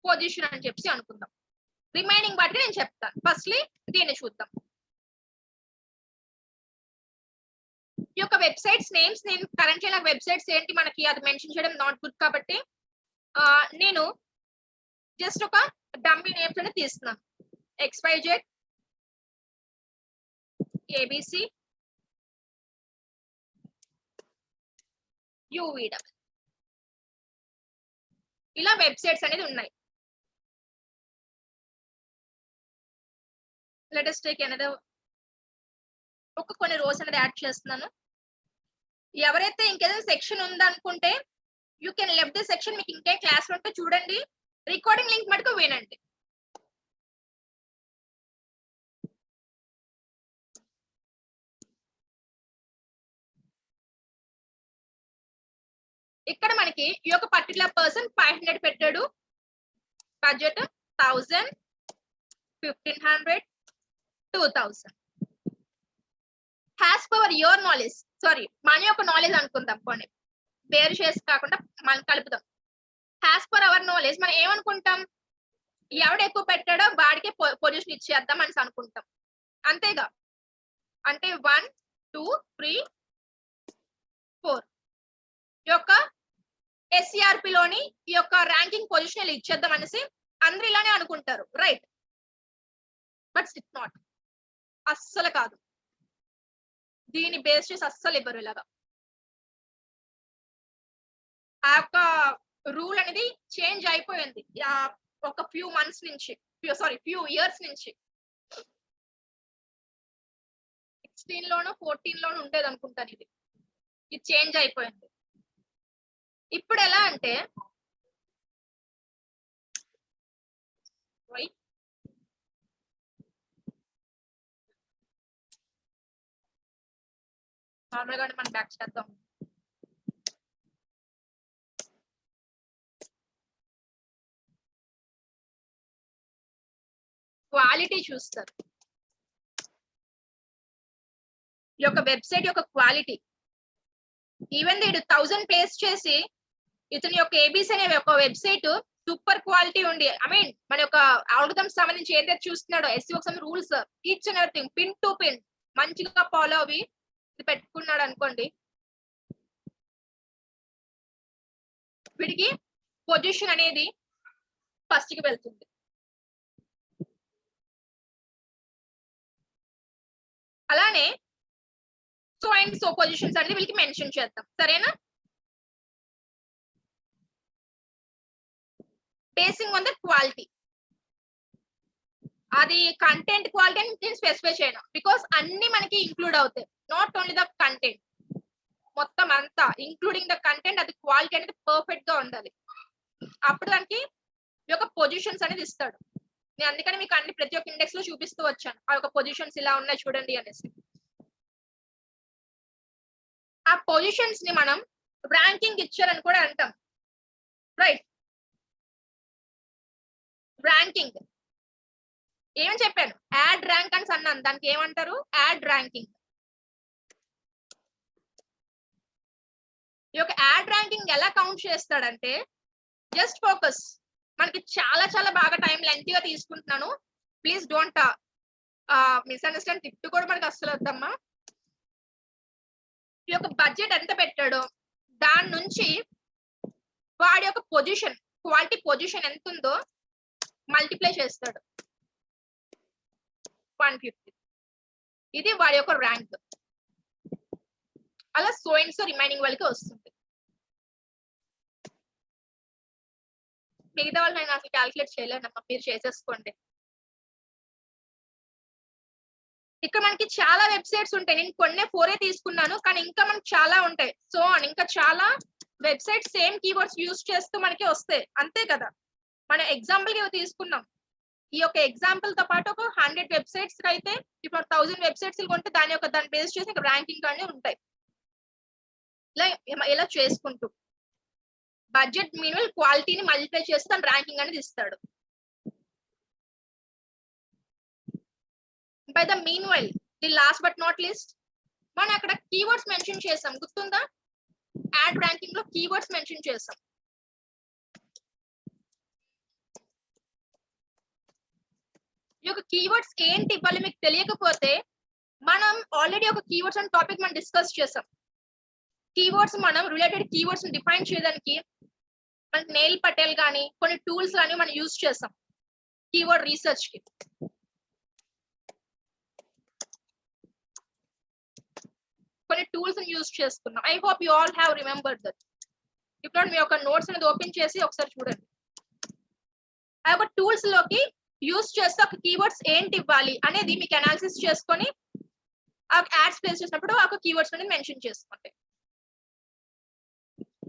పొజిషన్ అని చెప్పి అనుకుందాం. రిమైనింగ్ వాటికి నేను చెప్తాను. ఫస్ట్లీ దీన్ని చూద్దాం. ఈ యొక్క వెబ్సైట్స్ నేమ్స్ నేను కరెంట్లీ నాకు వెబ్సైట్స్ ఏంటి మనకి అది మెన్షన్ చేయడం నాట్ గుడ్ కాబట్టి నేను జస్ట్ ఒక డమ్మీ నేమ్స్ అనేది తీస్తున్నాను. XYZ, ABC, UVW ఇలా వెబ్సైట్స్ అనేది ఉన్నాయి. లెట్ us take another ఒక కొన్ని రోస్ అనేది యాడ్ చేస్తున్నాను. ఎవరైతే ఇంకేదైనా సెక్షన్ ఉందనుకుంటే you can left the section. మీకు ఇంకే క్లాస్ ఉంటే చూడండి, రికార్డింగ్ లింక్ మటుకు వినండి. ఇక్కడ మనకి ఈ యొక్క పర్టికులర్ పర్సన్ 500 పెట్టాడు, budget 1000, 1500, 2000. Has power your knowledge, sorry మన యొక్క నాలెడ్జ్ అనుకుందాం, కొన్ని వేరు చేసి కాకుండా మనం కలుపుదాం. హ్యాస్ పర్ అవర్ నాలెడ్జ్ మనం ఏమనుకుంటాం, ఎవడు ఎక్కువ పెట్టాడో వాడికే పొజిషన్ ఇచ్చేద్దాం అని అనుకుంటాం, అంతేగా. అంటే 1, 2, 3, 4 ఈ యొక్క SCRP లోని ఈ యొక్క ర్యాంకింగ్ పొజిషన్ ఇచ్చేద్దాం అనేసి అందరూ ఇలానే అనుకుంటారు, రైట్? బట్ ఇట్స్ నాట్, అస్సలు కాదు. దీన్ని బేస్ చేసి అస్సలు ఇవ్వరు ఇలాగా. ఆ యొక్క రూల్ అనేది చేంజ్ అయిపోయింది ఒక ఫ్యూ మంత్స్ నుంచి, ఫ్యూ ఇయర్స్ నుంచి. 16 లోనో 14 లోనో ఉండేది అనుకుంటాను. ఇది చేంజ్ అయిపోయింది. ఇప్పుడు ఎలా అంటే నార్మల్ గా మనం బ్యాక్ చేద్దాం. క్వాలిటీ చూస్తారు, ఈ యొక్క వెబ్సైట్ యొక్క క్వాలిటీ. ఈవెన్ వీడు 1000 ప్లేస్ చేసి ఇతని యొక్క ABC అనే ఒక వెబ్సైట్ సూపర్ క్వాలిటీ ఉండి, ఐ మీన్ మన యొక్క ఆల్గోరిథమ్స్ సంబంధించి ఏదైతే చూస్తున్నాడో SEO rules each and everything pin to pin మంచిగా ఫాలో అవి పెట్టుకున్నాడు అనుకోండి, వీడికి పొజిషన్ అనేది ఫస్ట్ కి వెళ్తుంది. అలానే సో అండ్ సో పొజిషన్స్ అనేది వీళ్ళకి మెన్షన్ చేద్దాం, సరేనా? బేసింగ్ ఆన్ ద క్వాలిటీ, అది కంటెంట్ క్వాలిటీ అని నేను స్పెసిఫై చేయను, బికాస్ అన్ని మనకి ఇంక్లూడ్ అవుతాయి. నాట్ ఓన్లీ ద కంటెంట్, మొత్తం అంతా ఇంక్లూడింగ్ ద కంటెంట్, అది క్వాలిటీ అనేది పర్ఫెక్ట్ గా ఉండాలి. అప్పుడు దానికి ఈ యొక్క పొజిషన్స్ అనేది ఇస్తాడు. నేను అందుకని మీకు అన్ని ప్రతి ఒక్క ఇండెక్స్ లో చూపిస్తూ వచ్చాను, ఆ యొక్క పొజిషన్స్ ఇలా ఉన్నాయి చూడండి అనేసి. ఆ పొజిషన్స్ ని మనం ర్యాంకింగ్ ఇచ్చారని కూడా అంటాం, రైట్? ర్యాంకింగ్ ఏమని చెప్పాను, యాడ్ ర్యాంక్ అని అన్నాను, దానికి ఏమంటారు, యాడ్ ర్యాంకింగ్. ఈ యొక్క యాడ్ ర్యాంకింగ్ ఎలా కౌంట్ చేస్తాడంటే, జస్ట్ ఫోకస్. మనకి చాలా చాలా బాగా టైం లెంతీగా తీసుకుంటున్నాను, ప్లీజ్ డోంట్ మిస్అండర్స్టాండ్. తిట్టు కూడా మనకి అస్సలు వద్దమ్మా. ఈ యొక్క బడ్జెట్ ఎంత పెట్టాడో దాని నుంచి వాడి యొక్క పొజిషన్, క్వాలిటీ పొజిషన్ ఎంత ఉందో మల్టిప్లై చేస్తాడు, 150. ఇది వాడి యొక్క ర్యాంక్. అలా సో అండ్ సో రిమైనింగ్ వాళ్ళకి వస్తుంది. మిగతా వాళ్ళు నేను అసలు క్యాల్కులేట్ చేయలేనమ్మా, మీరు చేసేసుకోండి. ఇక్కడ మనకి చాలా వెబ్సైట్స్ ఉంటాయి, నేను కొన్ని 4 తీసుకున్నాను, కానీ ఇంకా మనకి చాలా ఉంటాయి. సో ఇంకా చాలా వెబ్సైట్స్ సేమ్ కీవర్డ్స్ యూజ్ చేస్తూ మనకి వస్తాయి, అంతే కదా. మన ఎగ్జాంపుల్ కి తీసుకున్నాం, ఈ యొక్క ఎగ్జాంపుల్ తో పాటు ఒక 100 వెబ్సైట్స్ అయితే ఇప్పుడు 1000 వెబ్సైట్స్ కొంటే దాన్ని బేస్ చేసి ర్యాంకింగ్ అనేవి ఉంటాయి. ఇలా చేసుకుంటూ బడ్జెట్ మినిమల్ క్వాలిటీని మల్టిప్లై చేసి దాని ర్యాంకింగ్ అనేది ఇస్తాడు. By the mean while, the last but not least, మనం అక్కడ కీవర్డ్స్ మెన్షన్ చేసాం, గుర్తుందా? యాడ్ ర్యాంకింగ్ లో కీవర్డ్స్ మెన్షన్ చేసాం. ఈ యొక్క కీవర్డ్స్ ఏంటి ఇవ్వాలి మీకు తెలియకపోతే మనం ఆల్రెడీ ఒక కీవర్డ్స్ అనే టాపిక్ మనం డిస్కస్ చేసాం. కీవర్డ్స్ మనం రిలేటెడ్ కీవర్డ్స్ డిఫైన్ చేయడానికి మనకి నెయిల్ పటేల్ కానీ కొన్ని టూల్స్ కానీ మనం యూజ్ చేసాం కీవర్డ్ రీసెర్చ్ కి. కొన్ని టూల్స్ యూజ్ చేసుకున్నాం. I hope you all have remembered that. ఇప్పుడు మీ యొక్క నోట్స్ అనేది ఓపెన్ చేసి ఒకసారి చూడండి. ఆ యొక్క టూల్స్ లోకి యూజ్ చేస్తే ఒక కీవర్డ్స్ ఏంటి ఇవ్వాలి అనేది మీకు అనాలిసిస్ చేసుకొని ఆ యాడ్స్ ప్లేస్ చేసినప్పుడు ఆ కీవర్డ్స్ అనేది మెన్షన్ చేసుకోండి.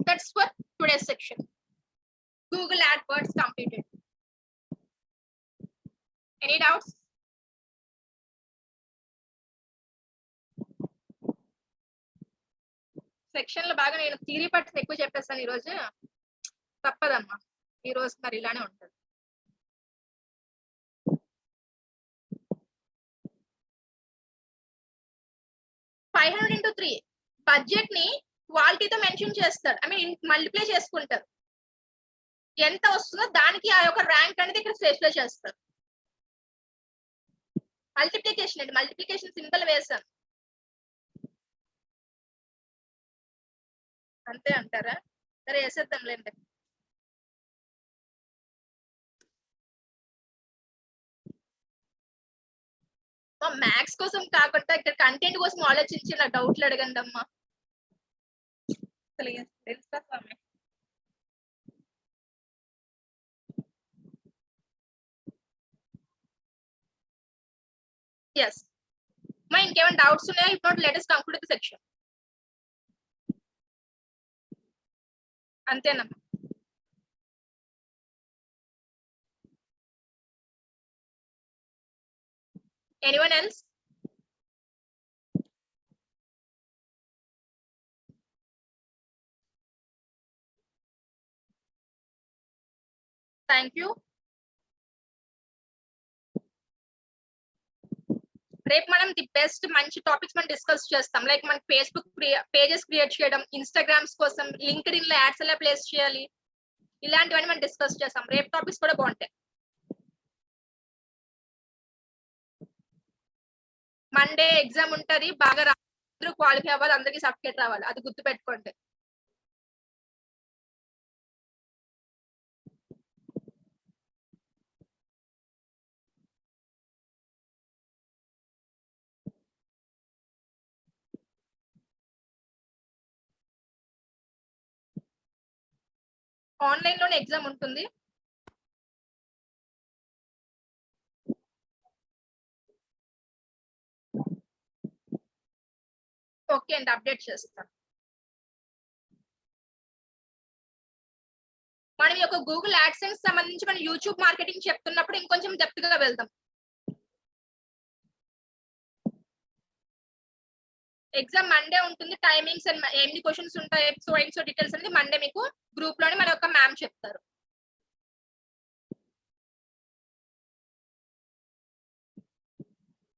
That's for today's section. Google AdWords completed. Any doubts? Section లో బాగా నేను థియరీ పార్ట్స్ ఎక్కువ చెప్పేస్తాను ఈ రోజు. తప్పదమ్మా, ఈ రోజు మరి ఇలానే ఉంటుంది. $500 × 3 బడ్జెట్ ని క్వాలిటీతో మెన్షన్ చేస్తాడు. ఐ మీన్ మల్టిప్లై చేసుకుంటారు. ఎంత వస్తుందో దానికి ఆ యొక్క ర్యాంక్ అనేది ఇక్కడ స్పెసిఫై చేస్తారు. మల్టిప్లికేషన్ అండి, మల్టిప్లికేషన్ సింబల్ వేసాను అంతే అంటారా? సరే వేసేద్దాంలేండి. మ్యాథ్స్ కోసం కాకుండా ఇక్కడ కంటెంట్ కోసం ఆలోచించి నా డౌట్లు అడగండి అమ్మా. తెలుసా స్వామి? ఎస్ మా ఇంకేమైనా డౌట్స్ ఉన్నాయా? If not let us conclude the section. అంతేనమ్మా. Anyone else? Thank you. రేపు మనం ది బెస్ట్ మంచి టాపిక్స్ మనం డిస్కస్ చేస్తాం. లైక్ మన ఫేస్బుక్ పేజెస్ క్రియేట్ చేయడం, ఇన్స్టాగ్రామ్స్ కోసం లింక్డ్ఇన్ లో యాడ్స్ ఎలా ప్లేస్ చేయాలి, ఇలాంటివన్నీ మనం డిస్కస్ చేస్తాం. రేపు టాపిక్స్ కూడా బాగుంటాయి. మండే ఎగ్జామ్ ఉంటది, బాగా అందరూ క్వాలిఫై అవ్వాలి, అందరికి సర్టిఫికేట్ రావాలి, అది గుర్తు పెట్టుకోండి. ఆన్లైన్ లోనే ఎగ్జామ్ ఉంటుంది. ఓకే అండి, అప్డేట్ చేస్తాను. మనం ఈ యొక్క గూగుల్ యాడ్సెన్స్ సంబంధించి మనం యూట్యూబ్ మార్కెటింగ్ చెప్తున్నప్పుడు ఇంకొంచెం డెప్త్ గా వెళ్దాం. ఎగ్జామ్ మండే ఉంటుంది. టైమింగ్స్ ఎన్ని క్వశ్చన్స్ ఉంటాయి, సో డీటెయిల్స్ అనేది మండే మీకు గ్రూప్ లోనే మన యొక్క మ్యామ్ చెప్తారు.